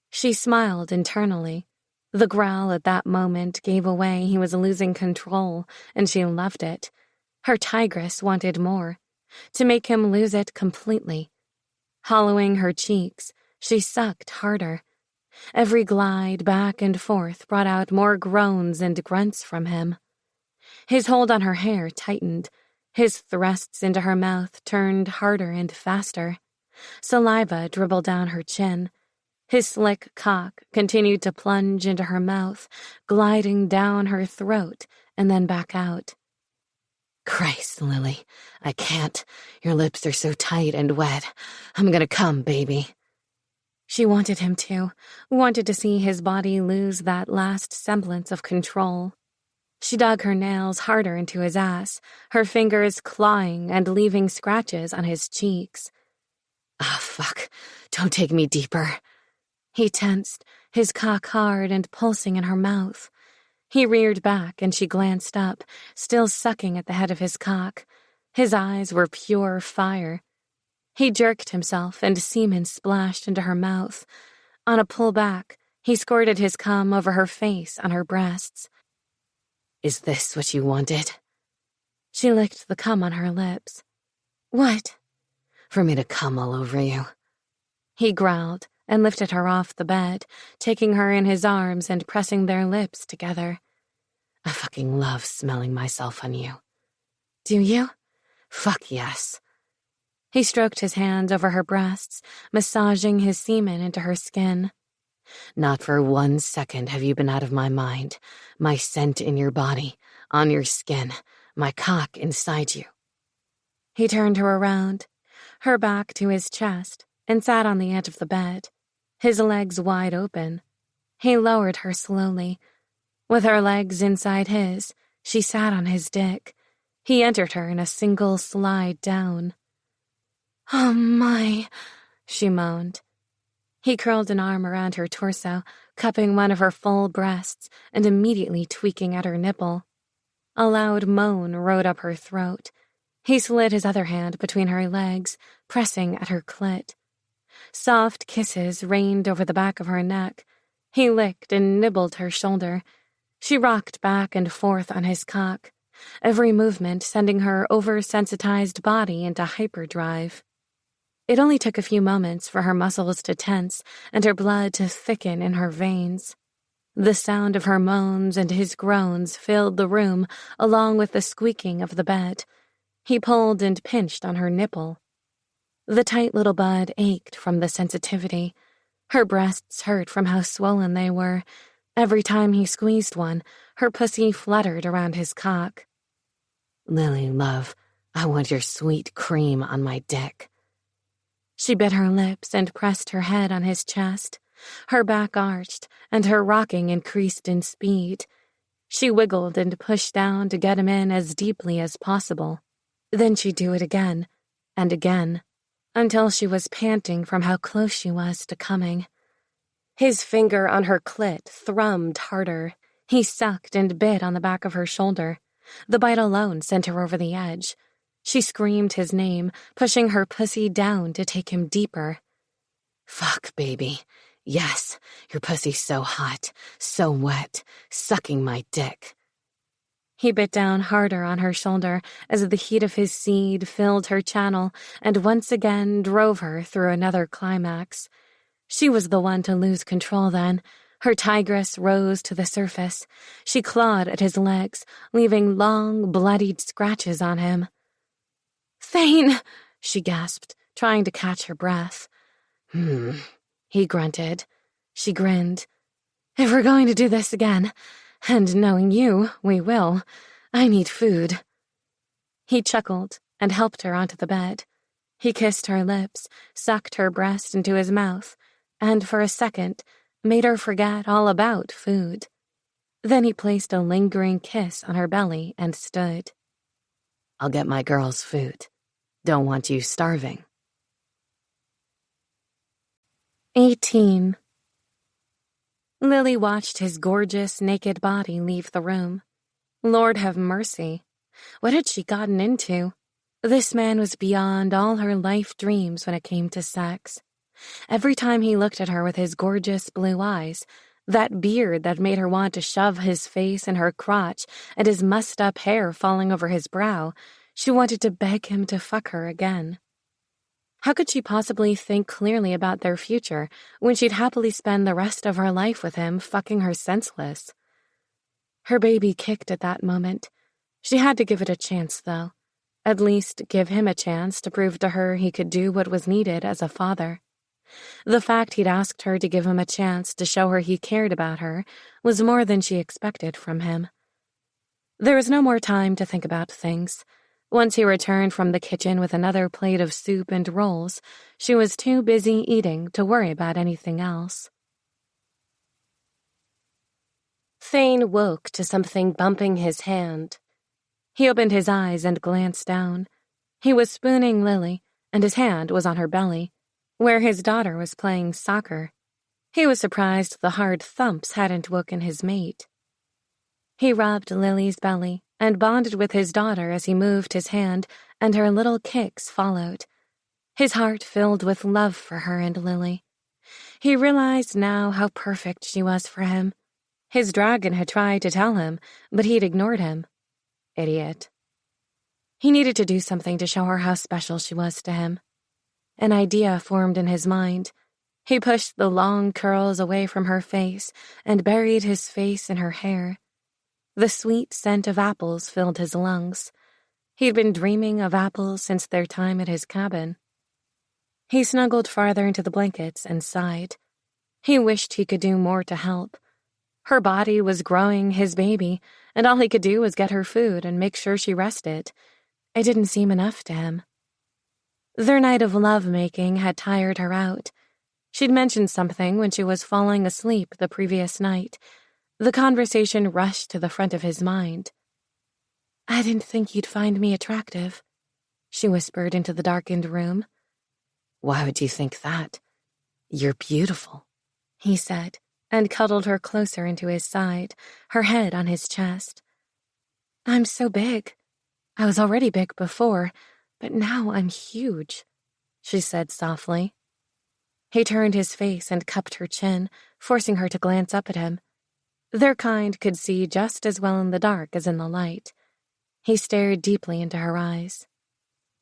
She smiled internally. The growl at that moment gave away he was losing control, and she loved it. Her tigress wanted more, to make him lose it completely. Hollowing her cheeks, she sucked harder. Every glide back and forth brought out more groans and grunts from him. His hold on her hair tightened. His thrusts into her mouth turned harder and faster. Saliva dribbled down her chin. His slick cock continued to plunge into her mouth, gliding down her throat and then back out. Christ, Lily, I can't. Your lips are so tight and wet. I'm gonna come, baby. She wanted him to, wanted to see his body lose that last semblance of control. She dug her nails harder into his ass, her fingers clawing and leaving scratches on his cheeks. Ah, fuck. Don't take me deeper. He tensed, his cock hard and pulsing in her mouth. He reared back and she glanced up, still sucking at the head of his cock. His eyes were pure fire. He jerked himself and semen splashed into her mouth. On a pull back, he squirted his cum over her face on her breasts. Is this what you wanted? She licked the cum on her lips. What? For me to cum all over you. He growled and lifted her off the bed, taking her in his arms and pressing their lips together. I fucking love smelling myself on you. Do you? Fuck yes. He stroked his hand over her breasts, massaging his semen into her skin. Not for 1 second have you been out of my mind. My scent in your body, on your skin, my cock inside you. He turned her around. her back to his chest, and sat on the edge of the bed, his legs wide open. He lowered her slowly. With her legs inside his, she sat on his dick. He entered her in a single slide down. "Oh my," she moaned. He curled an arm around her torso, cupping one of her full breasts and immediately tweaking at her nipple. A loud moan rode up her throat. He slid his other hand between her legs, pressing at her clit. Soft kisses rained over the back of her neck. He licked and nibbled her shoulder. She rocked back and forth on his cock, every movement sending her oversensitized body into hyperdrive. It only took a few moments for her muscles to tense and her blood to thicken in her veins. The sound of her moans and his groans filled the room, along with the squeaking of the bed. He pulled and pinched on her nipple. The tight little bud ached from the sensitivity. Her breasts hurt from how swollen they were. Every time he squeezed one, her pussy fluttered around his cock. "Lily, love, I want your sweet cream on my dick." She bit her lips and pressed her head on his chest. Her back arched, and her rocking increased in speed. She wiggled and pushed down to get him in as deeply as possible. Then she'd do it again, and again, until she was panting from how close she was to coming. His finger on her clit thrummed harder. He sucked and bit on the back of her shoulder. The bite alone sent her over the edge. She screamed his name, pushing her pussy down to take him deeper. "Fuck, baby. Yes, your pussy's so hot, so wet, sucking my dick." He bit down harder on her shoulder as the heat of his seed filled her channel and once again drove her through another climax. She was the one to lose control then. Her tigress rose to the surface. She clawed at his legs, leaving long, bloodied scratches on him. "Thane," she gasped, trying to catch her breath. He grunted. She grinned. "If we're going to do this again, and knowing you, we will, I need food." He chuckled and helped her onto the bed. He kissed her lips, sucked her breast into his mouth, and for a second made her forget all about food. Then he placed a lingering kiss on her belly and stood. "I'll get my girls food. Don't want you starving." 18. Lily watched his gorgeous, naked body leave the room. Lord have mercy. What had she gotten into? This man was beyond all her life dreams when it came to sex. Every time he looked at her with his gorgeous blue eyes, that beard that made her want to shove his face in her crotch and his mussed-up hair falling over his brow, she wanted to beg him to fuck her again. How could she possibly think clearly about their future when she'd happily spend the rest of her life with him fucking her senseless? Her baby kicked at that moment. She had to give it a chance, though. At least give him a chance to prove to her he could do what was needed as a father. The fact he'd asked her to give him a chance to show her he cared about her was more than she expected from him. There was no more time to think about things. Once he returned from the kitchen with another plate of soup and rolls, she was too busy eating to worry about anything else. Thane woke to something bumping his hand. He opened his eyes and glanced down. He was spooning Lily, and his hand was on her belly, where his daughter was playing soccer. He was surprised the hard thumps hadn't woken his mate. He rubbed Lily's belly and bonded with his daughter as he moved his hand, and her little kicks followed. His heart filled with love for her and Lily. He realized now how perfect she was for him. His dragon had tried to tell him, but he'd ignored him. Idiot. He needed to do something to show her how special she was to him. An idea formed in his mind. He pushed the long curls away from her face and buried his face in her hair. The sweet scent of apples filled his lungs. He'd been dreaming of apples since their time at his cabin. He snuggled farther into the blankets and sighed. He wished he could do more to help. Her body was growing his baby, and all he could do was get her food and make sure she rested. It didn't seem enough to him. Their night of love-making had tired her out. She'd mentioned something when she was falling asleep the previous night. The conversation rushed to the front of his mind. "I didn't think you'd find me attractive," she whispered into the darkened room. "Why would you think that? You're beautiful," he said, and cuddled her closer into his side, her head on his chest. "I'm so big. I was already big before, but now I'm huge," she said softly. He turned his face and cupped her chin, forcing her to glance up at him. Their kind could see just as well in the dark as in the light. He stared deeply into her eyes.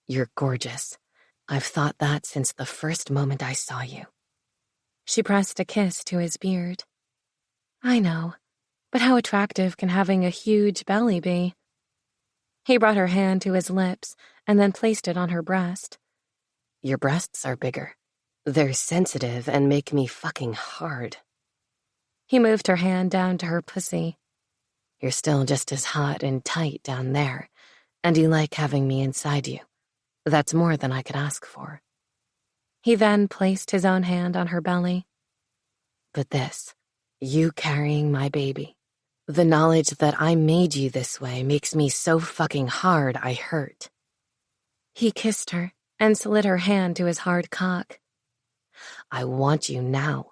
"You're gorgeous. I've thought that since the first moment I saw you." She pressed a kiss to his beard. "I know, but how attractive can having a huge belly be?" He brought her hand to his lips and then placed it on her breast. "Your breasts are bigger. They're sensitive and make me fucking hard." He moved her hand down to her pussy. "You're still just as hot and tight down there, and you like having me inside you. That's more than I could ask for." He then placed his own hand on her belly. "But this, you carrying my baby, the knowledge that I made you this way makes me so fucking hard I hurt." He kissed her and slid her hand to his hard cock. "I want you now.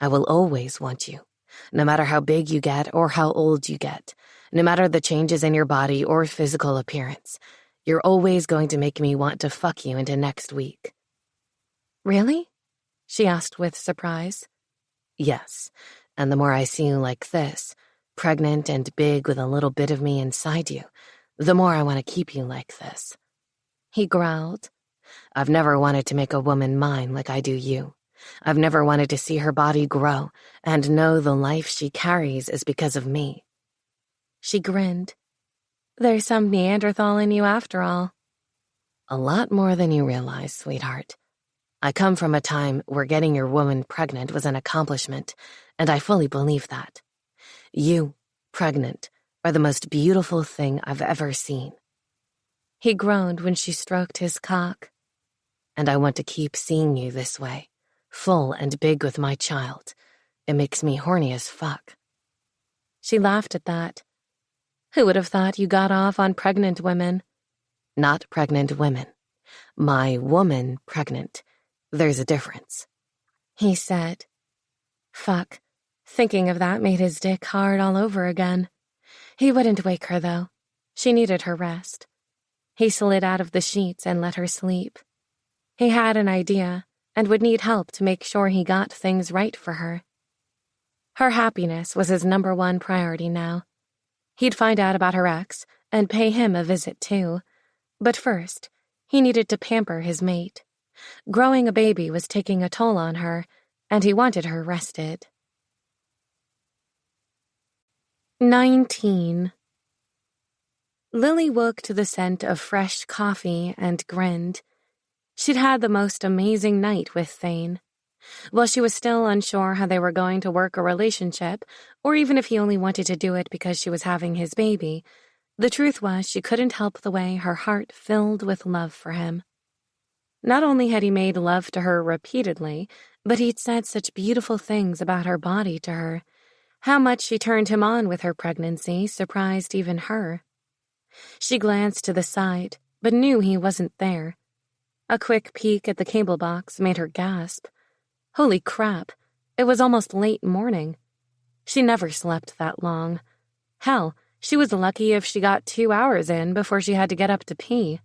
I will always want you. No matter how big you get or how old you get, no matter the changes in your body or physical appearance, you're always going to make me want to fuck you into next week." "Really?" she asked with surprise. "Yes, and the more I see you like this, pregnant and big with a little bit of me inside you, the more I want to keep you like this." He growled. "I've never wanted to make a woman mine like I do you. I've never wanted to see her body grow and know the life she carries is because of me." She grinned. "There's some Neanderthal in you after all." "A lot more than you realize, sweetheart. I come from a time where getting your woman pregnant was an accomplishment, and I fully believe that. You, pregnant, are the most beautiful thing I've ever seen." He groaned when she stroked his cock. "And I want to keep seeing you this way, full and big with my child. It makes me horny as fuck." She laughed at that. "Who would have thought you got off on pregnant women?" "Not pregnant women. My woman pregnant. There's a difference," he said. Fuck. Thinking of that made his dick hard all over again. He wouldn't wake her, though. She needed her rest. He slid out of the sheets and let her sleep. He had an idea and would need help to make sure he got things right for her. Her happiness was his #1 priority now. He'd find out about her ex and pay him a visit, too. But first, he needed to pamper his mate. Growing a baby was taking a toll on her, and he wanted her rested. 19. Lily woke to the scent of fresh coffee and grinned. She'd had the most amazing night with Thane. While she was still unsure how they were going to work a relationship, or even if he only wanted to do it because she was having his baby, the truth was she couldn't help the way her heart filled with love for him. Not only had he made love to her repeatedly, but he'd said such beautiful things about her body to her. How much she turned him on with her pregnancy surprised even her. She glanced to the side, but knew he wasn't there. A quick peek at the cable box made her gasp. Holy crap, it was almost late morning. She never slept that long. Hell, she was lucky if she got 2 hours in before she had to get up to pee.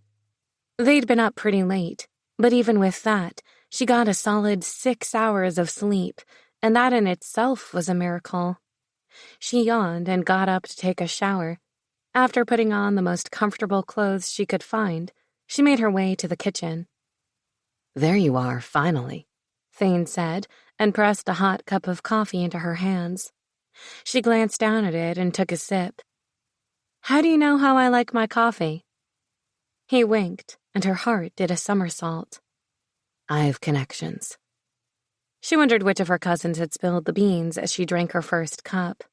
They'd been up pretty late, but even with that, she got a solid 6 hours of sleep, and that in itself was a miracle. She yawned and got up to take a shower. After putting on the most comfortable clothes she could find, she made her way to the kitchen. "There you are, finally," Thane said, and pressed a hot cup of coffee into her hands. She glanced down at it and took a sip. "How do you know how I like my coffee?" He winked, and her heart did a somersault. "I have connections." She wondered which of her cousins had spilled the beans as she drank her first cup.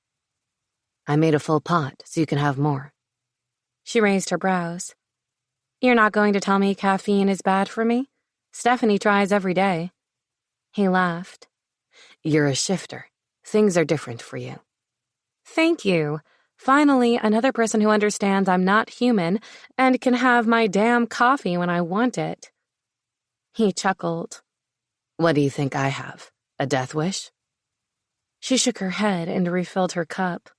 "I made a full pot, so you can have more." She raised her brows. "You're not going to tell me caffeine is bad for me? Stephanie tries every day. He laughed. You're a shifter. Things are different for you. Thank you. Finally, another person who understands I'm not human and can have my damn coffee when I want it. He chuckled. What do you think I have? A death wish? She shook her head and refilled her cup.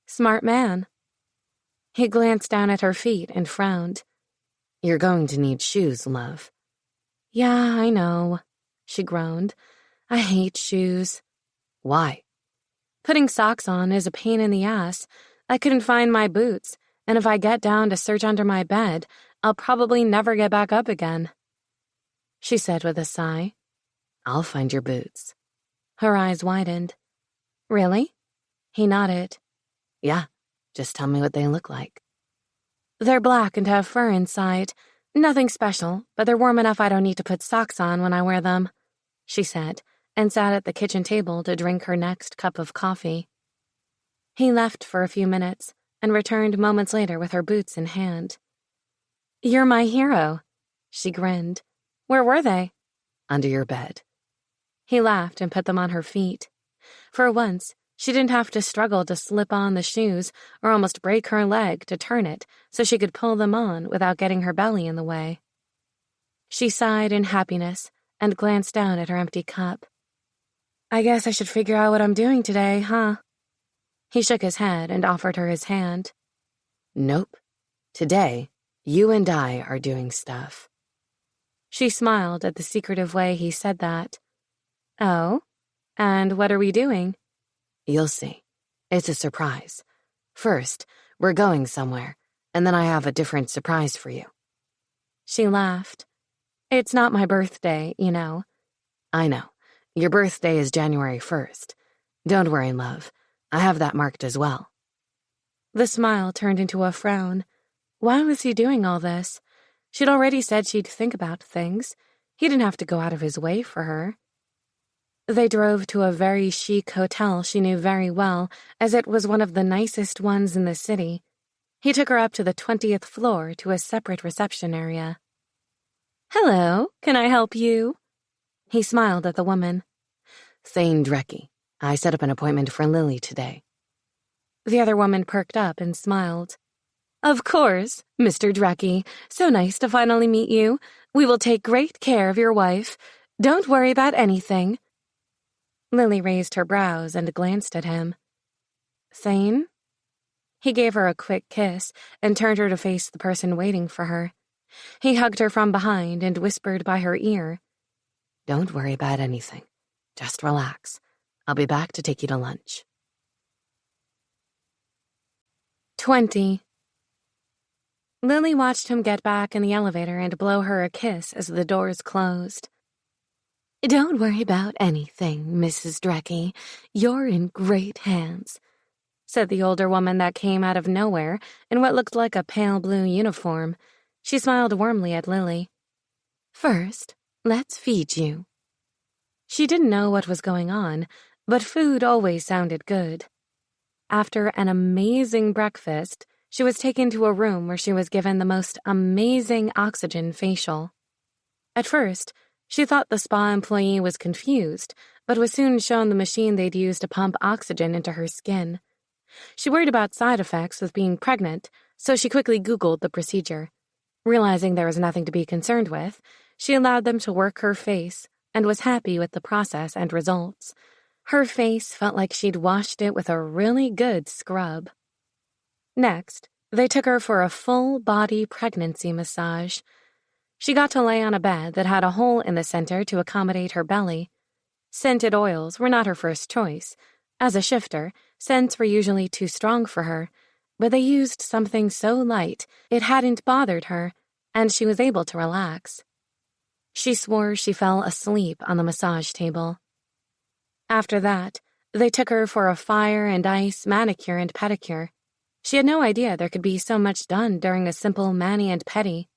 Smart man. He glanced down at her feet and frowned. You're going to need shoes, love. Yeah, I know, she groaned. I hate shoes. Why? Putting socks on is a pain in the ass. I couldn't find my boots, and if I get down to search under my bed, I'll probably never get back up again. She said with a sigh. I'll find your boots. Her eyes widened. Really? He nodded. Yeah, just tell me what they look like. They're black and have fur inside. Nothing special, but they're warm enough I don't need to put socks on when I wear them, she said, and sat at the kitchen table to drink her next cup of coffee. He left for a few minutes and returned moments later with her boots in hand. You're my hero, she grinned. Where were they? Under your bed. He laughed and put them on her feet. For once, she didn't have to struggle to slip on the shoes or almost break her leg to turn it so she could pull them on without getting her belly in the way. She sighed in happiness and glanced down at her empty cup. I guess I should figure out what I'm doing today, huh? He shook his head and offered her his hand. Nope. Today, you and I are doing stuff. She smiled at the secretive way he said that. Oh? And what are we doing? You'll see. It's a surprise. First, we're going somewhere, and then I have a different surprise for you. She laughed. It's not my birthday, you know. I know. Your birthday is January 1st. Don't worry, love. I have that marked as well. The smile turned into a frown. Why was he doing all this? She'd already said she'd think about things. He didn't have to go out of his way for her. They drove to a very chic hotel she knew very well, as it was one of the nicest ones in the city. He took her up to the 20th floor to a separate reception area. Hello, can I help you? He smiled at the woman. Thane Drecke. I set up an appointment for Lily today. The other woman perked up and smiled. Of course, Mr. Drecke. So nice to finally meet you. We will take great care of your wife. Don't worry about anything. Lily raised her brows and glanced at him. Thane? He gave her a quick kiss and turned her to face the person waiting for her. He hugged her from behind and whispered by her ear. Don't worry about anything. Just relax. I'll be back to take you to lunch. 20. Lily watched him get back in the elevator and blow her a kiss as the doors closed. Don't worry about anything, Mrs. Drecke. You're in great hands, said the older woman that came out of nowhere in what looked like a pale blue uniform. She smiled warmly at Lily. First, let's feed you. She didn't know what was going on, but food always sounded good. After an amazing breakfast, she was taken to a room where she was given the most amazing oxygen facial. At first, she thought the spa employee was confused, but was soon shown the machine they'd use to pump oxygen into her skin. She worried about side effects with being pregnant, so she quickly Googled the procedure. Realizing there was nothing to be concerned with, she allowed them to work her face and was happy with the process and results. Her face felt like she'd washed it with a really good scrub. Next, they took her for a full-body pregnancy massage. She got to lay on a bed that had a hole in the center to accommodate her belly. Scented oils were not her first choice. As a shifter, scents were usually too strong for her, but they used something so light it hadn't bothered her, and she was able to relax. She swore she fell asleep on the massage table. After that, they took her for a fire and ice manicure and pedicure. She had no idea there could be so much done during a simple mani and pedi.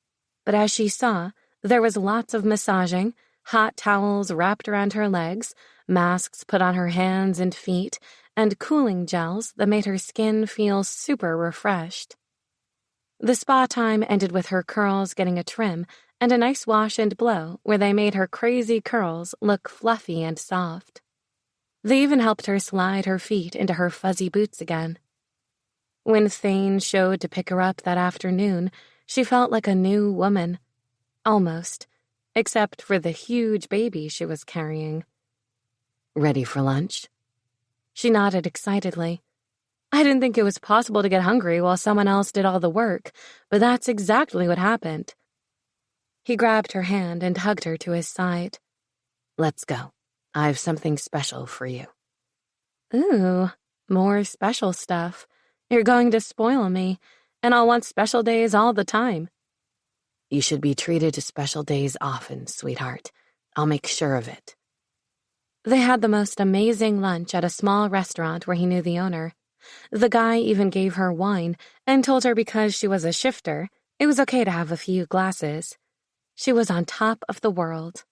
But as she saw, there was lots of massaging, hot towels wrapped around her legs, masks put on her hands and feet, and cooling gels that made her skin feel super refreshed. The spa time ended with her curls getting a trim and a nice wash and blow where they made her crazy curls look fluffy and soft. They even helped her slide her feet into her fuzzy boots again. When Thane showed to pick her up that afternoon, she felt like a new woman. Almost, except for the huge baby she was carrying. Ready for lunch? She nodded excitedly. I didn't think it was possible to get hungry while someone else did all the work, but that's exactly what happened. He grabbed her hand and hugged her to his side. Let's go. I've something special for you. Ooh, more special stuff. You're going to spoil me, and I'll want special days all the time. You should be treated to special days often, sweetheart. I'll make sure of it. They had the most amazing lunch at a small restaurant where he knew the owner. The guy even gave her wine and told her because she was a shifter, it was okay to have a few glasses. She was on top of the world.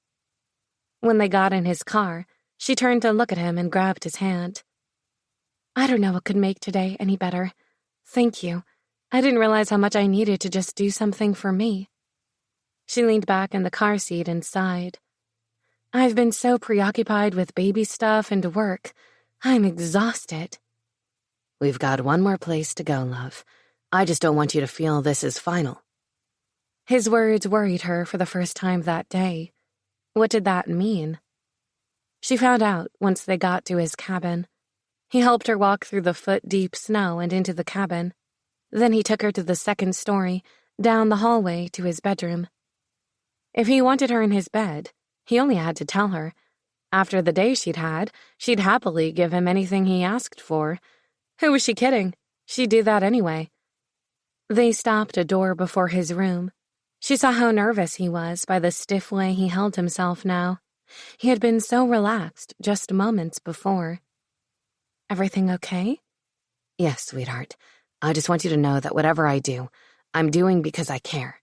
When they got in his car, she turned to look at him and grabbed his hand. I don't know what could make today any better. Thank you. I didn't realize how much I needed to just do something for me. She leaned back in the car seat and sighed. I've been so preoccupied with baby stuff and work. I'm exhausted. We've got one more place to go, love. I just don't want you to feel this is final. His words worried her for the first time that day. What did that mean? She found out once they got to his cabin. He helped her walk through the foot-deep snow and into the cabin. Then he took her to the second story, down the hallway to his bedroom. If he wanted her in his bed, he only had to tell her. After the day she'd happily give him anything he asked for. Who was she kidding? She'd do that anyway. They stopped a door before his room. She saw how nervous he was by the stiff way he held himself now. He had been so relaxed just moments before. Everything okay? Yes, sweetheart. I just want you to know that whatever I do, I'm doing because I care.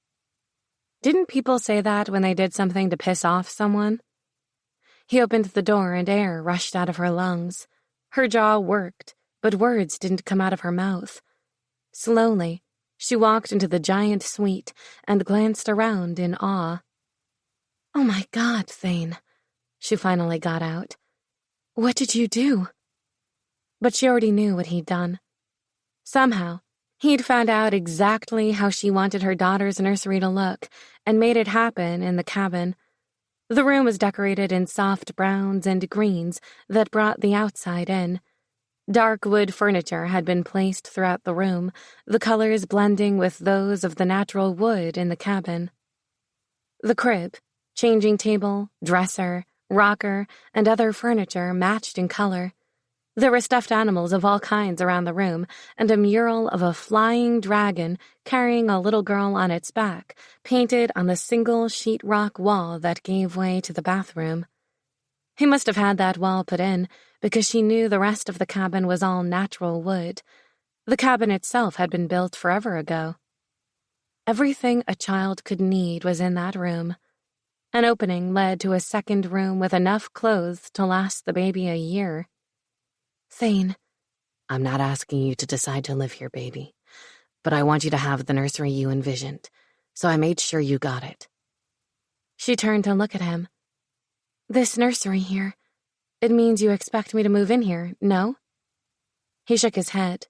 Didn't people say that when they did something to piss off someone? He opened the door and air rushed out of her lungs. Her jaw worked, but words didn't come out of her mouth. Slowly, she walked into the giant suite and glanced around in awe. Oh my God, Thane, she finally got out. What did you do? But she already knew what he'd done. Somehow, he'd found out exactly how she wanted her daughter's nursery to look and made it happen in the cabin. The room was decorated in soft browns and greens that brought the outside in. Dark wood furniture had been placed throughout the room, the colors blending with those of the natural wood in the cabin. The crib, changing table, dresser, rocker, and other furniture matched in color. There were stuffed animals of all kinds around the room, and a mural of a flying dragon carrying a little girl on its back, painted on the single sheetrock wall that gave way to the bathroom. He must have had that wall put in, because she knew the rest of the cabin was all natural wood. The cabin itself had been built forever ago. Everything a child could need was in that room. An opening led to a second room with enough clothes to last the baby a year. Thane, I'm not asking you to decide to live here, baby, but I want you to have the nursery you envisioned, so I made sure you got it. She turned to look at him. This nursery here, it means you expect me to move in here, no? He shook his head.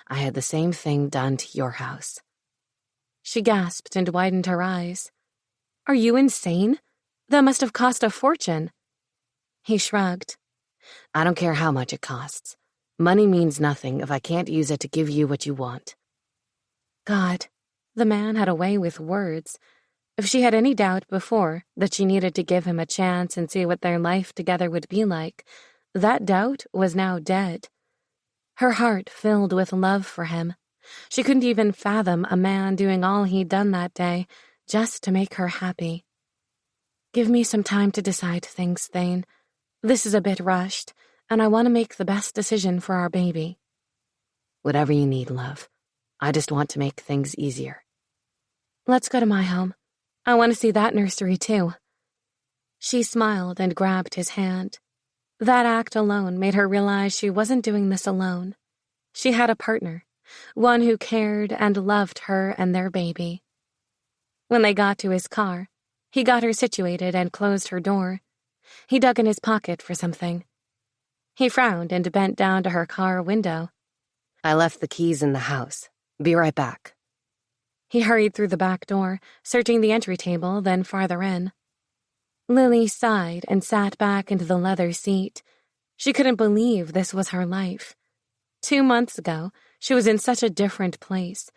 I had the same thing done to your house. She gasped and widened her eyes. Are you insane? That must have cost a fortune. He shrugged. I don't care how much it costs. Money means nothing if I can't use it to give you what you want. God, the man had a way with words. If she had any doubt before that she needed to give him a chance and see what their life together would be like, that doubt was now dead. Her heart filled with love for him. She couldn't even fathom a man doing all he'd done that day just to make her happy. Give me some time to decide things, Thane. This is a bit rushed, and I want to make the best decision for our baby. Whatever you need, love. I just want to make things easier. Let's go to my home. I want to see that nursery, too. She smiled and grabbed his hand. That act alone made her realize she wasn't doing this alone. She had a partner, one who cared and loved her and their baby. When they got to his car, he got her situated and closed her door. He dug in his pocket for something. He frowned and bent down to her car window. I left the keys in the house. Be right back. He hurried through the back door, searching the entry table, then farther in. Lily sighed and sat back into the leather seat. She couldn't believe this was her life. 2 months ago, she was in such a different place.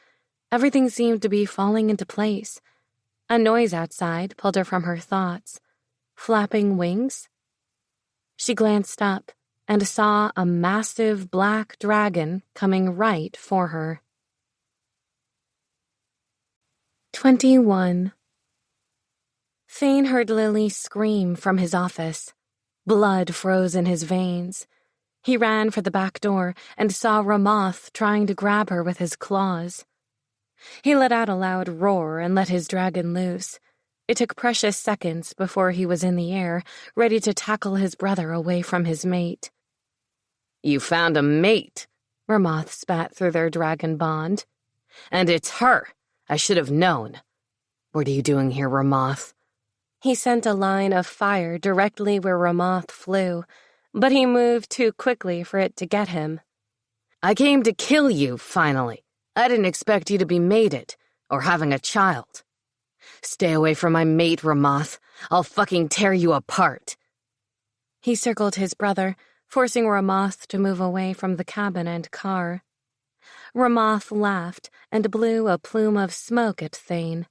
Everything seemed to be falling into place. A noise outside pulled her from her thoughts. Flapping wings? She glanced up and saw a massive black dragon coming right for her. 21. Thane heard Lily scream from his office. Blood froze in his veins. He ran for the back door and saw Ramoth trying to grab her with his claws. He let out a loud roar and let his dragon loose. It took precious seconds before he was in the air, ready to tackle his brother away from his mate. You found a mate, Ramoth spat through their dragon bond. And it's her. I should have known. What are you doing here, Ramoth? He sent a line of fire directly where Ramoth flew, but he moved too quickly for it to get him. I came to kill you, finally. I didn't expect you to be mated, or having a child. Stay away from my mate, Ramoth. I'll fucking tear you apart. He circled his brother, forcing Ramoth to move away from the cabin and car. Ramoth laughed and blew a plume of smoke at Thane.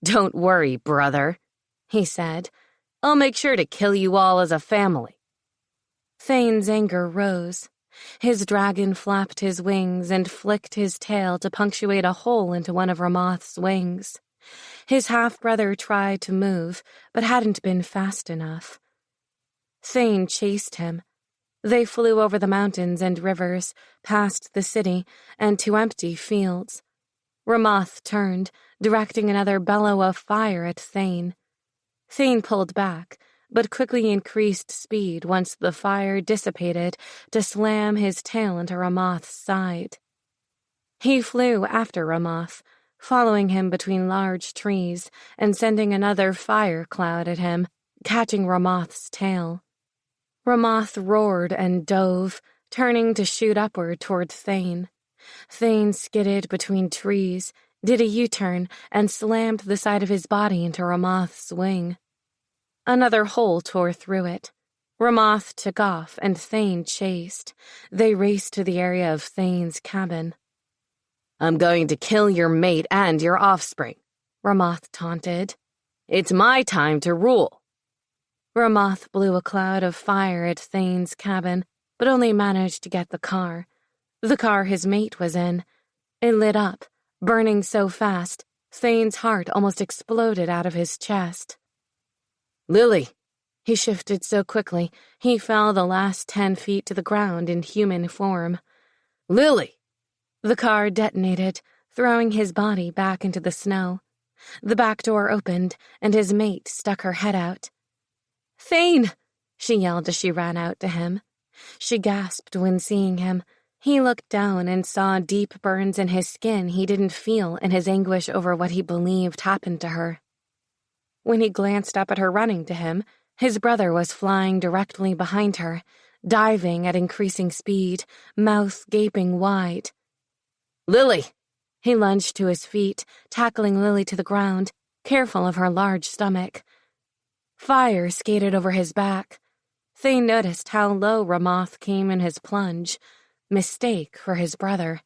Don't worry, brother, he said. I'll make sure to kill you all as a family. Thane's anger rose. His dragon flapped his wings and flicked his tail to punctuate a hole into one of Ramoth's wings. His half-brother tried to move, but hadn't been fast enough. Thane chased him. They flew over the mountains and rivers, past the city, and to empty fields. Ramoth turned, directing another bellow of fire at Thane. Thane pulled back, but quickly increased speed once the fire dissipated to slam his tail into Ramoth's side. He flew after Ramoth, following him between large trees and sending another fire cloud at him, catching Ramoth's tail. Ramoth roared and dove, turning to shoot upward toward Thane. Thane skidded between trees, did a U-turn, and slammed the side of his body into Ramoth's wing. Another hole tore through it. Ramoth took off, and Thane chased. They raced to the area of Thane's cabin. I'm going to kill your mate and your offspring, Ramoth taunted. It's my time to rule. Ramoth blew a cloud of fire at Thane's cabin, but only managed to get the car his mate was in. It lit up, burning so fast, Thane's heart almost exploded out of his chest. Lily! He shifted so quickly, he fell the last 10 feet to the ground in human form. Lily! The car detonated, throwing his body back into the snow. The back door opened, and his mate stuck her head out. "Thane!" she yelled as she ran out to him. She gasped when seeing him. He looked down and saw deep burns in his skin he didn't feel in his anguish over what he believed happened to her. When he glanced up at her running to him, his brother was flying directly behind her, diving at increasing speed, mouth gaping wide. Lily! He lunged to his feet, tackling Lily to the ground, careful of her large stomach. Fire skated over his back. Thane noticed how low Ramoth came in his plunge. Mistake for his brother.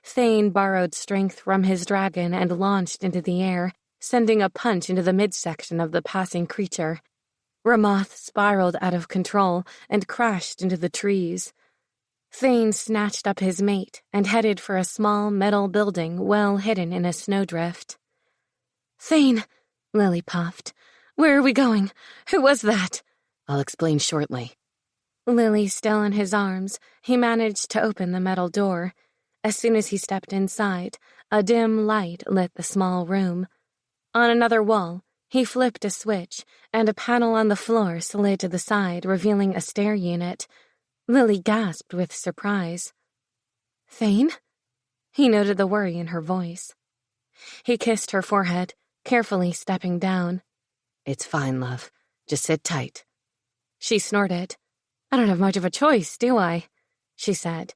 Thane borrowed strength from his dragon and launched into the air, sending a punch into the midsection of the passing creature. Ramoth spiraled out of control and crashed into the trees. Thane snatched up his mate and headed for a small metal building well hidden in a snowdrift. "Thane," Lily puffed. "Where are we going? Who was that?" I'll explain shortly. Lily still in his arms, he managed to open the metal door. As soon as he stepped inside, a dim light lit the small room. On another wall, he flipped a switch, and a panel on the floor slid to the side, revealing a stair unit. Lily gasped with surprise. "Thane?" He noted the worry in her voice. He kissed her forehead, carefully stepping down. "It's fine, love. Just sit tight." She snorted. "I don't have much of a choice, do I?" she said,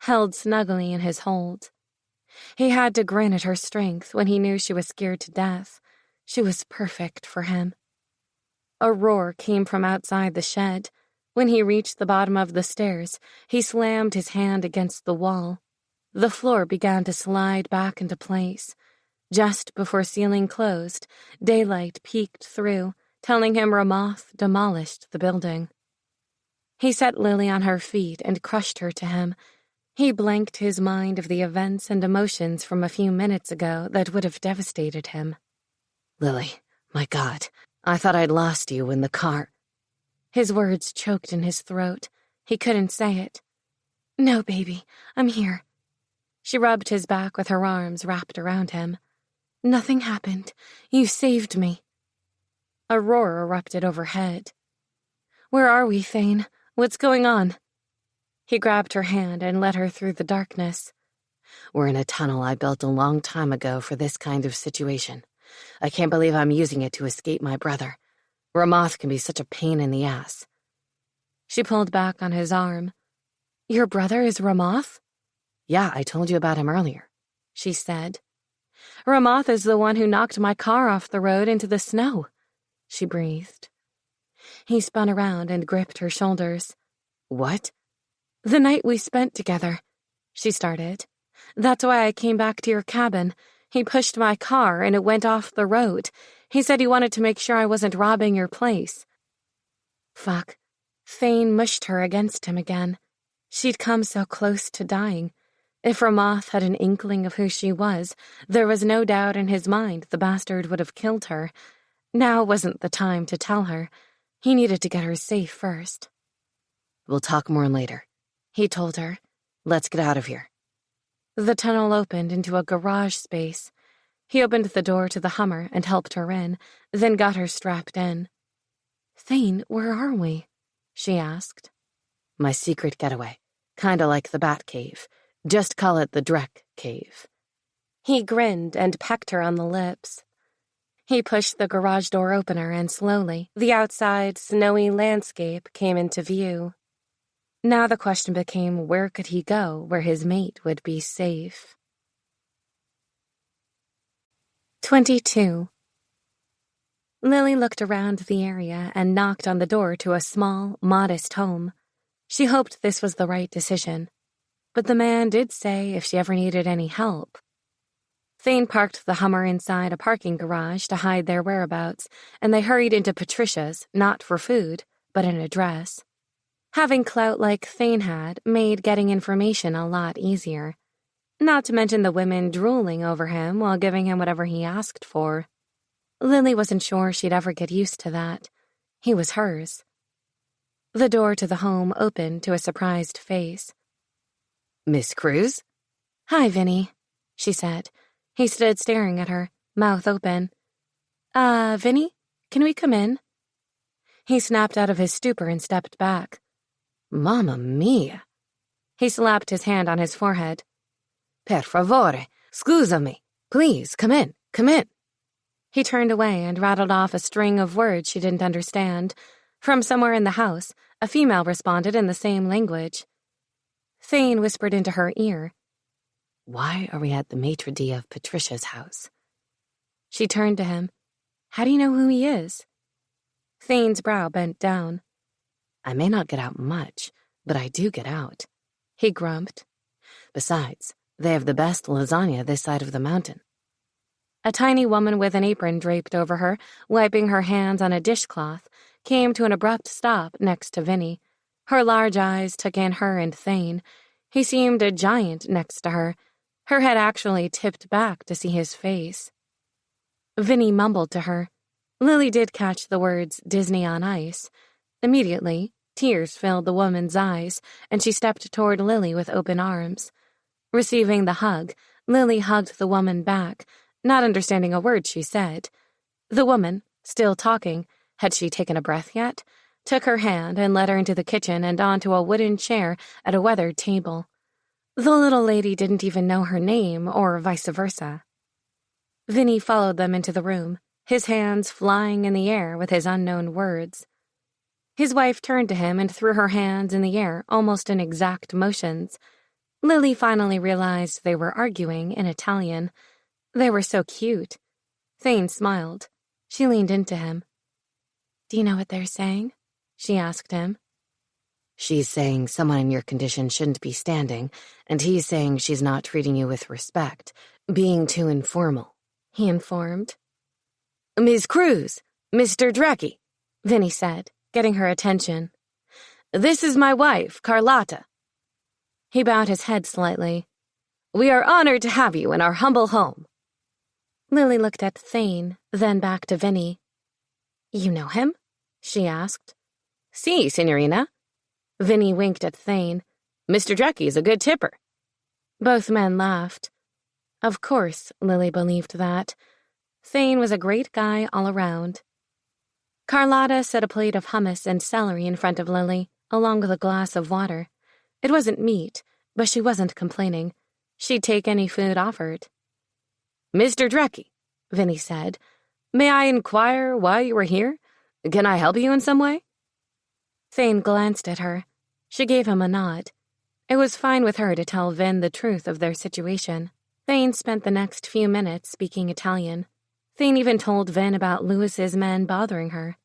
held snugly in his hold. He had to grin at her strength when he knew she was scared to death. She was perfect for him. A roar came from outside the shed. When he reached the bottom of the stairs, he slammed his hand against the wall. The floor began to slide back into place. Just before ceiling closed, daylight peeked through, telling him Ramoth demolished the building. He set Lily on her feet and crushed her to him. He blanked his mind of the events and emotions from a few minutes ago that would have devastated him. "Lily, my God, I thought I'd lost you when the car—" His words choked in his throat. He couldn't say it. "No, baby, I'm here." She rubbed his back with her arms wrapped around him. "Nothing happened. You saved me." A roar erupted overhead. "Where are we, Thane? What's going on?" He grabbed her hand and led her through the darkness. "We're in a tunnel I built a long time ago for this kind of situation. I can't believe I'm using it to escape my brother. Ramoth can be such a pain in the ass." She pulled back on his arm. "Your brother is Ramoth?" "Yeah, I told you about him earlier," she said. "Ramoth is the one who knocked my car off the road into the snow," she breathed. He spun around and gripped her shoulders. "What?" "The night we spent together," she started. "That's why I came back to your cabin. He pushed my car and it went off the road. He said he wanted to make sure I wasn't robbing your place." Fuck. Thane mushed her against him again. She'd come so close to dying. If Ramoth had an inkling of who she was, there was no doubt in his mind the bastard would have killed her. Now wasn't the time to tell her. He needed to get her safe first. "We'll talk more later," he told her. "Let's get out of here." The tunnel opened into a garage space. He opened the door to the Hummer and helped her in, then got her strapped in. "Thane, where are we?" she asked. "My secret getaway. Kinda like the Bat Cave. Just call it the Drek Cave." He grinned and pecked her on the lips. He pushed the garage door opener and slowly, the outside, snowy landscape came into view. Now the question became, where could he go where his mate would be safe? 22. Lily looked around the area and knocked on the door to a small, modest home. She hoped this was the right decision. But the man did say if she ever needed any help. Thane parked the Hummer inside a parking garage to hide their whereabouts, and they hurried into Patricia's, not for food, but an address. Having clout like Thane had made getting information a lot easier. Not to mention the women drooling over him while giving him whatever he asked for. Lily wasn't sure she'd ever get used to that. He was hers. The door to the home opened to a surprised face. "Miss Cruz?" "Hi, Vinny," she said. He stood staring at her, mouth open. Vinny, can we come in?" He snapped out of his stupor and stepped back. "Mamma mia." He slapped his hand on his forehead. "Per favore, scusami. Please, come in, come in." He turned away and rattled off a string of words she didn't understand. From somewhere in the house, a female responded in the same language. Thane whispered into her ear. "Why are we at the maitre d' of Patricia's house?" She turned to him. "How do you know who he is?" Thane's brow bent down. "I may not get out much, but I do get out," he grumped. "Besides, they have the best lasagna this side of the mountain." A tiny woman with an apron draped over her, wiping her hands on a dishcloth, came to an abrupt stop next to Vinny. Her large eyes took in her and Thane. He seemed a giant next to her. Her head actually tipped back to see his face. Vinny mumbled to her. Lily did catch the words Disney on Ice. Immediately, tears filled the woman's eyes, and she stepped toward Lily with open arms. Receiving the hug, Lily hugged the woman back, not understanding a word she said. The woman, still talking, had she taken a breath yet, took her hand and led her into the kitchen and onto a wooden chair at a weathered table. The little lady didn't even know her name, or vice versa. Vinny followed them into the room, his hands flying in the air with his unknown words. His wife turned to him and threw her hands in the air, almost in exact motions. Lily finally realized they were arguing in Italian. They were so cute. Thane smiled. She leaned into him. "Do you know what they're saying?" she asked him. "She's saying someone in your condition shouldn't be standing, and he's saying she's not treating you with respect, being too informal," he informed. "Miss Cruz, Mr. Drecke," Vinny said, getting her attention. "This is my wife, Carlotta." He bowed his head slightly. "We are honored to have you in our humble home." Lily looked at Thane, then back to Vinny. "You know him?" she asked. "Si, signorina." Vinny winked at Thane. "Mr. Drecke is a good tipper." Both men laughed. Of course, Lily believed that. Thane was a great guy all around. Carlotta set a plate of hummus and celery in front of Lily, along with a glass of water. It wasn't meat, but she wasn't complaining. She'd take any food offered. "Mr. Drecke," Vinny said, "may I inquire why you were here? Can I help you in some way?" Thane glanced at her. She gave him a nod. It was fine with her to tell Vin the truth of their situation. Thane spent the next few minutes speaking Italian. Thane even told Vin about Lewis's men bothering her.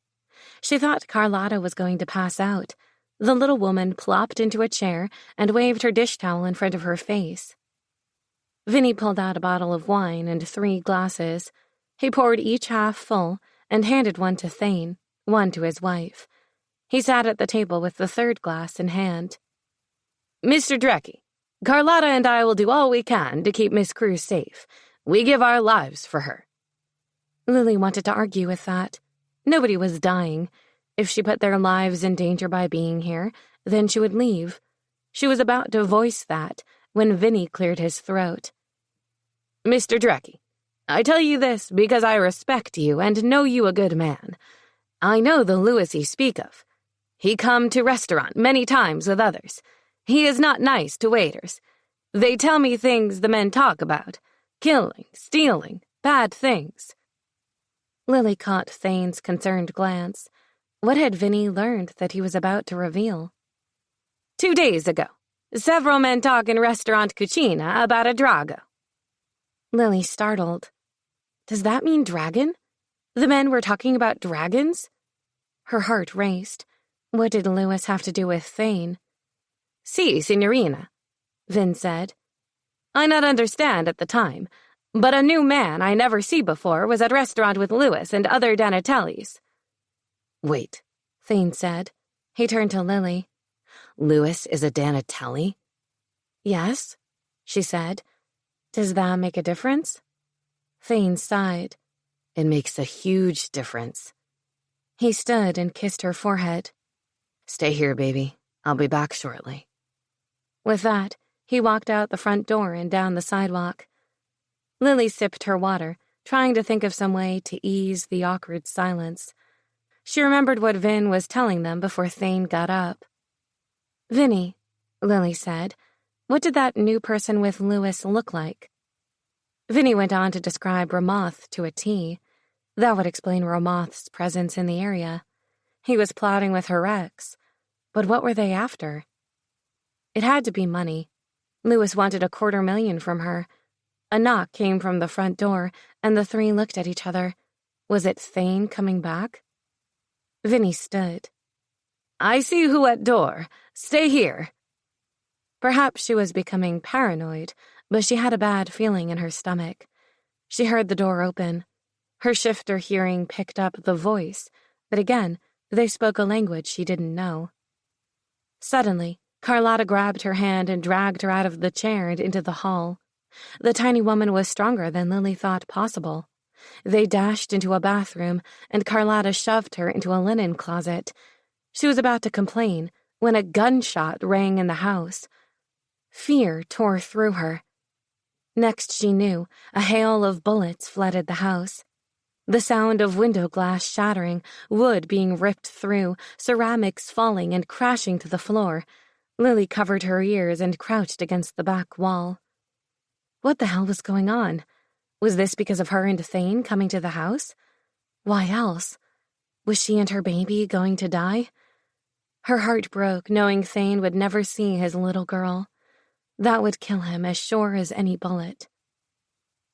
She thought Carlotta was going to pass out. The little woman plopped into a chair and waved her dish towel in front of her face. Vinny pulled out a bottle of wine and 3 glasses. He poured each half full and handed one to Thane, one to his wife. He sat at the table with the 3rd glass in hand. "Mr. Drecke, Carlotta and I will do all we can to keep Miss Cruz safe. We give our lives for her." Lily wanted to argue with that. Nobody was dying. If she put their lives in danger by being here, then she would leave. She was about to voice that when Vinny cleared his throat. "Mr. Drecke, I tell you this because I respect you and know you a good man. I know the Lewis you speak of. He come to restaurant many times with others. He is not nice to waiters. They tell me things the men talk about. Killing, stealing, bad things." Lily caught Thane's concerned glance. What had Vinny learned that he was about to reveal? 2 days ago, several men talk in restaurant cucina about a drago." Lily startled. Does that mean dragon? The men were talking about dragons? Her heart raced. What did Lewis have to do with Thane? "Si, signorina," Vin said. "I not understand at the time, but a new man I never see before was at restaurant with Lewis and other Danatellis." "Wait," Thane said. He turned to Lily. "Lewis is a Danatelli?" "Yes," she said. "Does that make a difference?" Thane sighed. "It makes a huge difference." He stood and kissed her forehead. "Stay here, baby. I'll be back shortly." With that, he walked out the front door and down the sidewalk. Lily sipped her water, trying to think of some way to ease the awkward silence. She remembered what Vin was telling them before Thane got up. "Vinny," Lily said, "what did that new person with Lewis look like?" Vinny went on to describe Ramoth to a T. That would explain Ramoth's presence in the area. He was plotting with her ex. But what were they after? It had to be money. Lewis wanted $250,000 from her. A knock came from the front door, and the 3 looked at each other. Was it Thane coming back? Vinny stood. "I see who at door. Stay here." Perhaps she was becoming paranoid, but she had a bad feeling in her stomach. She heard the door open. Her shifter hearing picked up the voice, but again, they spoke a language she didn't know. Suddenly, Carlotta grabbed her hand and dragged her out of the chair and into the hall. The tiny woman was stronger than Lily thought possible. They dashed into a bathroom, and Carlotta shoved her into a linen closet. She was about to complain when a gunshot rang in the house. Fear tore through her. Next she knew, a hail of bullets flooded the house. The sound of window glass shattering, wood being ripped through, ceramics falling and crashing to the floor. Lily covered her ears and crouched against the back wall. What the hell was going on? Was this because of her and Thane coming to the house? Why else? Was she and her baby going to die? Her heart broke knowing Thane would never see his little girl. That would kill him as sure as any bullet.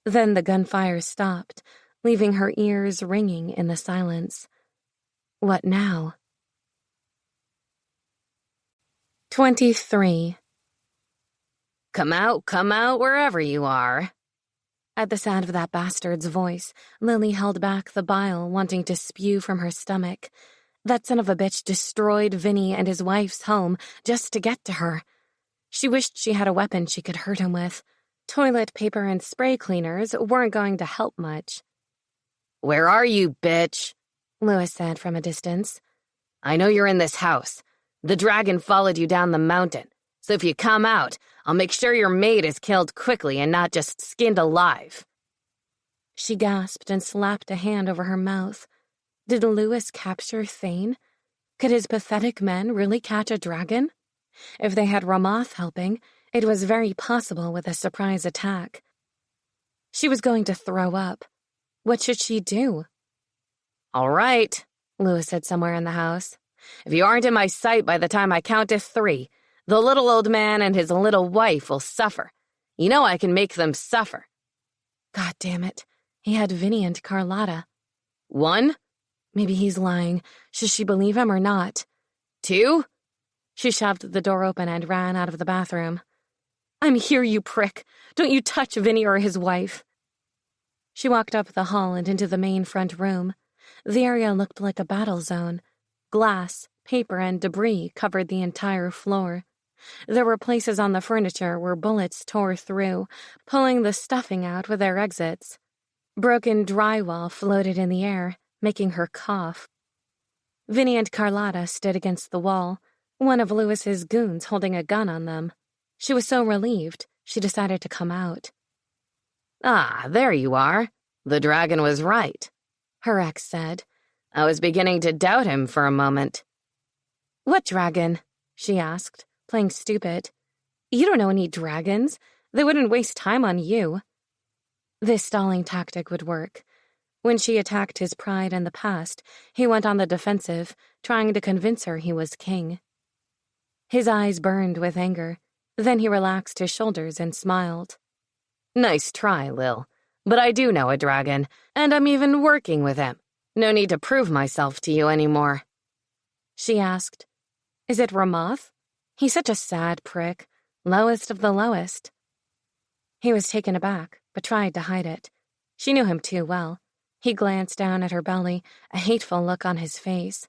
Then the gunfire stopped, leaving her ears ringing in the silence. What now? 23. Come out, wherever you are. At the sound of that bastard's voice, Lily held back the bile wanting to spew from her stomach. That son of a bitch destroyed Vinny and his wife's home just to get to her. She wished she had a weapon she could hurt him with. Toilet paper and spray cleaners weren't going to help much. Where are you, bitch? Lewis said from a distance. I know you're in this house. The dragon followed you down the mountain. So if you come out, I'll make sure your mate is killed quickly and not just skinned alive. She gasped and slapped a hand over her mouth. Did Lewis capture Thane? Could his pathetic men really catch a dragon? If they had Ramoth helping, it was very possible with a surprise attack. She was going to throw up. What should she do? All right, Lewis said somewhere in the house. If you aren't in my sight by the time I count to 3, the little old man and his little wife will suffer. You know I can make them suffer. God damn it. He had Vinny and Carlotta. 1. Maybe he's lying. Should she believe him or not? 2. She shoved the door open and ran out of the bathroom. I'm here, you prick. Don't you touch Vinny or his wife. She walked up the hall and into the main front room. The area looked like a battle zone. Glass, paper, and debris covered the entire floor. There were places on the furniture where bullets tore through, pulling the stuffing out with their exits. Broken drywall floated in the air, making her cough. Vinny and Carlotta stood against the wall, one of Lewis's goons holding a gun on them. She was so relieved, she decided to come out. Ah, there you are. The dragon was right, her ex said. I was beginning to doubt him for a moment. What dragon? She asked, playing stupid. You don't know any dragons. They wouldn't waste time on you. This stalling tactic would work. When she attacked his pride in the past, he went on the defensive, trying to convince her he was king. His eyes burned with anger. Then he relaxed his shoulders and smiled. Nice try, Lil. But I do know a dragon, and I'm even working with him. No need to prove myself to you anymore. She asked, Is it Ramoth? He's such a sad prick. Lowest of the lowest. He was taken aback, but tried to hide it. She knew him too well. He glanced down at her belly, a hateful look on his face.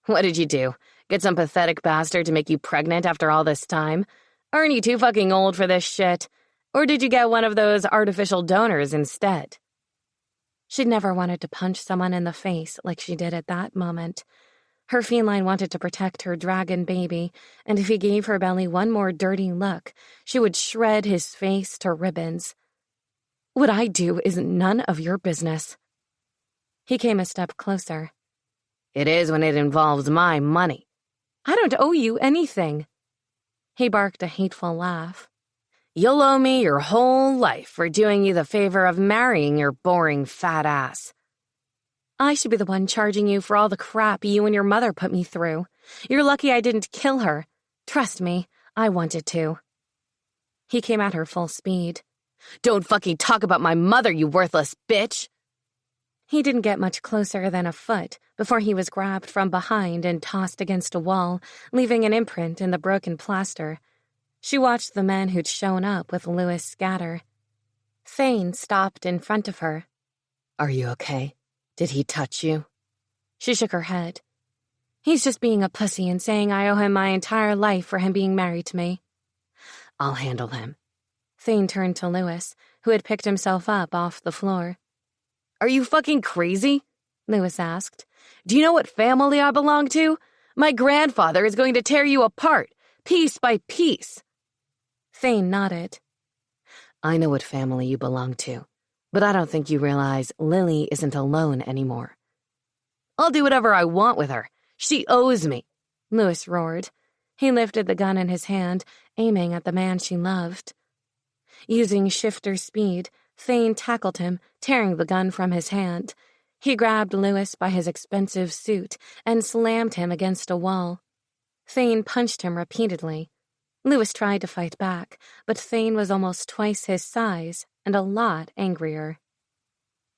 What did you do? Get some pathetic bastard to make you pregnant after all this time? Aren't you too fucking old for this shit? Or did you get one of those artificial donors instead? She'd never wanted to punch someone in the face like she did at that moment. Her feline wanted to protect her dragon baby, and if he gave her belly one more dirty look, she would shred his face to ribbons. What I do is none of your business. He came a step closer. It is when it involves my money. I don't owe you anything. He barked a hateful laugh. You'll owe me your whole life for doing you the favor of marrying your boring fat ass. I should be the one charging you for all the crap you and your mother put me through. You're lucky I didn't kill her. Trust me, I wanted to. He came at her full speed. Don't fucking talk about my mother, you worthless bitch! He didn't get much closer than a foot before he was grabbed from behind and tossed against a wall, leaving an imprint in the broken plaster. She watched the men who'd shown up with Lewis scatter. Thane stopped in front of her. Are you okay? Did he touch you? She shook her head. He's just being a pussy and saying I owe him my entire life for him being married to me. I'll handle him. Thane turned to Lewis, who had picked himself up off the floor. Are you fucking crazy? Lewis asked. Do you know what family I belong to? My grandfather is going to tear you apart, piece by piece. Thane nodded. I know what family you belong to, but I don't think you realize Lily isn't alone anymore. I'll do whatever I want with her. She owes me, Lewis roared. He lifted the gun in his hand, aiming at the man she loved. Using shifter speed, Thane tackled him, tearing the gun from his hand. He grabbed Lewis by his expensive suit and slammed him against a wall. Thane punched him repeatedly. Lewis tried to fight back, but Thane was almost twice his size and a lot angrier.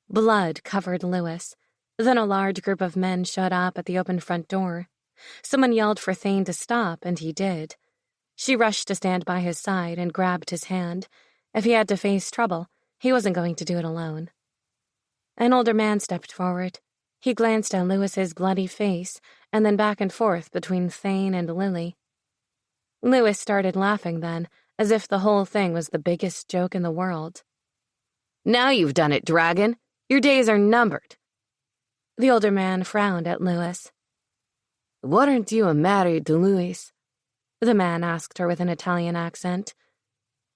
Blood covered Lewis. Then a large group of men showed up at the open front door. Someone yelled for Thane to stop, and he did. She rushed to stand by his side and grabbed his hand. If he had to face trouble, he wasn't going to do it alone. An older man stepped forward. He glanced at Lewis's bloody face and then back and forth between Thane and Lily. Lewis started laughing then, as if the whole thing was the biggest joke in the world. "Now you've done it, dragon. Your days are numbered." The older man frowned at Lewis. "Weren't you married to Louis?" The man asked her with an Italian accent.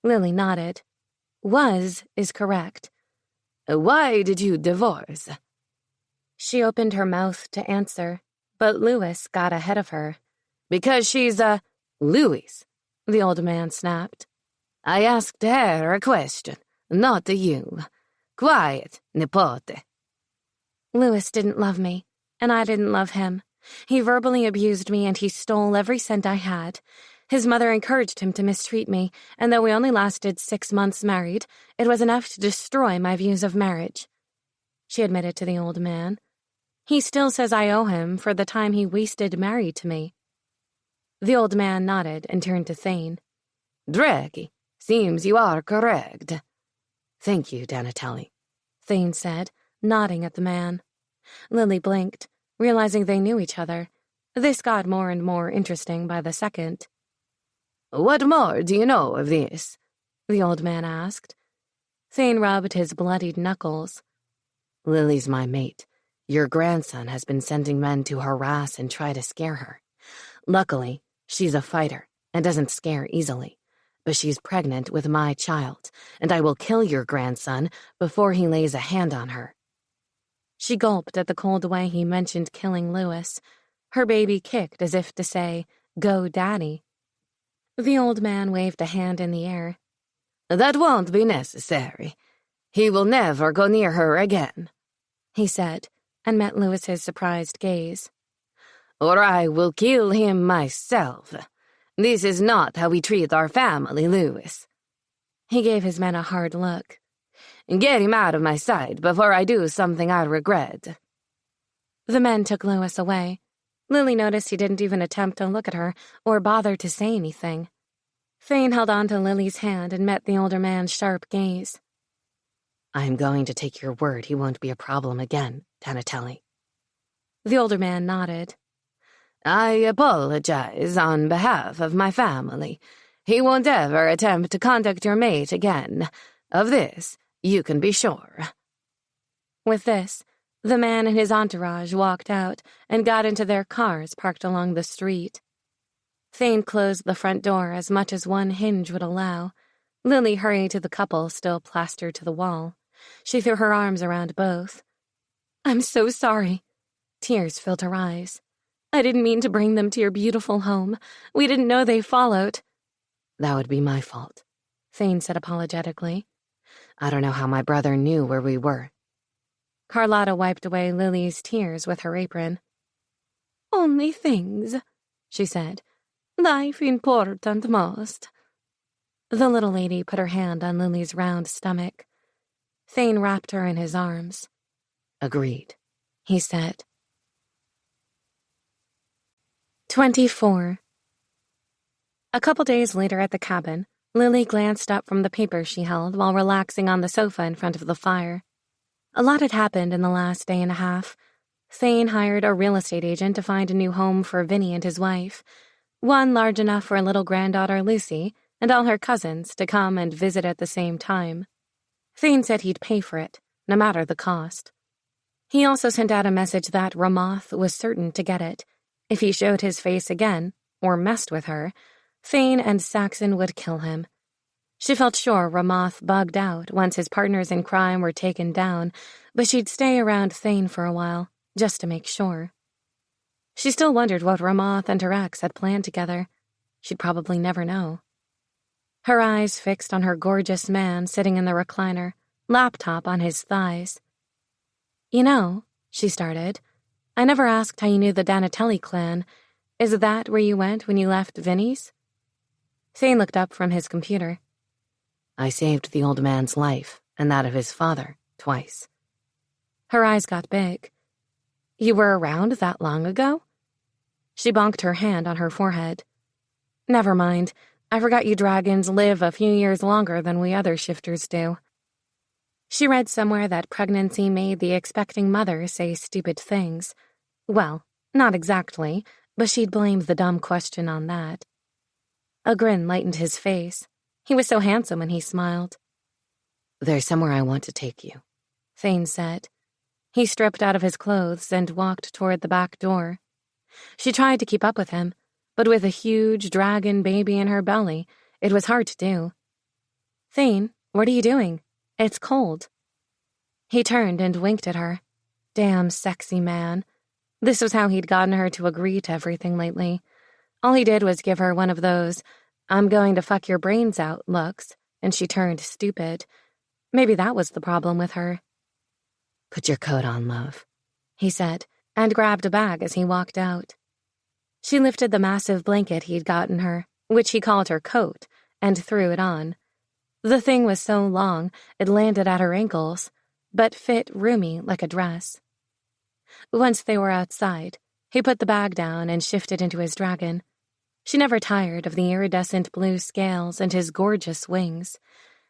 Lily nodded. Was is correct. "Why did you divorce?" She opened her mouth to answer, but Lewis got ahead of her. "Because she's Louis," the old man snapped. "I asked her a question, not you. Quiet, nipote." Lewis didn't love me, and I didn't love him. He verbally abused me, and he stole every cent I had. His mother encouraged him to mistreat me, and though we only lasted 6 months married, it was enough to destroy my views of marriage. She admitted to the old man. He still says I owe him for the time he wasted married to me. The old man nodded and turned to Thane. "Draghi, seems you are correct." "Thank you, Donatelli," Thane said, nodding at the man. Lily blinked, realizing they knew each other. This got more and more interesting by the second. "What more do you know of this?" the old man asked. Thane rubbed his bloodied knuckles. "Lily's my mate. Your grandson has been sending men to harass and try to scare her. Luckily, she's a fighter and doesn't scare easily. But she's pregnant with my child, and I will kill your grandson before he lays a hand on her." She gulped at the cold way he mentioned killing Lewis. Her baby kicked as if to say, "Go, Daddy." The old man waved a hand in the air. "That won't be necessary. He will never go near her again," he said, and met Lewis's surprised gaze. "Or I will kill him myself. This is not how we treat our family, Lewis." He gave his men a hard look. "Get him out of my sight before I do something I regret." The men took Lewis away. Lily noticed he didn't even attempt to look at her or bother to say anything. Thane held on to Lily's hand and met the older man's sharp gaze. "I'm going to take your word he won't be a problem again, Donatelli." The older man nodded. "I apologize on behalf of my family. He won't ever attempt to contact your mate again. Of this, you can be sure." With this, the man and his entourage walked out and got into their cars parked along the street. Thane closed the front door as much as one hinge would allow. Lily hurried to the couple still plastered to the wall. She threw her arms around both. "I'm so sorry." Tears filled her eyes. "I didn't mean to bring them to your beautiful home. We didn't know they followed." "That would be my fault," Thane said apologetically. "I don't know how my brother knew where we were." Carlotta wiped away Lily's tears with her apron. "Only things," she said. "Life important most." The little lady put her hand on Lily's round stomach. Thane wrapped her in his arms. "Agreed," he said. 24. A couple days later at the cabin, Lily glanced up from the paper she held while relaxing on the sofa in front of the fire. A lot had happened in the last day and a half. Thane hired a real estate agent to find a new home for Vinny and his wife, one large enough for a little granddaughter Lucy and all her cousins to come and visit at the same time. Thane said he'd pay for it, no matter the cost. He also sent out a message that Ramoth was certain to get it. If he showed his face again, or messed with her, Thane and Saxon would kill him. She felt sure Ramoth bugged out once his partners in crime were taken down, but she'd stay around Thane for a while, just to make sure. She still wondered what Ramoth and her ex had planned together. She'd probably never know. Her eyes fixed on her gorgeous man sitting in the recliner, laptop on his thighs. "You know," she started, "I never asked how you knew the Donatelli clan. Is that where you went when you left Vinny's?" Thane looked up from his computer. "I saved the old man's life, and that of his father, twice." Her eyes got big. "You were around that long ago?" She bonked her hand on her forehead. "Never mind. I forgot you dragons live a few years longer than we other shifters do." She read somewhere that pregnancy made the expecting mother say stupid things. Well, not exactly, but she'd blamed the dumb question on that. A grin lightened his face. He was so handsome when he smiled. "There's somewhere I want to take you," Thane said. He stripped out of his clothes and walked toward the back door. She tried to keep up with him, but with a huge dragon baby in her belly, it was hard to do. "Thane, what are you doing? It's cold." He turned and winked at her. Damn sexy man. This was how he'd gotten her to agree to everything lately. All he did was give her one of those, "I'm going to fuck your brains out" looks, and she turned stupid. Maybe that was the problem with her. "Put your coat on, love," he said, and grabbed a bag as he walked out. She lifted the massive blanket he'd gotten her, which he called her coat, and threw it on. The thing was so long it landed at her ankles, but fit roomy like a dress. Once they were outside, he put the bag down and shifted into his dragon. She never tired of the iridescent blue scales and his gorgeous wings.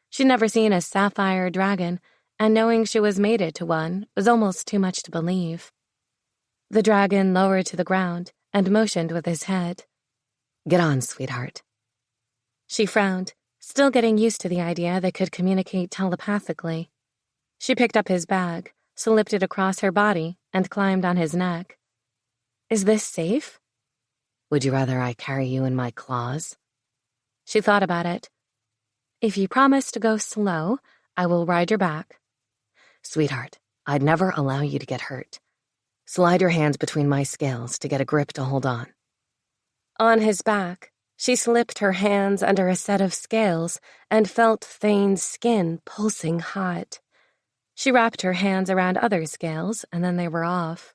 She'd never seen a sapphire dragon, and knowing she was mated to one was almost too much to believe. The dragon lowered to the ground and motioned with his head. "Get on, sweetheart." She frowned, still getting used to the idea they could communicate telepathically. She picked up his bag, slipped it across her body, and climbed on his neck. "Is this safe?" "Would you rather I carry you in my claws?" She thought about it. "If you promise to go slow, I will ride your back." "Sweetheart, I'd never allow you to get hurt. Slide your hands between my scales to get a grip to hold on." On his back, she slipped her hands under a set of scales and felt Thane's skin pulsing hot. She wrapped her hands around other scales, and then they were off.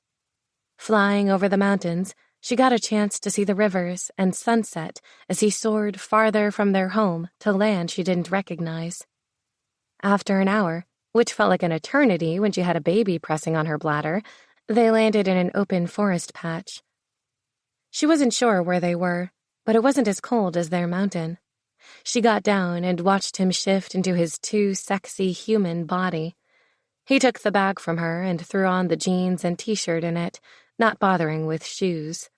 Flying over the mountains, she got a chance to see the rivers and sunset as he soared farther from their home to land she didn't recognize. After an hour, which felt like an eternity when she had a baby pressing on her bladder, they landed in an open forest patch. She wasn't sure where they were, but it wasn't as cold as their mountain. She got down and watched him shift into his too sexy human body. He took the bag from her and threw on the jeans and t-shirt in it, not bothering with shoes.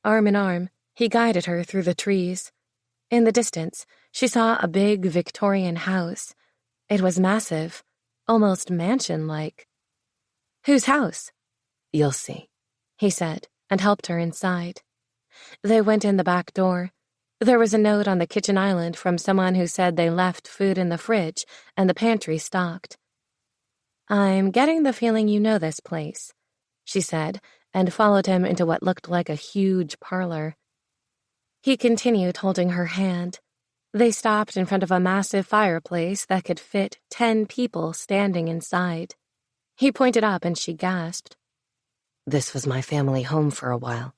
Arm in arm, he guided her through the trees. In the distance, she saw a big Victorian house. It was massive, almost mansion-like. "Whose house?" "You'll see," he said, and helped her inside. They went in the back door. There was a note on the kitchen island from someone who said they left food in the fridge and the pantry stocked. "I'm getting the feeling you know this place," she said, and followed him into what looked like a huge parlor. He continued holding her hand. They stopped in front of a massive fireplace that could fit 10 people standing inside. He pointed up and she gasped. "This was my family home for a while.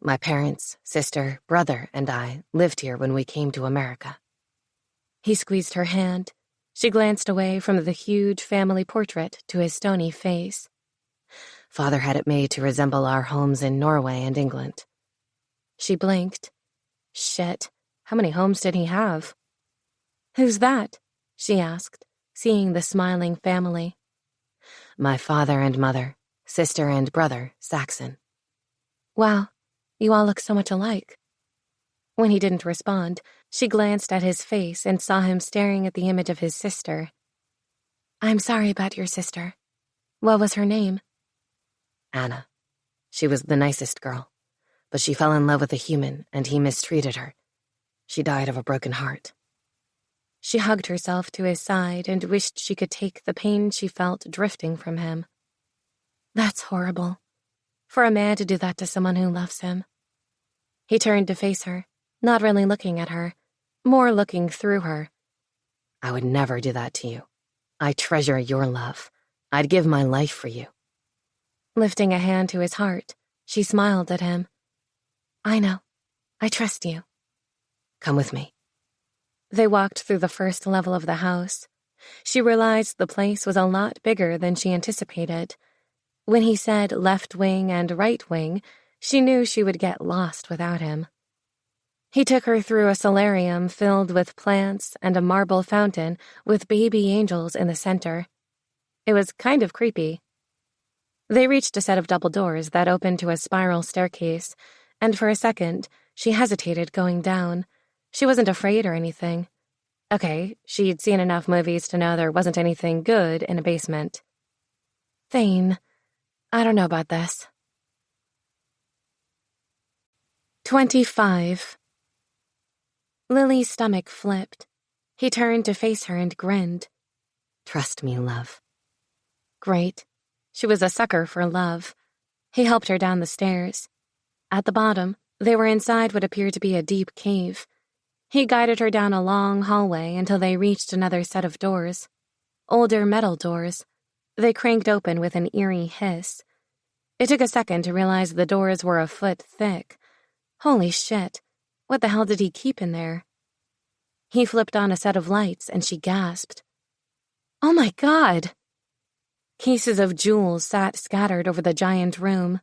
My parents, sister, brother, and I lived here when we came to America." He squeezed her hand. She glanced away from the huge family portrait to his stony face. "Father had it made to resemble our homes in Norway and England." She blinked. Shit, how many homes did he have? "Who's that?" she asked, seeing the smiling family. "My father and mother, sister and brother, Saxon." "Wow, you all look so much alike." When he didn't respond, she glanced at his face and saw him staring at the image of his sister. "I'm sorry about your sister. What was her name?" "Anna. She was the nicest girl, but she fell in love with a human and he mistreated her. She died of a broken heart." She hugged herself to his side and wished she could take the pain she felt drifting from him. That's horrible. For a man to do that to someone who loves him. He turned to face her, not really looking at her, more looking through her. "I would never do that to you." I treasure your love. I'd give my life for you. Lifting a hand to his heart, she smiled at him. I know. I trust you. Come with me. They walked through the first level of the house. She realized the place was a lot bigger than she anticipated. When he said left wing and right wing, she knew she would get lost without him. He took her through a solarium filled with plants and a marble fountain with baby angels in the center. It was kind of creepy. They reached a set of double doors that opened to a spiral staircase, and for a second, she hesitated going down. She wasn't afraid or anything. Okay, she'd seen enough movies to know there wasn't anything good in a basement. Thane, I don't know about this. 25. Lily's stomach flipped. He turned to face her and grinned. Trust me, love. Great. She was a sucker for love. He helped her down the stairs. At the bottom, they were inside what appeared to be a deep cave. He guided her down a long hallway until they reached another set of doors. Older metal doors. They cranked open with an eerie hiss. It took a second to realize the doors were a foot thick. Holy shit, what the hell did he keep in there? He flipped on a set of lights and she gasped. Oh my God! Cases of jewels sat scattered over the giant room.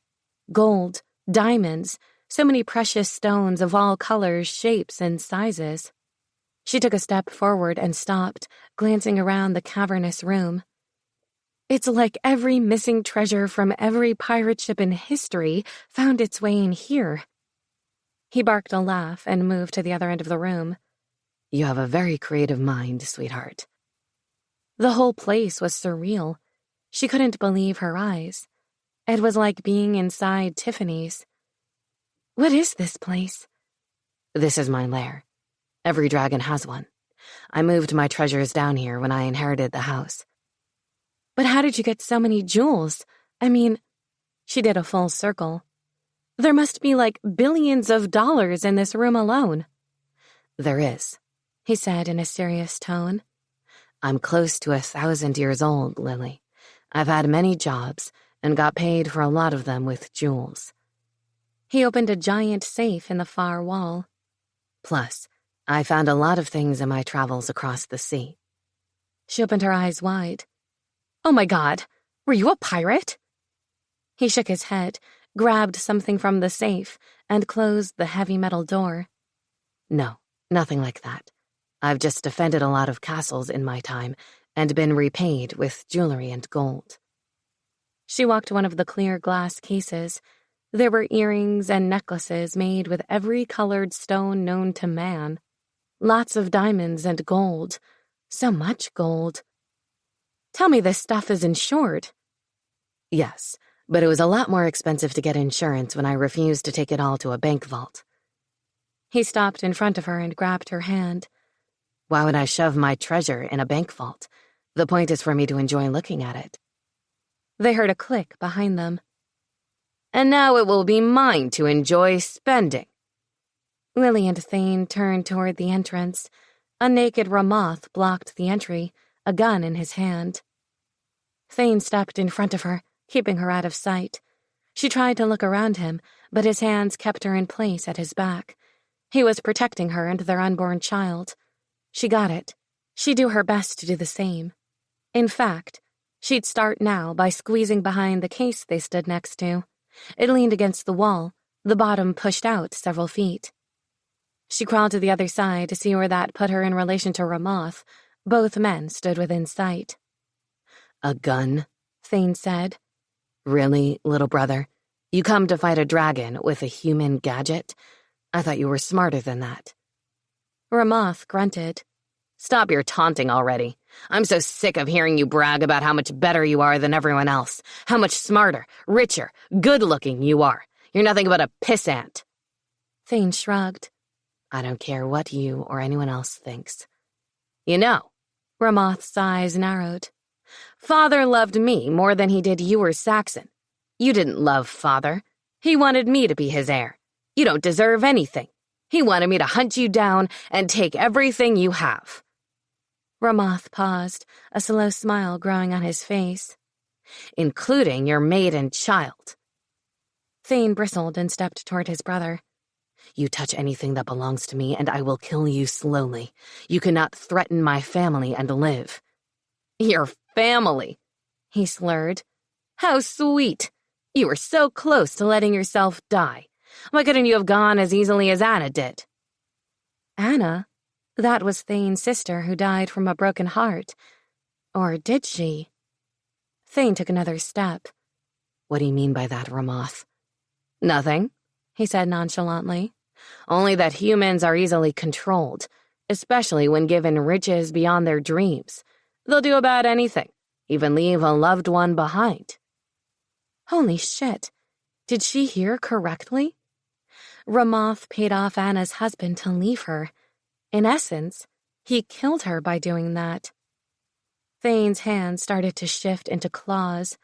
Gold, diamonds, so many precious stones of all colors, shapes, and sizes. She took a step forward and stopped, glancing around the cavernous room. It's like every missing treasure from every pirate ship in history found its way in here. He barked a laugh and moved to the other end of the room. You have a very creative mind, sweetheart. The whole place was surreal. She couldn't believe her eyes. It was like being inside Tiffany's. What is this place? This is my lair. Every dragon has one. I moved my treasures down here when I inherited the house. But how did you get so many jewels? I mean, she did a full circle. There must be like billions of dollars in this room alone. There is, he said in a serious tone. I'm close to 1,000 years old, Lily. I've had many jobs and got paid for a lot of them with jewels. He opened a giant safe in the far wall. Plus, I found a lot of things in my travels across the sea. She opened her eyes wide. Oh my God, were you a pirate? He shook his head, grabbed something from the safe, and closed the heavy metal door. No, nothing like that. I've just defended a lot of castles in my time and been repaid with jewelry and gold. She walked to one of the clear glass cases. There were earrings and necklaces made with every colored stone known to man. Lots of diamonds and gold. So much gold. Tell me this stuff is insured. Yes, but it was a lot more expensive to get insurance when I refused to take it all to a bank vault. He stopped in front of her and grabbed her hand. Why would I shove my treasure in a bank vault? The point is for me to enjoy looking at it. They heard a click behind them. And now it will be mine to enjoy spending. Lily and Thane turned toward the entrance. A naked Ramoth blocked the entry, a gun in his hand. Thane stepped in front of her, keeping her out of sight. She tried to look around him, but his hands kept her in place at his back. He was protecting her and their unborn child. She got it. She'd do her best to do the same. In fact, she'd start now by squeezing behind the case they stood next to. It leaned against the wall, the bottom pushed out several feet. She crawled to the other side to see where that put her in relation to Ramoth. Both men stood within sight. A gun? Thane said. Really, little brother? You come to fight a dragon with a human gadget? I thought you were smarter than that. Ramoth grunted. Stop your taunting already. I'm so sick of hearing you brag about how much better you are than everyone else, how much smarter, richer, good-looking you are. You're nothing but a pissant. Thane shrugged. I don't care what you or anyone else thinks. You know, Ramoth's eyes narrowed. Father loved me more than he did you or Saxon. You didn't love Father. He wanted me to be his heir. You don't deserve anything. He wanted me to hunt you down and take everything you have. Ramoth paused, a slow smile growing on his face. Including your maid and child. Thane bristled and stepped toward his brother. You touch anything that belongs to me, and I will kill you slowly. You cannot threaten my family and live. Your family, he slurred. How sweet. You were so close to letting yourself die. Why couldn't you have gone as easily as Anna did? Anna? That was Thane's sister who died from a broken heart. Or did she? Thane took another step. What do you mean by that, Ramoth? Nothing, he said nonchalantly. Only that humans are easily controlled, especially when given riches beyond their dreams. They'll do about anything, even leave a loved one behind. Holy shit. Did she hear correctly? Ramoth paid off Anna's husband to leave her. In essence, he killed her by doing that. Thane's hand started to shift into claws.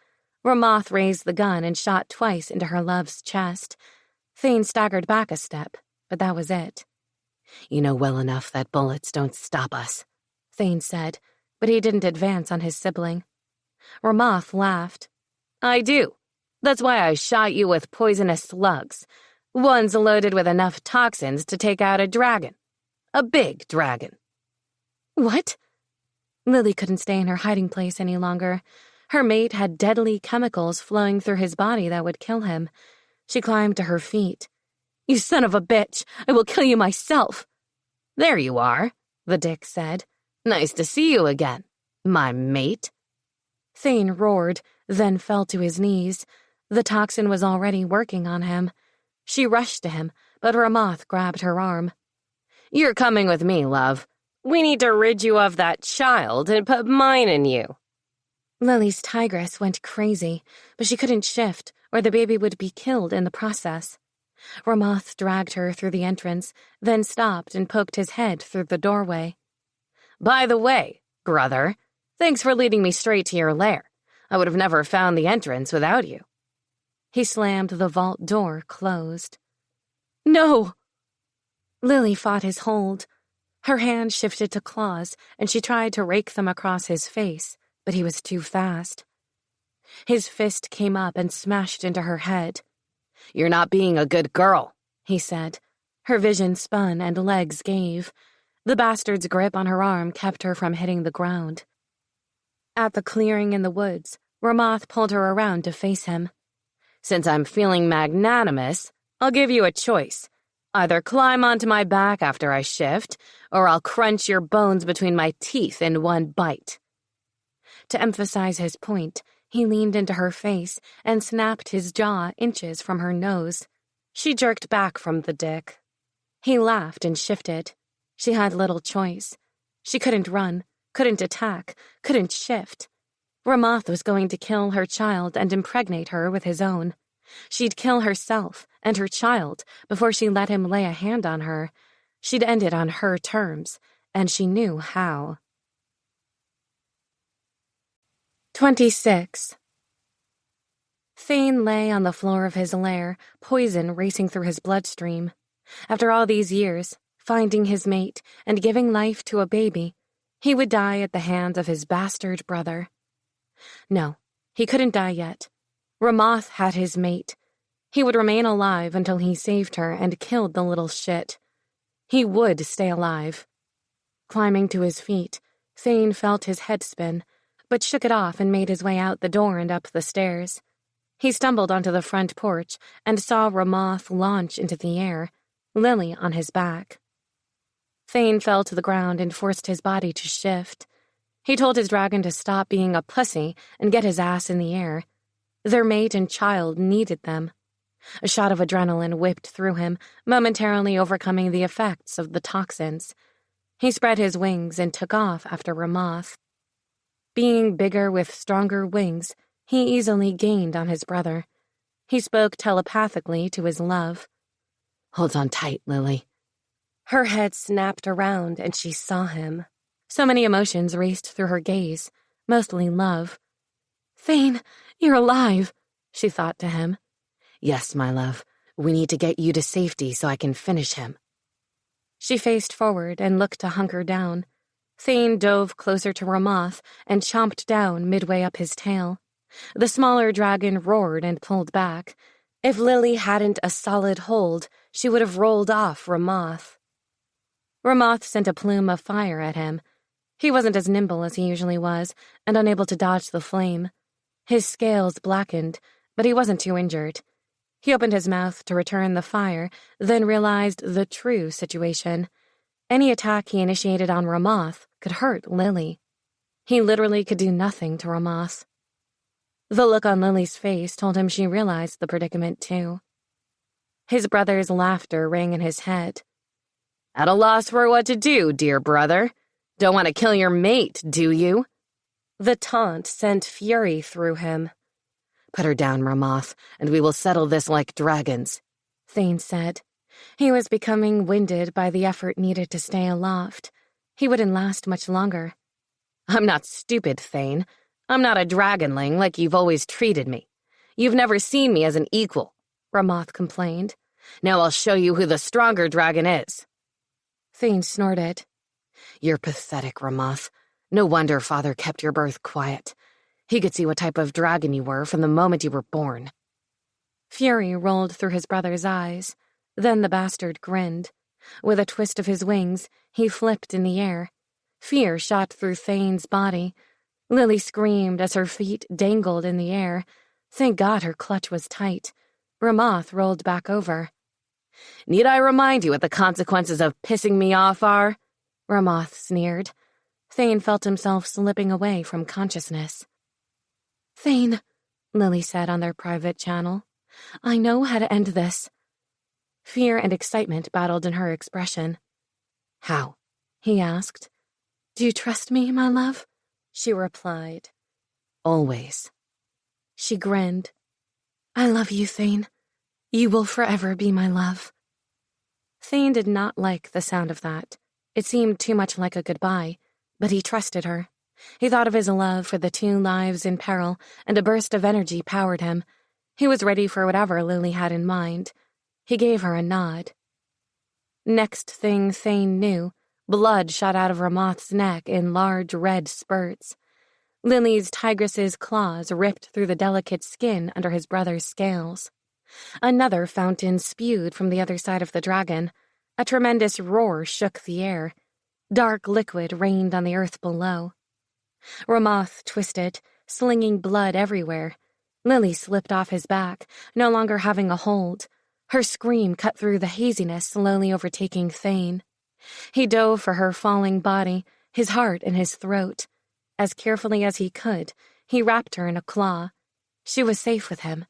Ramoth raised the gun and shot twice into her love's chest. Thane staggered back a step, but that was it. You know well enough that bullets don't stop us, Thane said, but he didn't advance on his sibling. Ramoth laughed. I do. That's why I shot you with poisonous slugs. One's loaded with enough toxins to take out a dragon. A big dragon. What? Lily couldn't stay in her hiding place any longer. Her mate had deadly chemicals flowing through his body that would kill him. She climbed to her feet. You son of a bitch! I will kill you myself! There you are, the dick said. Nice to see you again, my mate. Thane roared, then fell to his knees. The toxin was already working on him. She rushed to him, but Ramoth grabbed her arm. You're coming with me, love. We need to rid you of that child and put mine in you. Lily's tigress went crazy, but she couldn't shift, or the baby would be killed in the process. Ramoth dragged her through the entrance, then stopped and poked his head through the doorway. By the way, brother, thanks for leading me straight to your lair. I would have never found the entrance without you. He slammed the vault door closed. No! Lily fought his hold. Her hand shifted to claws, and she tried to rake them across his face, but he was too fast. His fist came up and smashed into her head. You're not being a good girl, he said. Her vision spun and legs gave. The bastard's grip on her arm kept her from hitting the ground. At the clearing in the woods, Ramoth pulled her around to face him. Since I'm feeling magnanimous, I'll give you a choice. Either climb onto my back after I shift, or I'll crunch your bones between my teeth in one bite. To emphasize his point, he leaned into her face and snapped his jaw inches from her nose. She jerked back from the dick. He laughed and shifted. She had little choice. She couldn't run, couldn't attack, couldn't shift. Ramoth was going to kill her child and impregnate her with his own. She'd kill herself and her child before she let him lay a hand on her. She'd end it on her terms, and she knew how. 26. Thane lay on the floor of his lair, poison racing through his bloodstream. After all these years, finding his mate and giving life to a baby, he would die at the hands of his bastard brother. No, he couldn't die yet. Ramoth had his mate. He would remain alive until he saved her and killed the little shit. He would stay alive. Climbing to his feet, Thane felt his head spin, but shook it off and made his way out the door and up the stairs. He stumbled onto the front porch and saw Ramoth launch into the air, Lily on his back. Thane fell to the ground and forced his body to shift. He told his dragon to stop being a pussy and get his ass in the air. Their mate and child needed them. A shot of adrenaline whipped through him, momentarily overcoming the effects of the toxins. He spread his wings and took off after Ramoth. Being bigger with stronger wings, he easily gained on his brother. He spoke telepathically to his love. Hold on tight, Lily. Her head snapped around and she saw him. So many emotions raced through her gaze, mostly love. Thane, you're alive, she thought to him. Yes, my love. We need to get you to safety so I can finish him. She faced forward and looked to hunker down. Thane dove closer to Ramoth and chomped down midway up his tail. The smaller dragon roared and pulled back. If Lily hadn't a solid hold, she would have rolled off Ramoth. Ramoth sent a plume of fire at him. He wasn't as nimble as he usually was, and unable to dodge the flame. His scales blackened, but he wasn't too injured. He opened his mouth to return the fire, then realized the true situation. Any attack he initiated on Ramoth could hurt Lily. He literally could do nothing to Ramoth. The look on Lily's face told him she realized the predicament, too. His brother's laughter rang in his head. "At a loss for what to do, dear brother. Don't want to kill your mate, do you?" The taunt sent fury through him. "Put her down, Ramoth, and we will settle this like dragons," Thane said. He was becoming winded by the effort needed to stay aloft. He wouldn't last much longer. "I'm not stupid, Thane. I'm not a dragonling like you've always treated me. You've never seen me as an equal," Ramoth complained. "Now I'll show you who the stronger dragon is." Thane snorted. "You're pathetic, Ramoth. No wonder Father kept your birth quiet. He could see what type of dragon you were from the moment you were born." Fury rolled through his brother's eyes. Then the bastard grinned. With a twist of his wings, he flipped in the air. Fear shot through Thane's body. Lily screamed as her feet dangled in the air. Thank God her clutch was tight. Ramoth rolled back over. "Need I remind you what the consequences of pissing me off are?" Ramoth sneered. Thane felt himself slipping away from consciousness. "Thane," Lily said on their private channel, "I know how to end this." Fear and excitement battled in her expression. "How?" he asked. "Do you trust me, my love?" she replied. "Always." She grinned. "I love you, Thane. You will forever be my love." Thane did not like the sound of that. It seemed too much like a goodbye, but he trusted her. He thought of his love for the two lives in peril, and a burst of energy powered him. He was ready for whatever Lily had in mind. He gave her a nod. Next thing Thane knew, blood shot out of Ramoth's neck in large red spurts. Lily's tigress's claws ripped through the delicate skin under his brother's scales. Another fountain spewed from the other side of the dragon. A tremendous roar shook the air. Dark liquid rained on the earth below. Ramoth twisted, slinging blood everywhere. Lily slipped off his back, no longer having a hold. Her scream cut through the haziness slowly overtaking Thane. He dove for her falling body, his heart in his throat. As carefully as he could, he wrapped her in a claw. She was safe with him.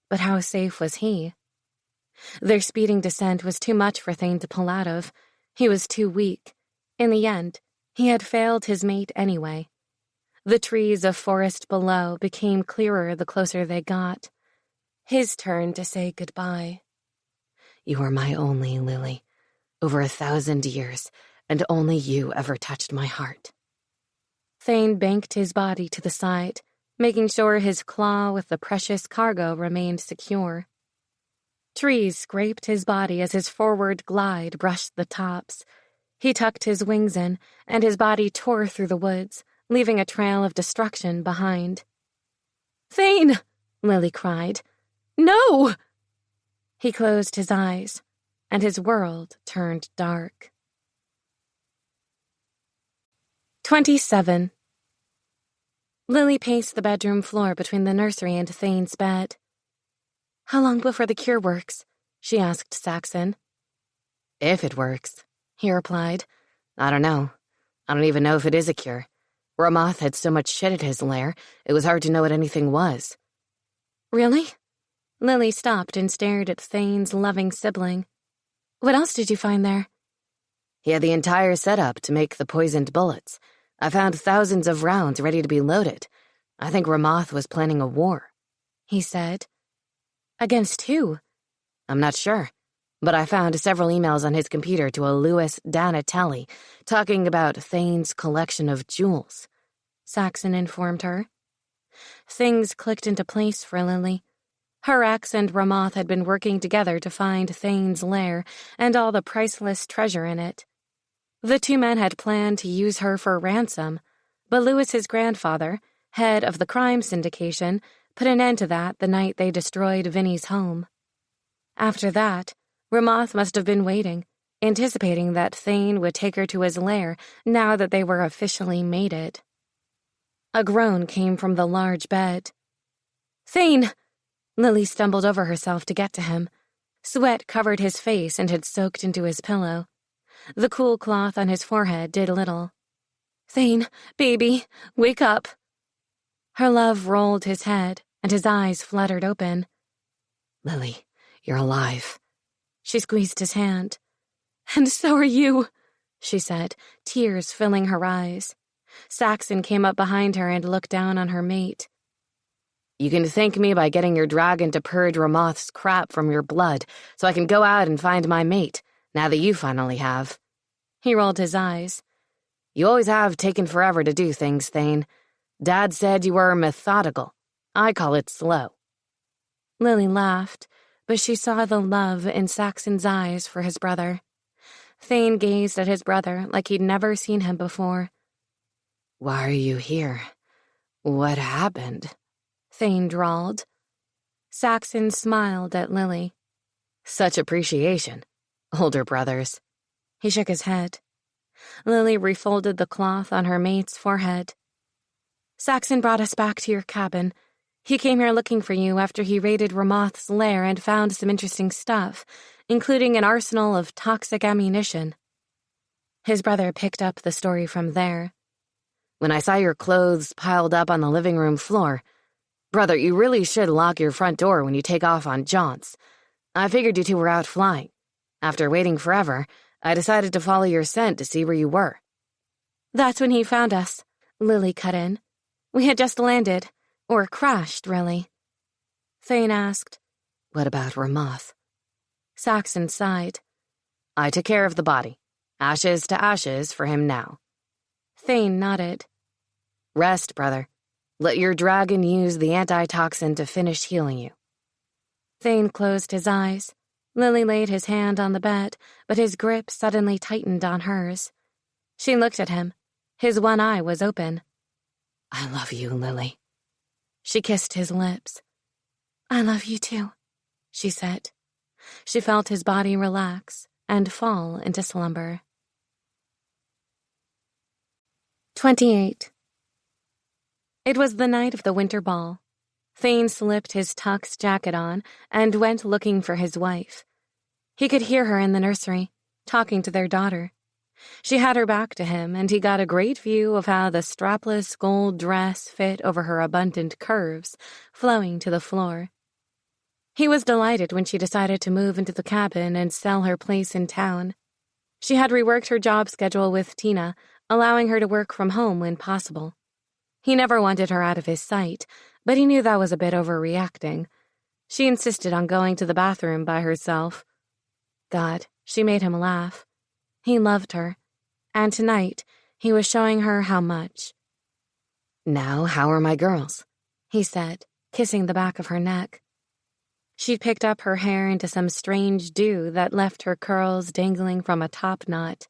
But how safe was he? Their speeding descent was too much for Thane to pull out of. He was too weak. In the end, he had failed his mate anyway. The trees of forest below became clearer the closer they got. His turn to say goodbye. "You were my only, Lily. Over 1,000 years, and only you ever touched my heart." Thane banked his body to the side, making sure his claw with the precious cargo remained secure. Trees scraped his body as his forward glide brushed the tops. He tucked his wings in, and his body tore through the woods, leaving a trail of destruction behind. "Thane!" Lily cried. "No!" He closed his eyes, and his world turned dark. 27. Lily paced the bedroom floor between the nursery and Thane's bed. "How long before the cure works?" she asked Saxon. "If it works," he replied. "I don't know. I don't even know if it is a cure. Ramoth had so much shit at his lair, it was hard to know what anything was." "Really?" Lily stopped and stared at Thane's loving sibling. "What else did you find there?" "He had the entire setup to make the poisoned bullets. I found thousands of rounds ready to be loaded. I think Ramoth was planning a war," he said. "Against who?" "I'm not sure, but I found several emails on his computer to a Louis Danatelli talking about Thane's collection of jewels," Saxon informed her. Things clicked into place for Lily. Her ex and Ramoth had been working together to find Thane's lair and all the priceless treasure in it. The two men had planned to use her for ransom, but Lewis's grandfather, head of the crime syndication, put an end to that the night they destroyed Vinny's home. After that, Ramoth must have been waiting, anticipating that Thane would take her to his lair now that they were officially mated. A groan came from the large bed. "Thane!" Lily stumbled over herself to get to him. Sweat covered his face and had soaked into his pillow. The cool cloth on his forehead did little. "Thane, baby, wake up." Her love rolled his head, and his eyes fluttered open. "Lily, you're alive." She squeezed his hand. "And so are you," she said, tears filling her eyes. Saxon came up behind her and looked down on her mate. "You can thank me by getting your dragon to purge Ramoth's crap from your blood so I can go out and find my mate, now that you finally have." He rolled his eyes. "You always have taken forever to do things, Thane. Dad said you were methodical. I call it slow." Lily laughed, but she saw the love in Saxon's eyes for his brother. Thane gazed at his brother like he'd never seen him before. "Why are you here? What happened?" Thane drawled. Saxon smiled at Lily. "Such appreciation. Older brothers." He shook his head. Lily refolded the cloth on her mate's forehead. "Saxon brought us back to your cabin. He came here looking for you after he raided Ramoth's lair and found some interesting stuff, including an arsenal of toxic ammunition." His brother picked up the story from there. "When I saw your clothes piled up on the living room floor, brother, you really should lock your front door when you take off on jaunts. I figured you two were out flying. After waiting forever, I decided to follow your scent to see where you were." "That's when he found us," Lily cut in. "We had just landed, or crashed, really." Thane asked, "What about Ramoth?" Saxon sighed. "I took care of the body. Ashes to ashes for him now." Thane nodded. "Rest, brother. Let your dragon use the antitoxin to finish healing you." Thane closed his eyes. Lily laid his hand on the bed, but his grip suddenly tightened on hers. She looked at him. His one eye was open. "I love you, Lily." She kissed his lips. "I love you too," she said. She felt his body relax and fall into slumber. 28. It was the night of the winter ball. Thane slipped his tux jacket on and went looking for his wife. He could hear her in the nursery, talking to their daughter. She had her back to him, and he got a great view of how the strapless gold dress fit over her abundant curves, flowing to the floor. He was delighted when she decided to move into the cabin and sell her place in town. She had reworked her job schedule with Tina, allowing her to work from home when possible. He never wanted her out of his sight, but he knew that was a bit overreacting. She insisted on going to the bathroom by herself. God, she made him laugh. He loved her, and tonight he was showing her how much. "Now, how are my girls?" he said, kissing the back of her neck. She'd picked up her hair into some strange dew that left her curls dangling from a top knot.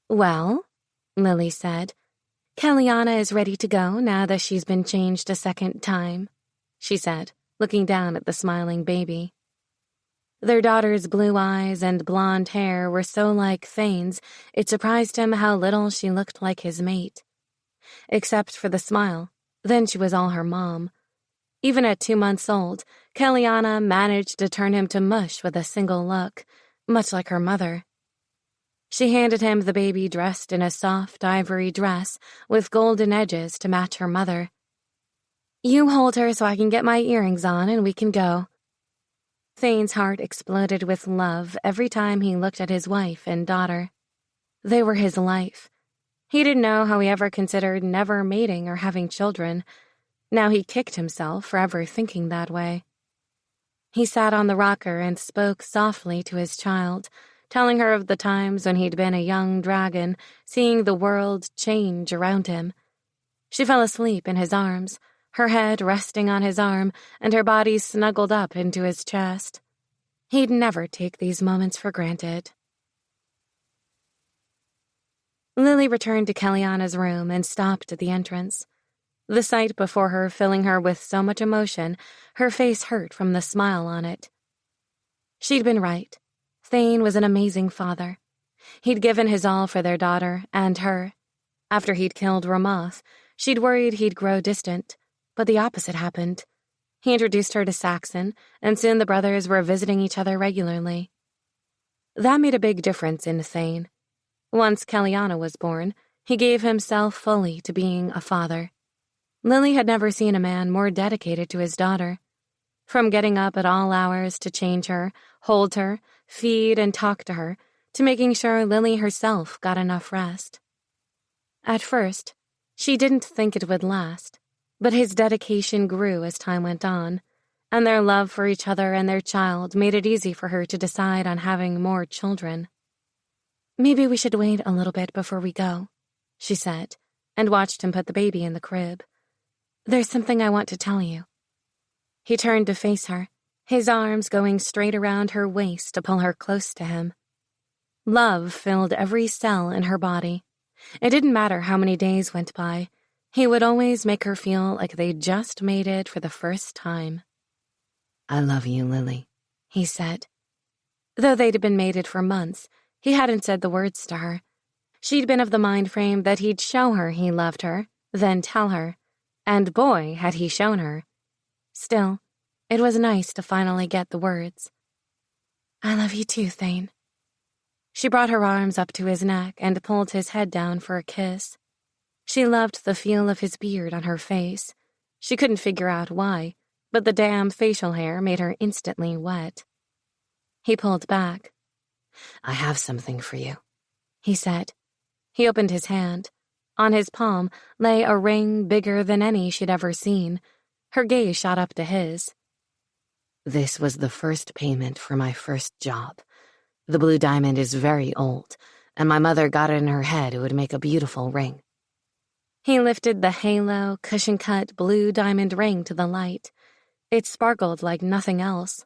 "Well," Lily said, "Kellyanna is ready to go now that she's been changed a second time," she said, looking down at the smiling baby. Their daughter's blue eyes and blonde hair were so like Thane's, it surprised him how little she looked like his mate. Except for the smile, then she was all her mom. Even at 2 months old, Kellyanna managed to turn him to mush with a single look, much like her mother. She handed him the baby dressed in a soft ivory dress with golden edges to match her mother. "You hold her so I can get my earrings on and we can go." Thane's heart exploded with love every time he looked at his wife and daughter. They were his life. He didn't know how he ever considered never mating or having children. Now he kicked himself for ever thinking that way. He sat on the rocker and spoke softly to his child, telling her of the times when he'd been a young dragon, seeing the world change around him. She fell asleep in his arms, her head resting on his arm and her body snuggled up into his chest. He'd never take these moments for granted. Lily returned to Kellyanna's room and stopped at the entrance. The sight before her filling her with so much emotion, her face hurt from the smile on it. She'd been right. Thane was an amazing father. He'd given his all for their daughter and her. After he'd killed Ramoth, she'd worried he'd grow distant, but the opposite happened. He introduced her to Saxon, and soon the brothers were visiting each other regularly. That made a big difference in Thane. Once Kellyanna was born, he gave himself fully to being a father. Lily had never seen a man more dedicated to his daughter. From getting up at all hours to change her, hold her, feed and talk to her, to making sure Lily herself got enough rest. At first, she didn't think it would last, but his dedication grew as time went on, and their love for each other and their child made it easy for her to decide on having more children. "Maybe we should wait a little bit before we go," she said, and watched him put the baby in the crib. "There's something I want to tell you." He turned to face her, his arms going straight around her waist to pull her close to him. Love filled every cell in her body. It didn't matter how many days went by. He would always make her feel like they'd just made it for the first time. "I love you, Lily," he said. Though they'd been mated for months, he hadn't said the words to her. She'd been of the mind frame that he'd show her he loved her, then tell her. And boy, had he shown her. Still, it was nice to finally get the words. "I love you too, Thane." She brought her arms up to his neck and pulled his head down for a kiss. She loved the feel of his beard on her face. She couldn't figure out why, but the damn facial hair made her instantly wet. He pulled back. "I have something for you," he said. He opened his hand. On his palm lay a ring bigger than any she'd ever seen. Her gaze shot up to his. "This was the first payment for my first job. The blue diamond is very old, and my mother got it in her head it would make a beautiful ring." He lifted the halo, cushion-cut blue diamond ring to the light. It sparkled like nothing else.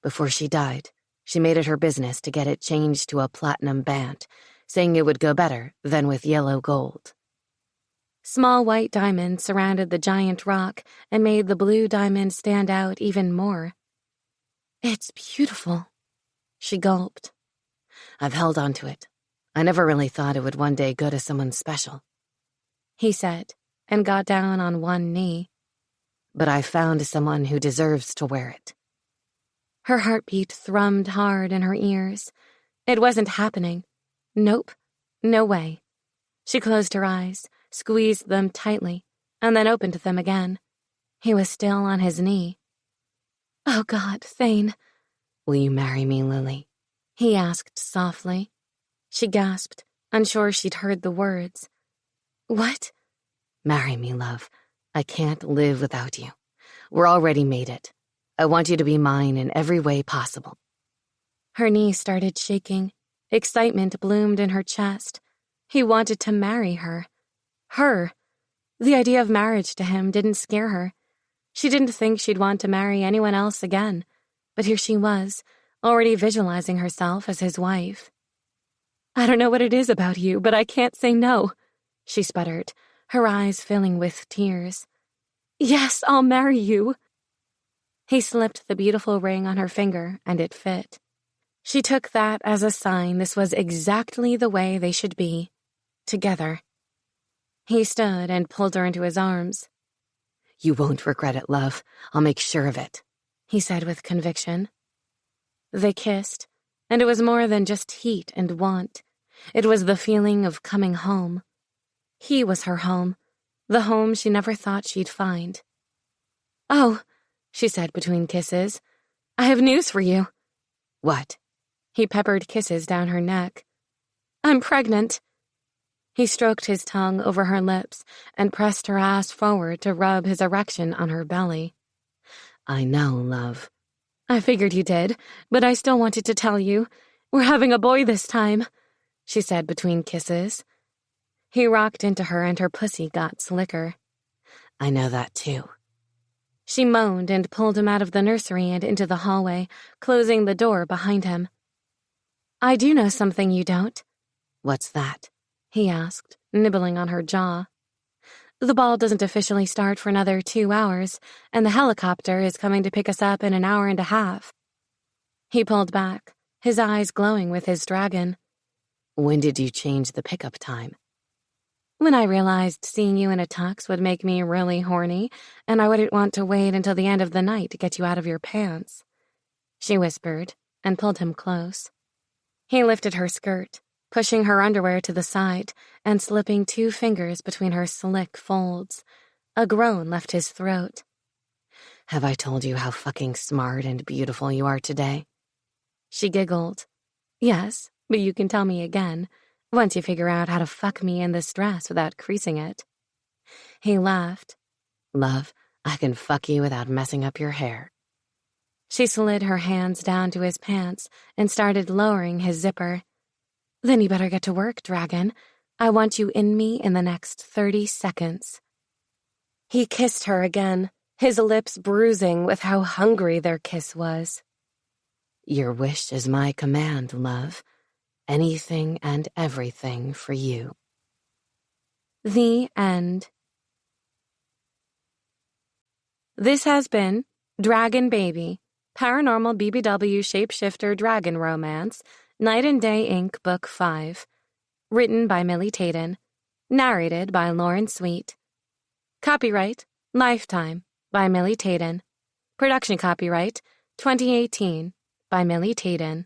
"Before she died, she made it her business to get it changed to a platinum band, saying it would go better than with yellow gold." Small white diamonds surrounded the giant rock and made the blue diamond stand out even more. "It's beautiful," she gulped. "I've held on to it. I never really thought it would one day go to someone special," he said, and got down on one knee. "But I found someone who deserves to wear it." Her heartbeat thrummed hard in her ears. It wasn't happening. Nope, no way. She closed her eyes, squeezed them tightly, and then opened them again. He was still on his knee. "Oh God, Thane." "Will you marry me, Lily?" he asked softly. She gasped, unsure she'd heard the words. "What?" "Marry me, love. I can't live without you. We're already made it. I want you to be mine in every way possible." Her knees started shaking. Excitement bloomed in her chest. He wanted to marry her. Her. The idea of marriage to him didn't scare her. She didn't think she'd want to marry anyone else again, but here she was, already visualizing herself as his wife. "I don't know what it is about you, but I can't say no," she sputtered, her eyes filling with tears. "Yes, I'll marry you." He slipped the beautiful ring on her finger, and it fit. She took that as a sign this was exactly the way they should be, together. He stood and pulled her into his arms. "You won't regret it, love. I'll make sure of it," he said with conviction. They kissed, and it was more than just heat and want. It was the feeling of coming home. He was her home, the home she never thought she'd find. "Oh," she said between kisses, "I have news for you." "What?" He peppered kisses down her neck. "I'm pregnant." He stroked his tongue over her lips and pressed her ass forward to rub his erection on her belly. "I know, love." "I figured you did, but I still wanted to tell you. We're having a boy this time," she said between kisses. He rocked into her and her pussy got slicker. "I know that too." She moaned and pulled him out of the nursery and into the hallway, closing the door behind him. "I do know something you don't." "What's that?" he asked, nibbling on her jaw. The ball doesn't officially start for another 2 hours, and the helicopter is coming to pick us up in an hour and a half. He pulled back, his eyes glowing with his dragon. When did you change the pickup time? When I realized seeing you in a tux would make me really horny, and I wouldn't want to wait until the end of the night to get you out of your pants, she whispered and pulled him close. He lifted her skirt, pushing her underwear to the side and slipping 2 fingers between her slick folds. A groan left his throat. Have I told you how fucking smart and beautiful you are today? She giggled. Yes, but you can tell me again, once you figure out how to fuck me in this dress without creasing it. He laughed. Love, I can fuck you without messing up your hair. She slid her hands down to his pants and started lowering his zipper. Then you better get to work, dragon. I want you in me in the next 30 seconds. He kissed her again, his lips bruising with how hungry their kiss was. Your wish is my command, love. Anything and everything for you. The end. This has been Dragon Baby, Paranormal BBW Shapeshifter Dragon Romance, Night and Day Inc. Book 5. Written by Millie Taiden. Narrated by Lauren Sweet. Copyright, Lifetime, by Millie Taiden. Production copyright, 2018, by Millie Taiden.